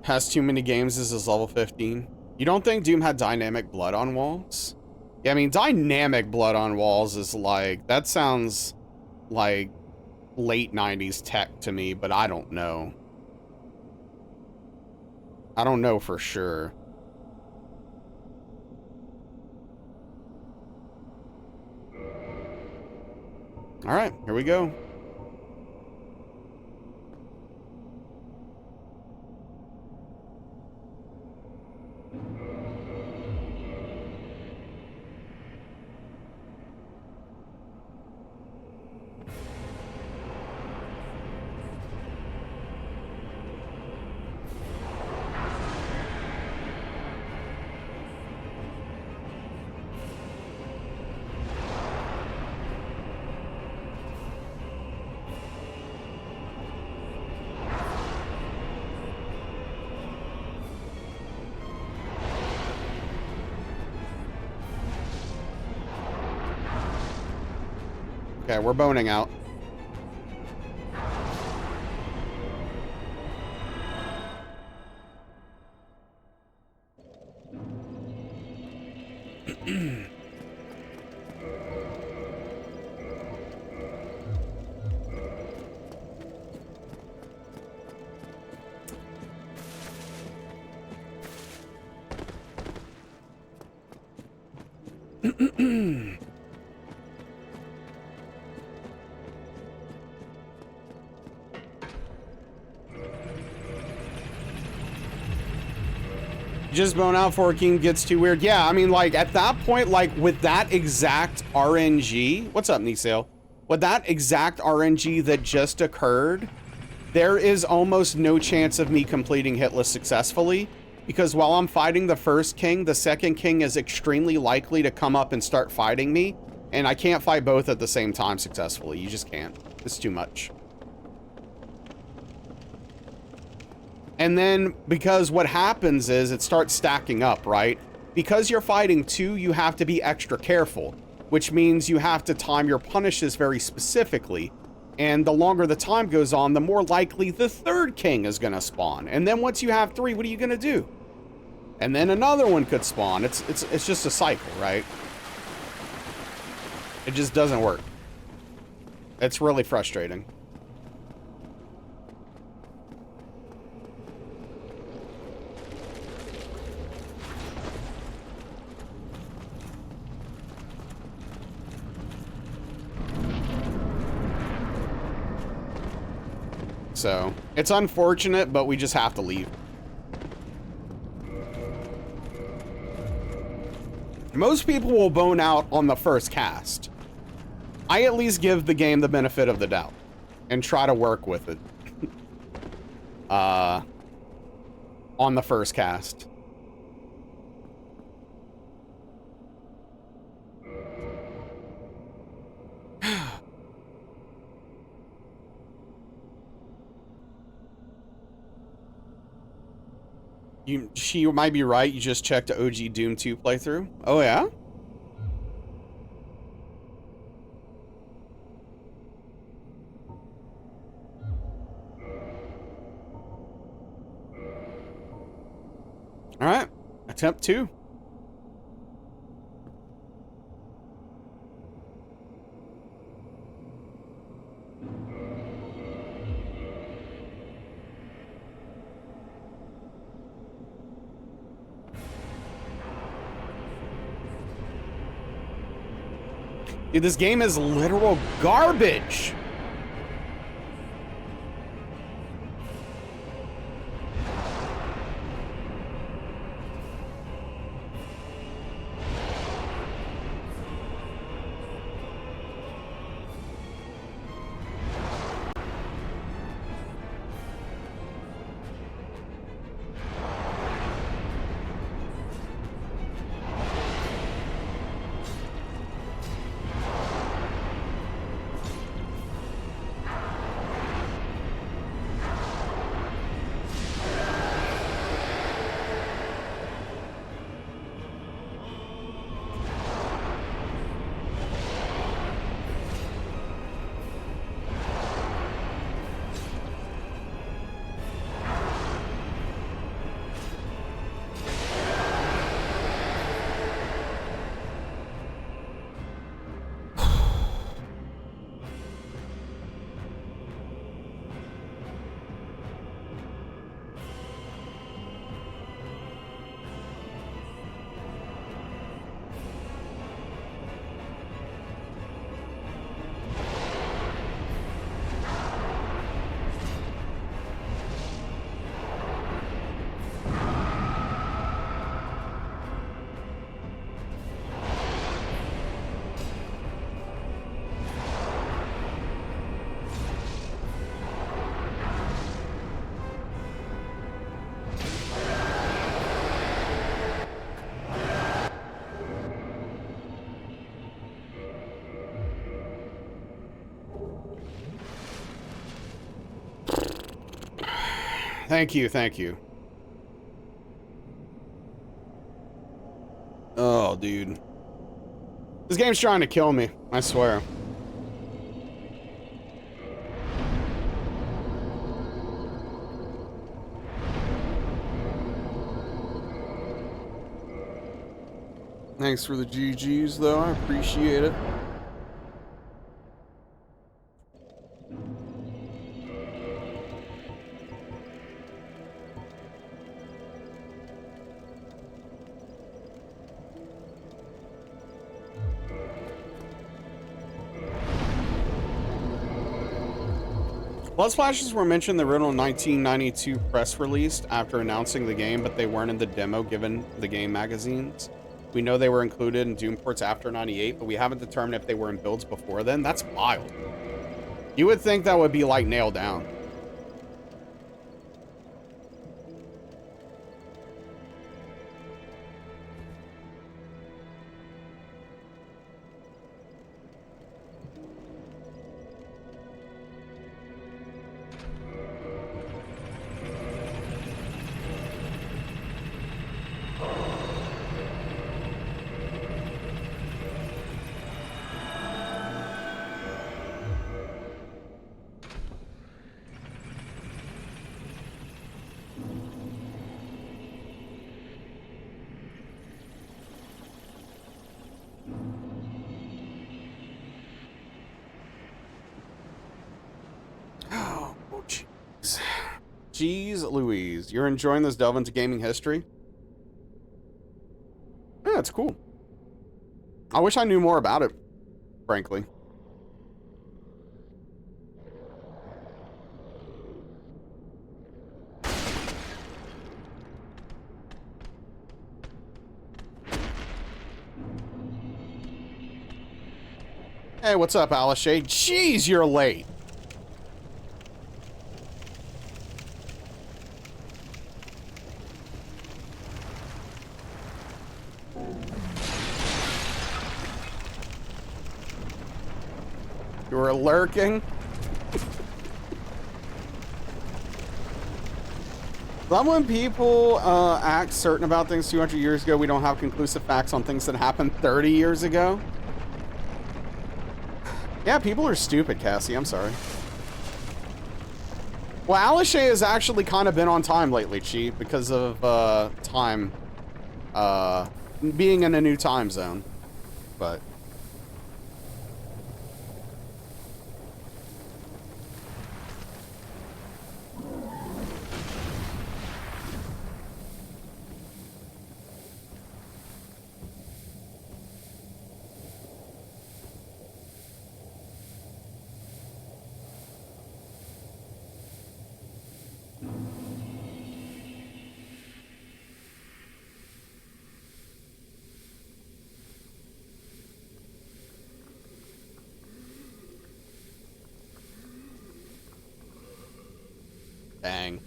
Has too many games, this is level 15. You don't think Doom had dynamic blood on walls? Yeah, I mean, dynamic blood on walls is like, that sounds like late 90s tech to me, but I don't know. I don't know for sure. All right, here we go. Okay, we're boning out. Just bone out before King gets too weird. Yeah, I mean, like, at that point, like, with that exact RNG... What's up, Nisale? With that exact RNG that just occurred, there is almost no chance of me completing Hitless successfully, because while I'm fighting the first king, the second king is extremely likely to come up and start fighting me, and I can't fight both at the same time successfully. You just can't. It's too much. And then, because what happens is it starts stacking up, right? Because you're fighting two, you have to be extra careful, which means you have to time your punishes very specifically. And the longer the time goes on, the more likely the third king is going to spawn. And then once you have three, what are you going to do? And then another one could spawn. It's just a cycle, right? It just doesn't work. It's really frustrating. So, it's unfortunate, but we just have to leave. Most people will bone out on the first cast. I at least give the game the benefit of the doubt and try to work with it. On the first cast. She might be right. You just checked the OG Doom 2 playthrough. Oh, yeah? All right. Attempt 2. Dude, this game is literal garbage. Thank you, thank you. Oh, dude. This game's trying to kill me, I swear. Thanks for the GGs, though. I appreciate it. Blood splashes were mentioned in the original 1992 press release after announcing the game, but they weren't in the demo given the game magazines. We know they were included in Doom ports after 98, but we haven't determined if they were in builds before then. That's wild. You would think that would be, like, nailed down. Jeez Louise, you're enjoying this delve into gaming history? Yeah, it's cool. I wish I knew more about it, frankly. Hey, what's up, Alice? Jeez, you're late. You were lurking. Love when people act certain about things 200 years ago. We don't have conclusive facts on things that happened 30 years ago. Yeah, people are stupid, Cassie. I'm sorry. Well, Alice has actually kind of been on time lately, Chi, because of time being in a new time zone. But dang.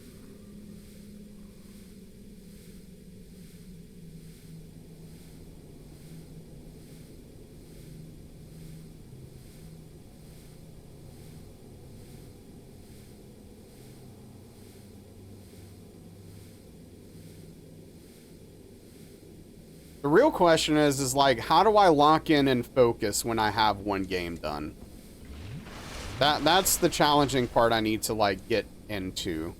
The real question is like, how do I lock in and focus when I have one game done? That's the challenging part I need to, like, get into.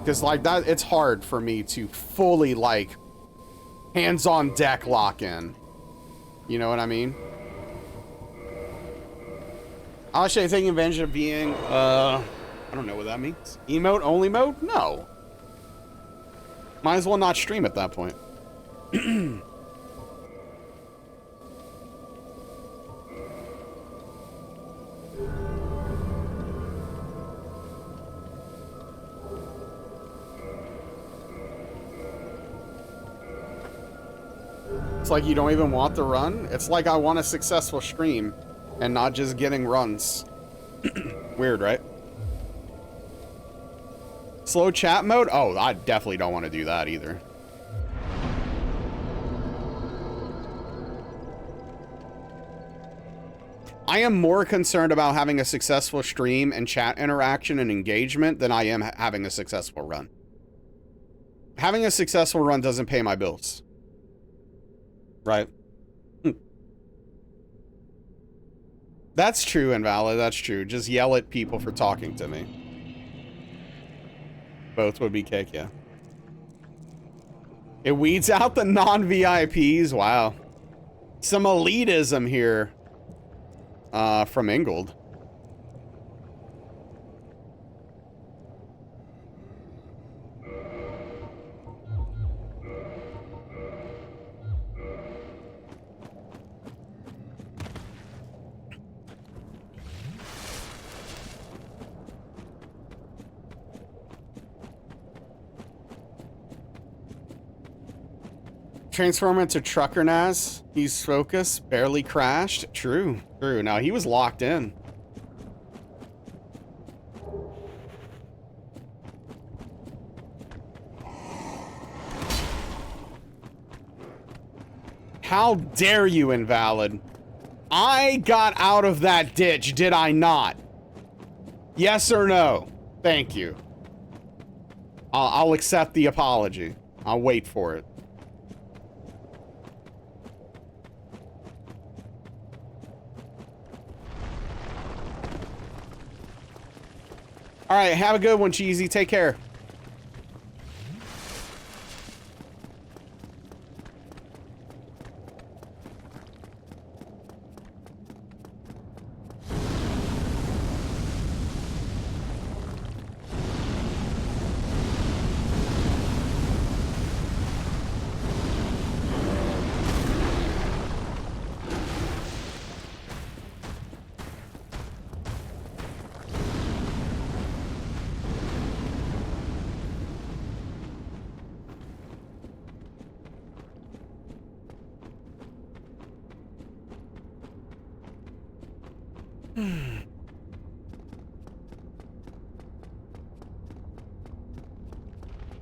Because, like, that, it's hard for me to fully, like, hands-on deck lock in. You know what I mean? I'll show you taking advantage of being, I don't know what that means. Emote only mode? No. Might as well not stream at that point. It's like you don't even want the run. It's like I want a successful stream and not just getting runs. Weird, right? Slow chat mode? Oh, I definitely don't want to do that either. I am more concerned about having a successful stream and chat interaction and engagement than I am having a successful run. Having a successful run doesn't pay my bills. Right? That's true, Invalid. That's true. Just yell at people for talking to me. Both would be cake, yeah. It weeds out the non-VIPs. Wow. Some elitism here. From Ingold. Transform into Trucker Naz. He's focused, barely crashed. True, true. Now he was locked in. How dare you, Invalid? I got out of that ditch, did I not? Yes or no? Thank you. I'll accept the apology. I'll wait for it. All right, have a good one, Cheesy. Take care.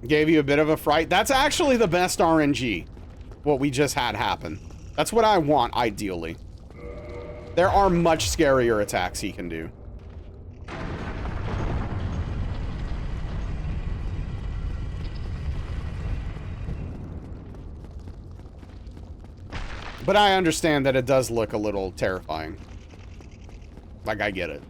Gave you a bit of a fright. That's actually the best RNG, what we just had happen. That's what I want, ideally. There are much scarier attacks he can do. But I understand that it does look a little terrifying. Like, I get it.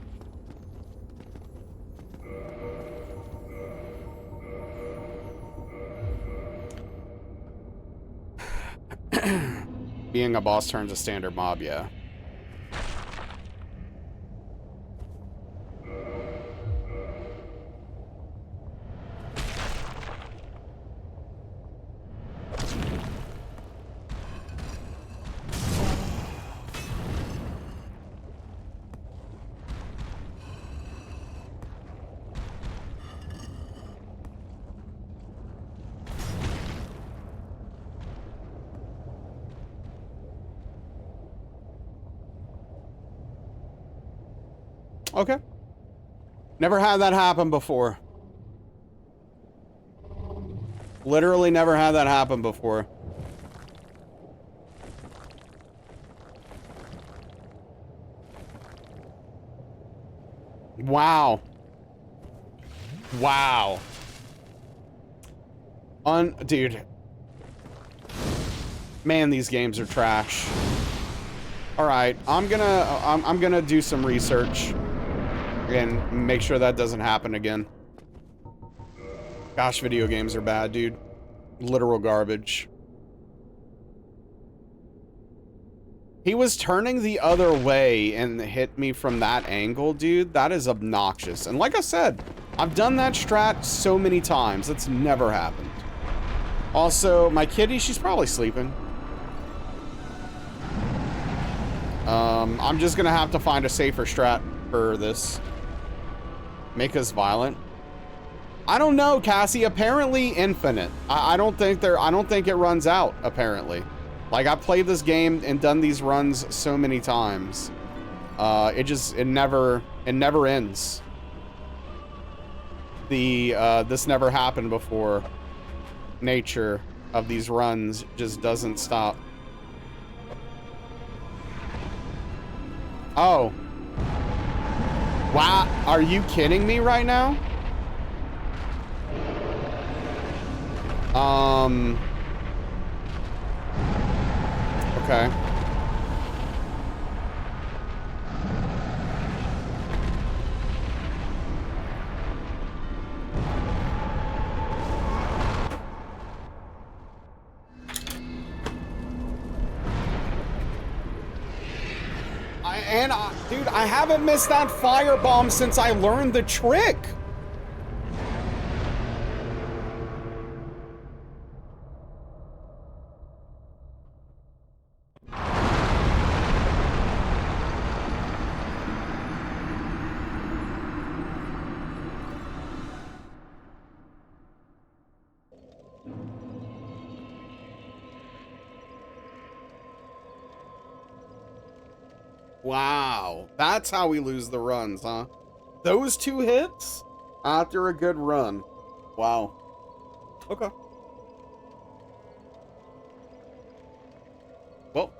Being a boss turns a standard mob, yeah. Okay. Never had that happen before. Literally never had that happen before. Wow. Wow. Dude. Man, these games are trash. All right, I'm gonna do some research and make sure that doesn't happen again. Gosh, video games are bad, dude. Literal garbage. He was turning the other way and hit me from that angle, dude. That is obnoxious. And like I said, I've done that strat so many times. It's never happened. Also, my kitty, she's probably sleeping. I'm just gonna have to find a safer strat for this. Make us violent. I don't know, Cassie. Apparently infinite. I don't think it runs out, apparently. Like, I've played this game and done these runs so many times. It never ends. This never happened before. Nature of these runs just doesn't stop. Oh. Wow, are you kidding me right now? Okay. Dude, I haven't missed that firebomb since I learned the trick. Wow, that's how we lose the runs, huh? Those 2 hits after a good run. Wow. Okay. Well.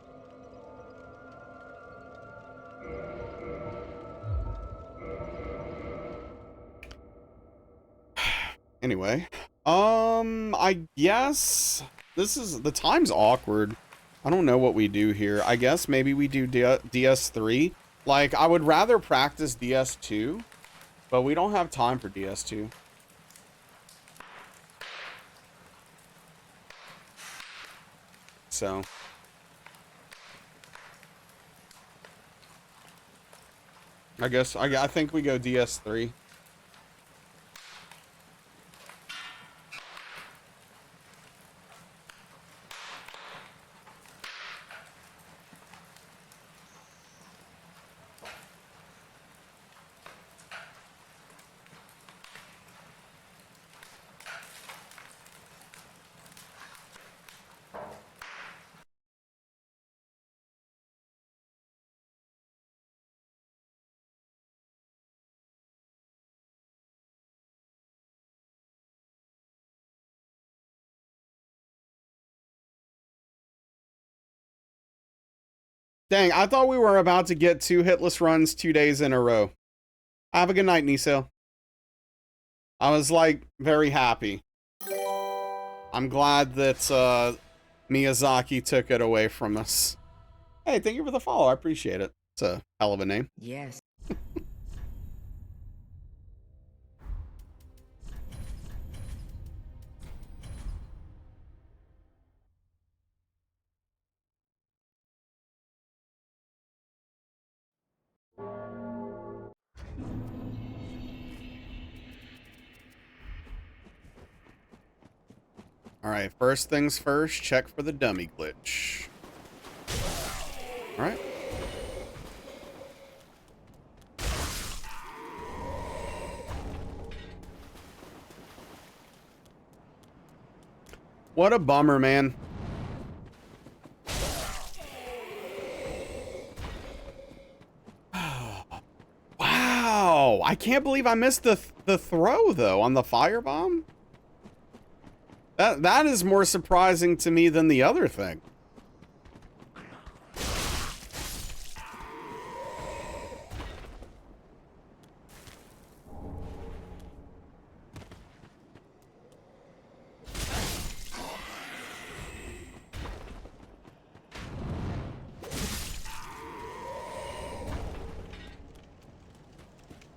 Anyway, I guess the time's awkward. I don't know what we do here. I guess maybe we do DS3. Like, I would rather practice DS2, but we don't have time for DS2. So. I think we go DS3. Dang, I thought we were about to get 2 hitless runs 2 days in a row. Have a good night, Niso. I was, like, very happy. I'm glad that, Miyazaki took it away from us. Hey, thank you for the follow. I appreciate it. It's a hell of a name. Yes. Alright, first things first, check for the dummy glitch. Alright. What a bummer, man. Wow, I can't believe I missed the throw, though, on the firebomb. That is more surprising to me than the other thing.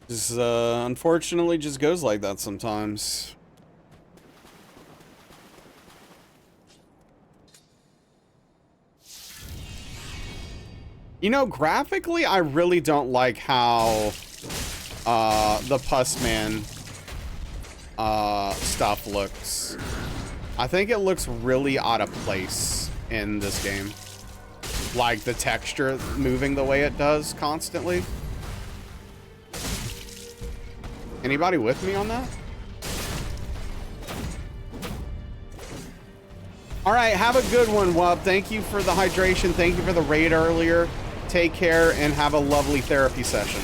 This unfortunately just goes like that sometimes. You know, graphically, I really don't like how the Pussman stuff looks. I think it looks really out of place in this game. Like the texture moving the way it does constantly. Anybody with me on that? All right, have a good one, Wub. Thank you for the hydration. Thank you for the raid earlier. Take care and have a lovely therapy session.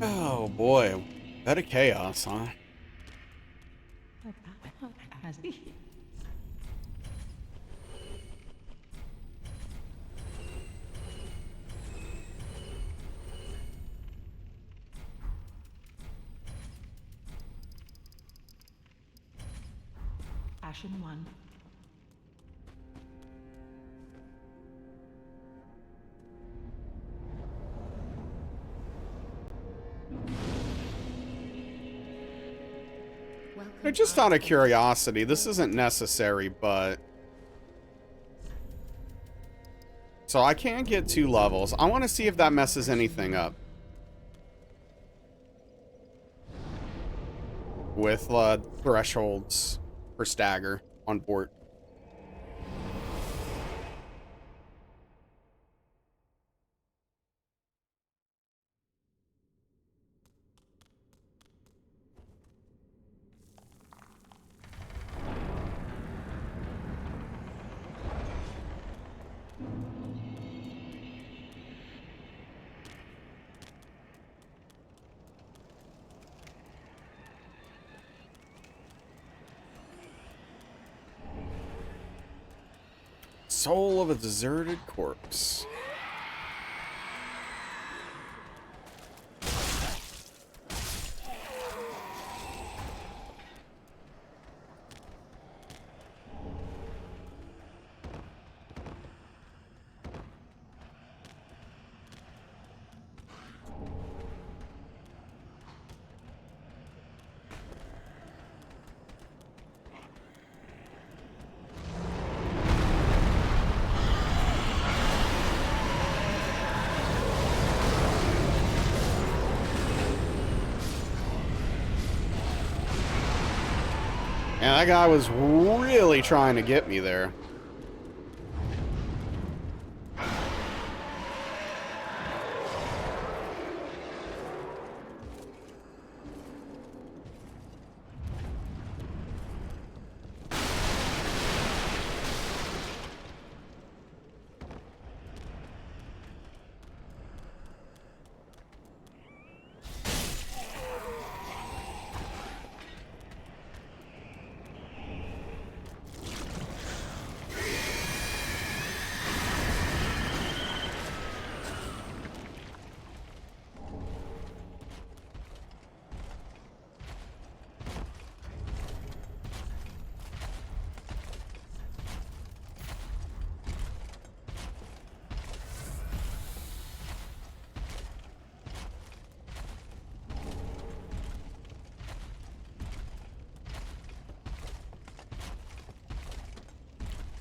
Oh boy. Bed of chaos, huh? Ashen 1. Just out of curiosity, this isn't necessary, but... So I can't get 2 levels. I want to see if that messes anything up. With thresholds for stagger on board. Soul of a deserted corpse. And that guy was really trying to get me there.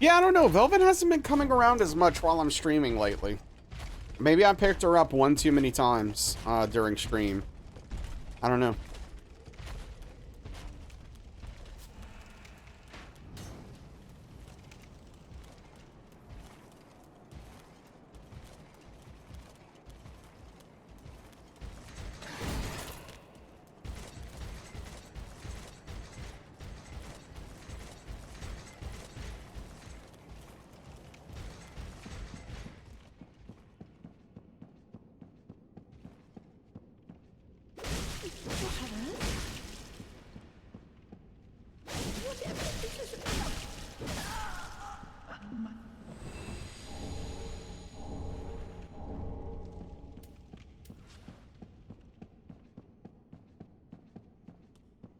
Yeah, I don't know. Velvet hasn't been coming around as much while I'm streaming lately. Maybe I picked her up one too many times during stream. I don't know.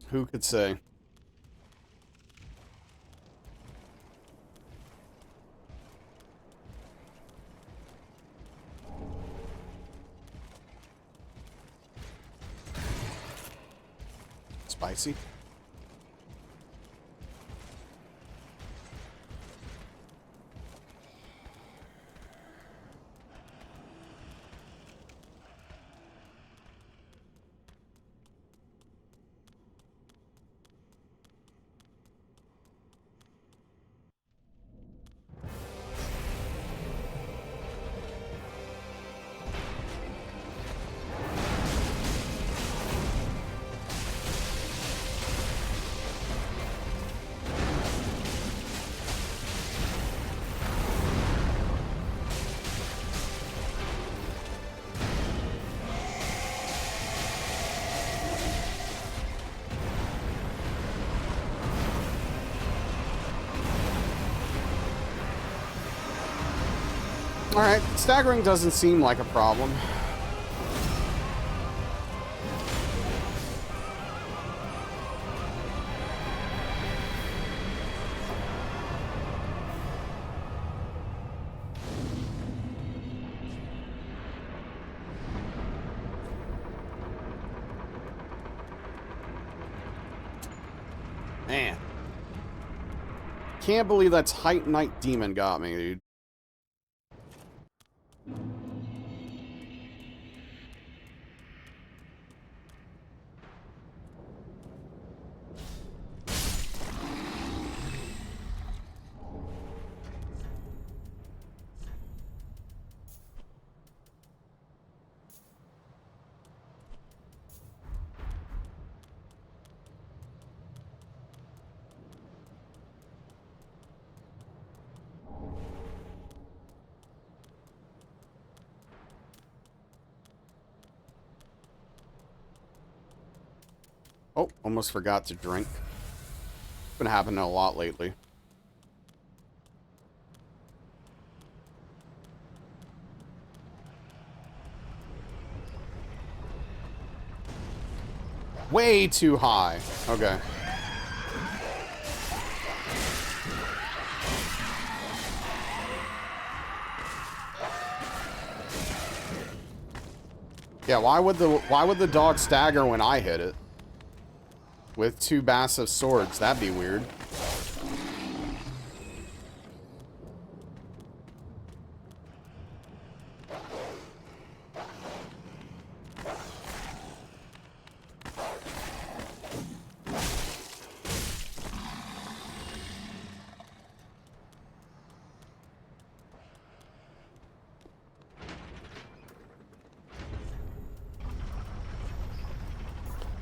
Who could say? Spicy. Alright, staggering doesn't seem like a problem. Man. Can't believe that Titanite demon got me, dude. Oh, almost forgot to drink. Been happening a lot lately. Way too high. Okay. Yeah, why would the dog stagger when I hit it? With two massive swords, that'd be weird.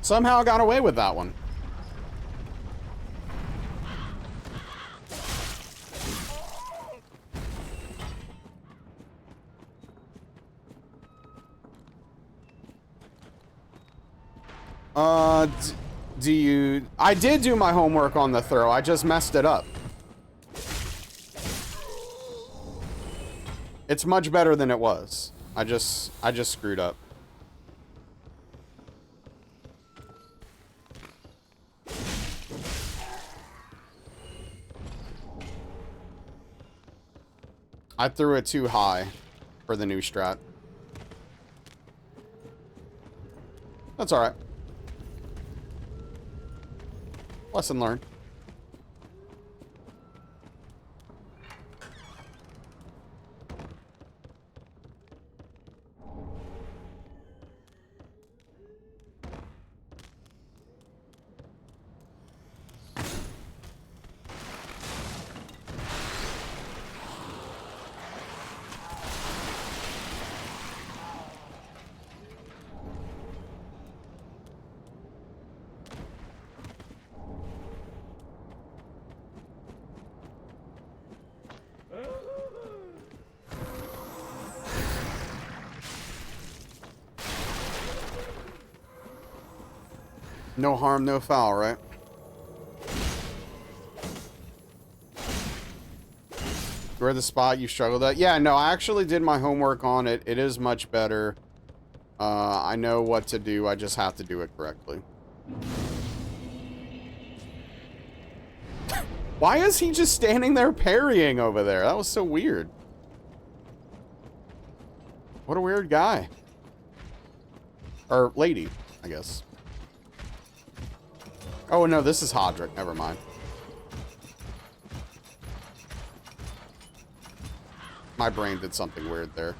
Somehow I got away with that one. Do you... I did do my homework on the throw. I just messed it up. It's much better than it was. I just screwed up. I threw it too high for the new strat. That's alright. Lesson learned. No harm, no foul, right? Where the spot you struggled at? Yeah, no, I actually did my homework on it. It is much better. I know what to do. I just have to do it correctly. Why is he just standing there parrying over there? That was so weird. What a weird guy. Or lady, I guess. Oh, no, this is Hodrick. Never mind. My brain did something weird there.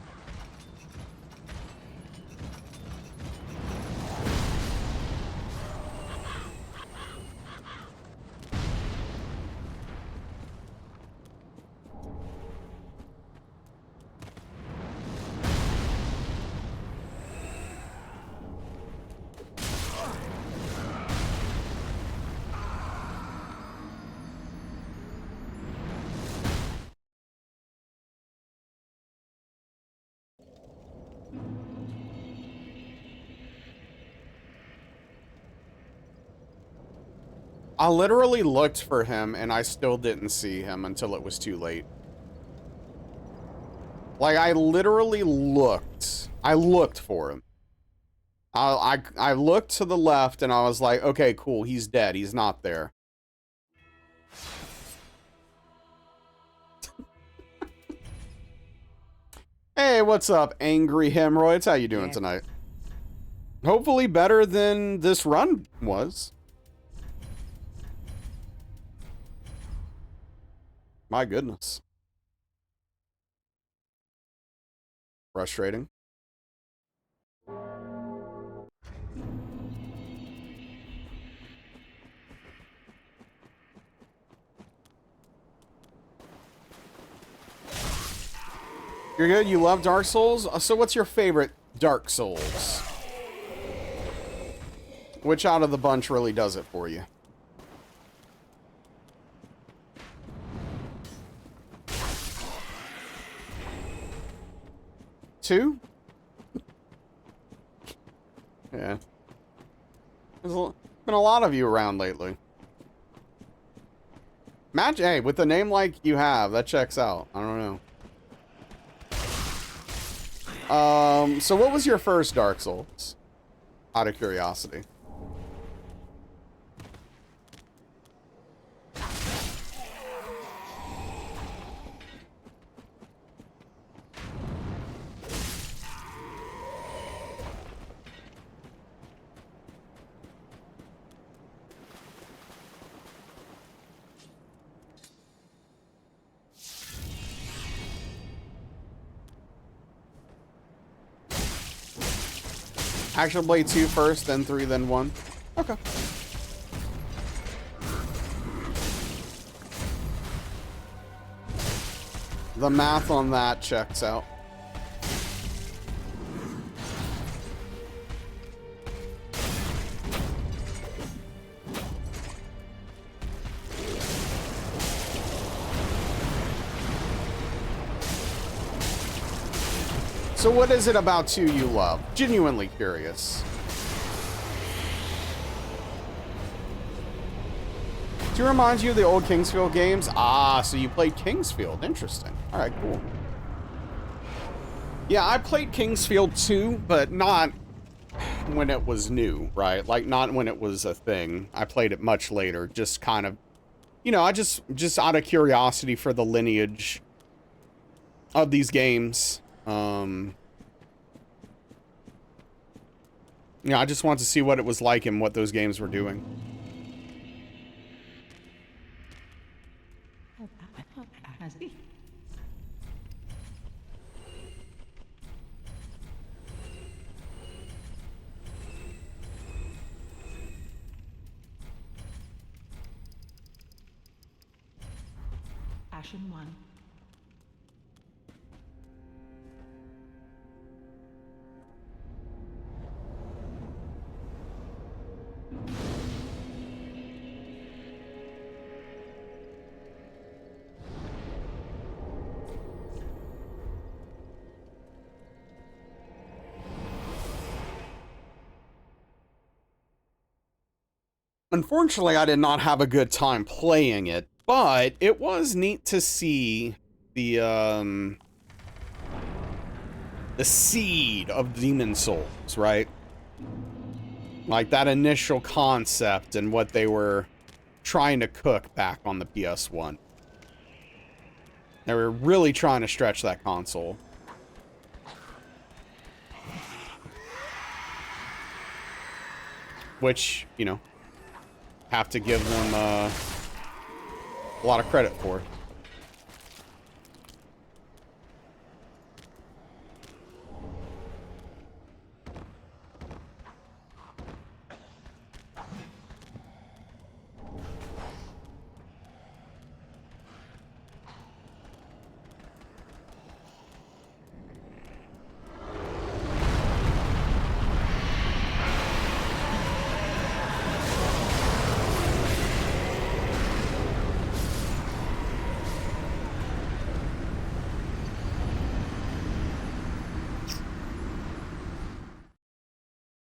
I literally looked for him and I still didn't see him until it was too late. Like, I literally looked. I looked for him. I looked to the left and I was like, okay, cool, he's dead. He's not there. Hey, what's up, Angry Hemorrhoids? How you doing tonight? Hopefully better than this run was. My goodness. Frustrating. You're good? You love Dark Souls? So what's your favorite Dark Souls? Which out of the bunch really does it for you? Two? Yeah. There's been a lot of you around lately. Match, hey, with a name like you have, that checks out. I don't know. So what was your first Dark Souls? Out of curiosity. Action Blade 2 first, then 3, then 1. Okay. The math on that checks out. So what is it about 2 you love? Genuinely curious. Do it remind you of the old Kingsfield games? Ah, so you played Kingsfield. Interesting. All right, cool. Yeah, I played Kingsfield 2, but not when it was new, right? Like, not when it was a thing. I played it much later, just kind of, you know, I just out of curiosity for the lineage of these games. Yeah, I just wanted to see what it was like and what those games were doing. Ashen 1. Unfortunately, I did not have a good time playing it, but it was neat to see the seed of Demon Souls, right? Like that initial concept and what they were trying to cook back on the PS1. They were really trying to stretch that console. Which, you know, have to give them a lot of credit for.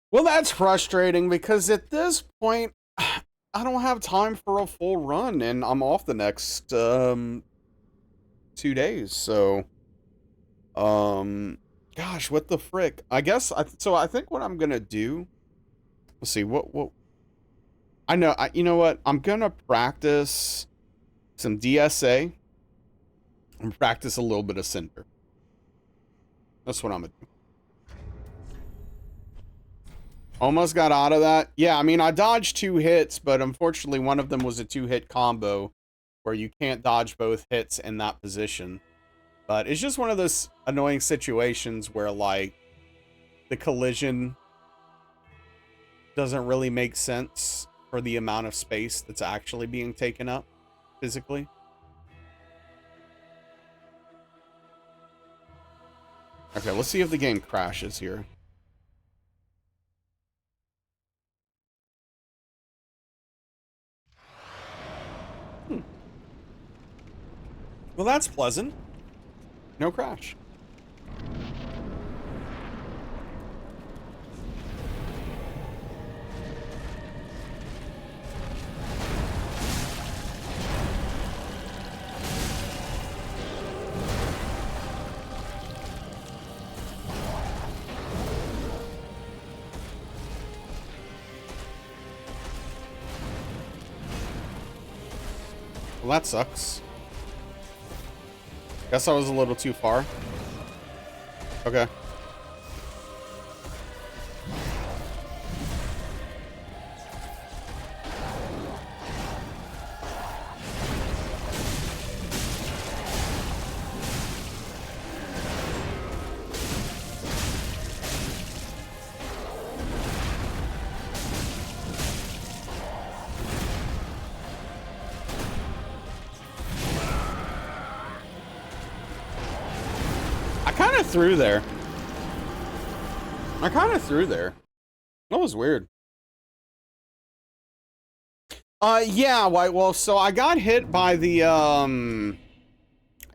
Well, that's frustrating because at this point, I don't have time for a full run, and I'm off the next 2 days. So, Gosh, what the frick? I guess, so I think what I'm gonna do, let's see, what, I know, you know what? I'm gonna practice some DSA and practice a little bit of Cinder. That's what I'm gonna do. Almost got out of that. Yeah, I mean, I dodged 2 hits, but unfortunately one of them was a 2-hit combo where you can't dodge both hits in that position. But it's just one of those annoying situations where, like, the collision doesn't really make sense for the amount of space that's actually being taken up physically. Okay, let's see if the game crashes here. Well, that's pleasant. No crash. Well, that sucks. Guess I was a little too far. Okay. Through there. I kind of threw there. That was weird. Yeah, well, so I got hit by the,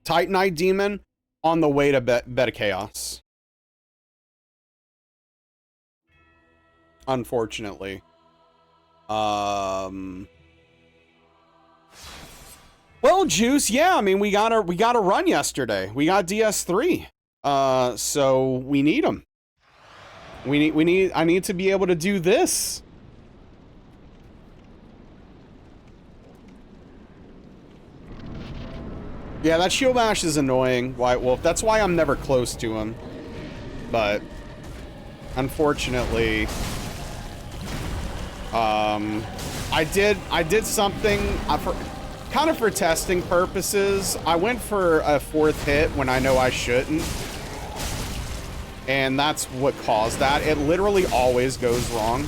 Titanite Demon on the way to Bed of Chaos. Unfortunately. Well, Juice, yeah, I mean, we got a run yesterday. We got DS3. So we need them. I need to be able to do this. Yeah, that shield bash is annoying, White Wolf. That's why I'm never close to him. But unfortunately, I did something kind of for testing purposes. I went for a 4th hit when I know I shouldn't. And that's what caused that. It literally always goes wrong.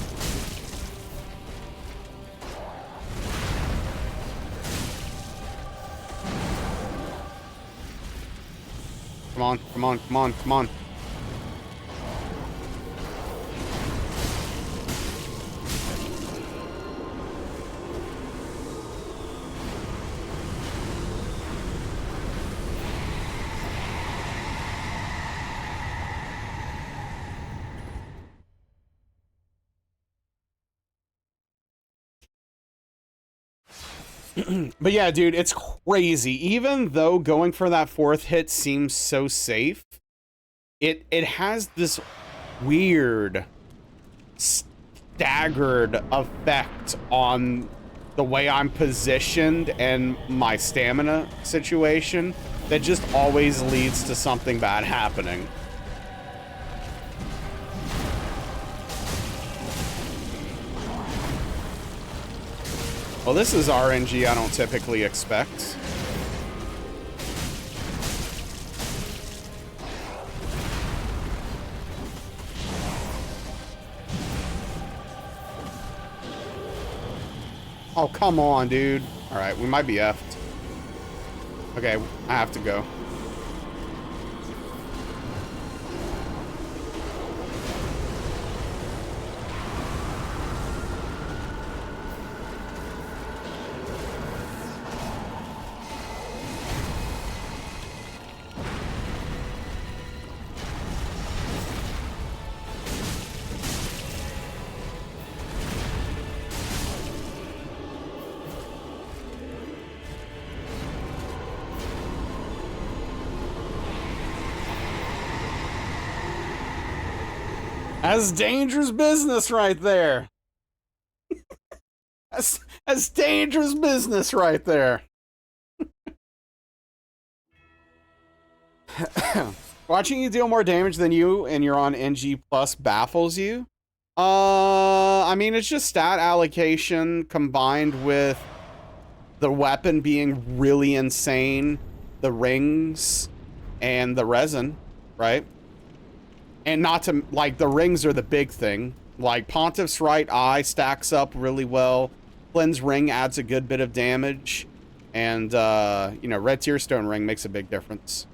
Come on, come on, come on, come on. But yeah, dude, it's crazy. Even though going for that 4th hit seems so safe, it has this weird staggered effect on the way I'm positioned and my stamina situation that just always leads to something bad happening. Well, this is RNG I don't typically expect. Oh, come on, dude. All right, we might be effed. Okay, I have to go. That's dangerous business right there. That's dangerous business right there. Watching you deal more damage than you and you're on NG plus baffles you. I mean, it's just stat allocation combined with the weapon being really insane, the rings, and the resin, right? And not to, like, the rings are the big thing. Like, Pontiff's right eye stacks up really well. Flynn's ring adds a good bit of damage. And, you know, Red Tearstone ring makes a big difference.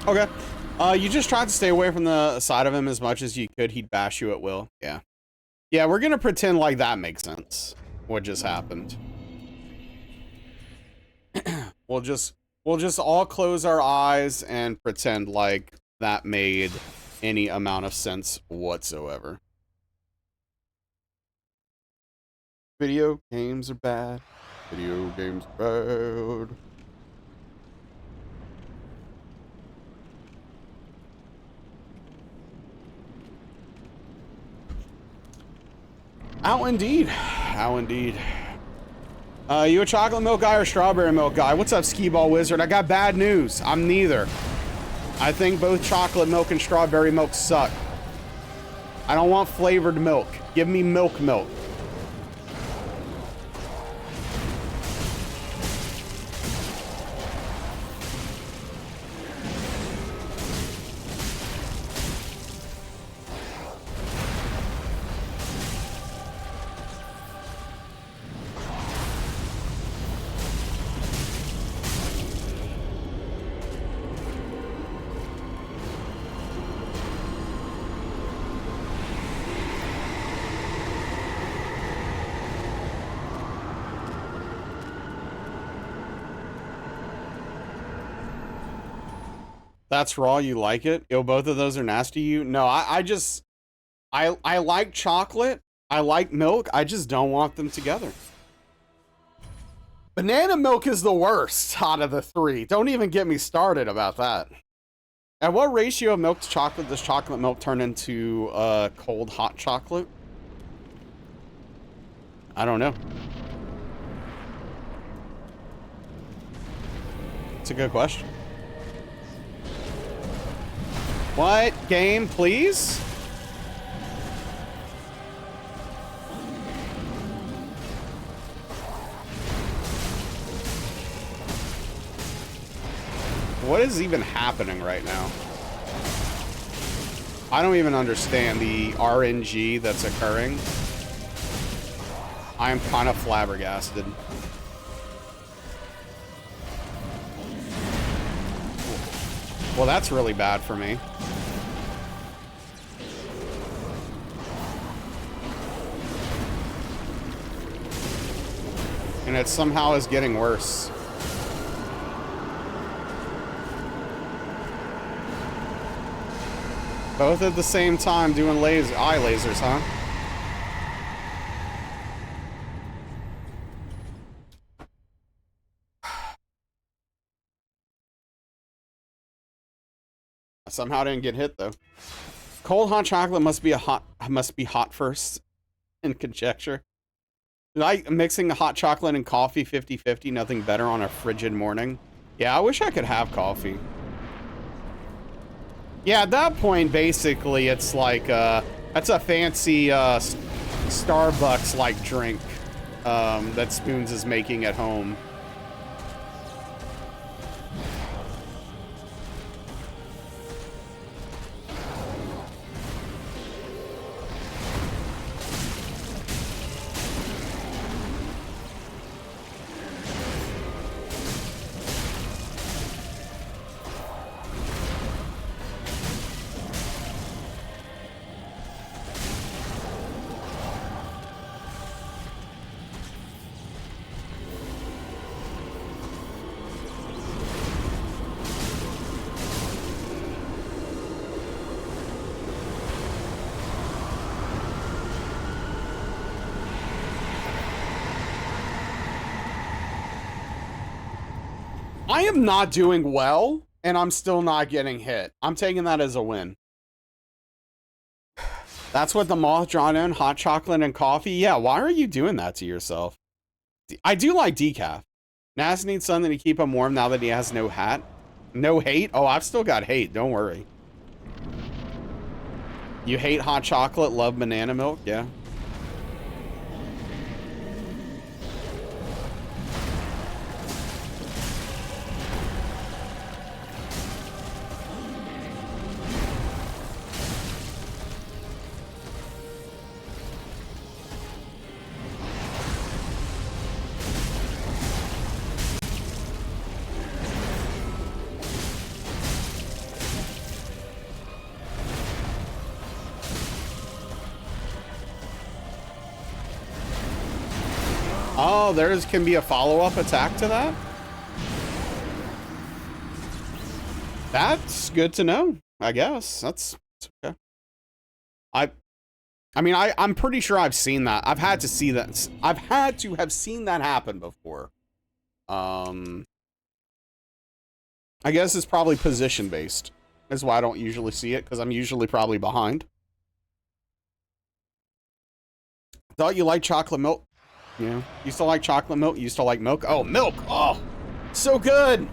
Okay. You just tried to stay away from the side of him as much as you could. He'd bash you at will. Yeah. Yeah, we're gonna pretend like that makes sense. What just happened. We'll just all close our eyes and pretend like that made any amount of sense whatsoever. Video games are bad. Video games are bad. How indeed. How indeed. You a chocolate milk guy or strawberry milk guy? What's up, Skee Ball Wizard? I got bad news. I'm neither. I think both chocolate milk and strawberry milk suck. I don't want flavored milk. Give me milk milk. That's raw, you like it? Yo, both of those are nasty to you? No, I like chocolate. I like milk. I just don't want them together. Banana milk is the worst out of the three. Don't even get me started about that. At what ratio of milk to chocolate does chocolate milk turn into cold hot chocolate? I don't know. It's a good question. What? Game, please? What is even happening right now? I don't even understand the RNG that's occurring. I am kind of flabbergasted. Well, that's really bad for me. And it somehow is getting worse. Both at the same time doing eye lasers, huh? I somehow didn't get hit though. Cold hot chocolate must be hot first in conjecture. Like mixing hot chocolate and coffee 50-50, nothing better on a frigid morning. Yeah, I wish I could have coffee. Yeah, at that point, basically, it's like, that's a fancy, Starbucks-like drink, that Spoons is making at home. I am not doing well, and I'm still not getting hit. I'm taking that as a win. That's what the moth drawn in, hot chocolate and coffee. Yeah, why are you doing that to yourself? I do like decaf. Nas needs something to keep him warm now that he has no hat. No hate? Oh, I've still got hate. Don't worry. You hate hot chocolate, love banana milk? Yeah. Oh, there can be a follow-up attack to that? That's good to know, I guess. That's okay. I mean, I'm pretty sure I've seen that. I've had to see that. I've had to have seen that happen before. I guess it's probably position-based. That's why I don't usually see it, because I'm usually probably behind. Thought you liked chocolate milk. Yeah. Used to like chocolate milk. Used to like milk. Oh, milk. Oh, so good.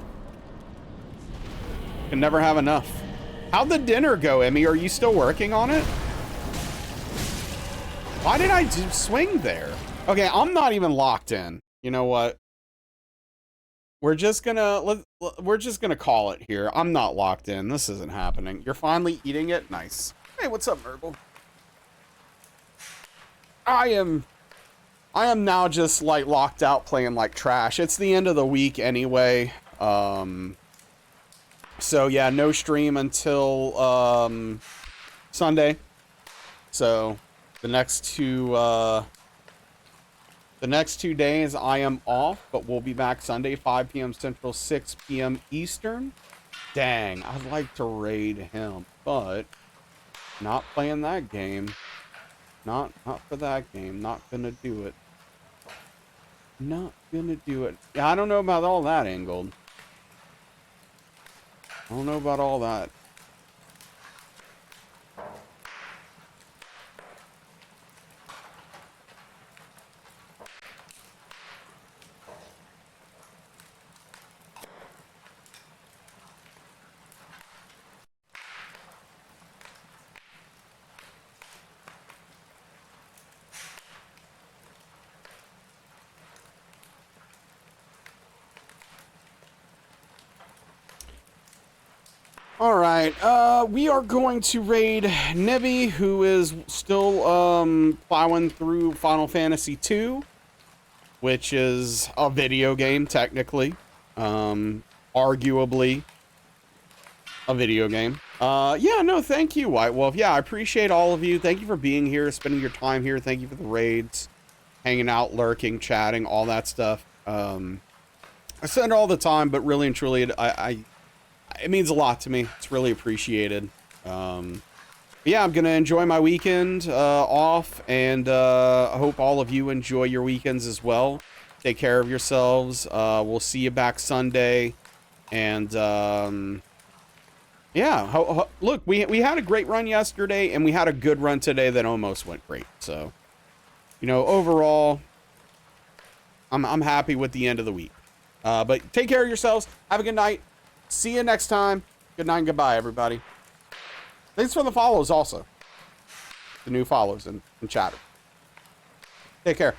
Can never have enough. How'd the dinner go, Emmy? Are you still working on it? Why did I swing there? Okay, I'm not even locked in. You know what? We're just gonna call it here. I'm not locked in. This isn't happening. You're finally eating it? Nice. Hey, what's up, Merble? I am now just like locked out playing like trash. It's the end of the week anyway. So yeah, no stream until Sunday. So the next two days I am off, but we'll be back Sunday, 5 p.m. Central, 6 p.m. Eastern. Dang, I'd like to raid him, but not playing that game. Not for that game. Not gonna do it. Not gonna do it. Yeah, I don't know about all that, Angled. I don't know about all that. All right, we are going to raid Nebby, who is still plowing through Final Fantasy II, which is a video game, technically. Arguably a video game. Yeah, no, thank you, White Wolf. Yeah, I appreciate all of you. Thank you for being here, spending your time here. Thank you for the raids, hanging out, lurking, chatting, all that stuff. I say it all the time, but really and truly, it means a lot to me. It's really appreciated. Yeah, I'm going to enjoy my weekend off, and I hope all of you enjoy your weekends as well. Take care of yourselves. We'll see you back Sunday. And, yeah, look, we had a great run yesterday, and we had a good run today that almost went great. So, you know, overall, I'm happy with the end of the week. But take care of yourselves. Have a good night. See you next time. Good night and goodbye, everybody. Thanks for the follows also. The new follows and chatter. Take care.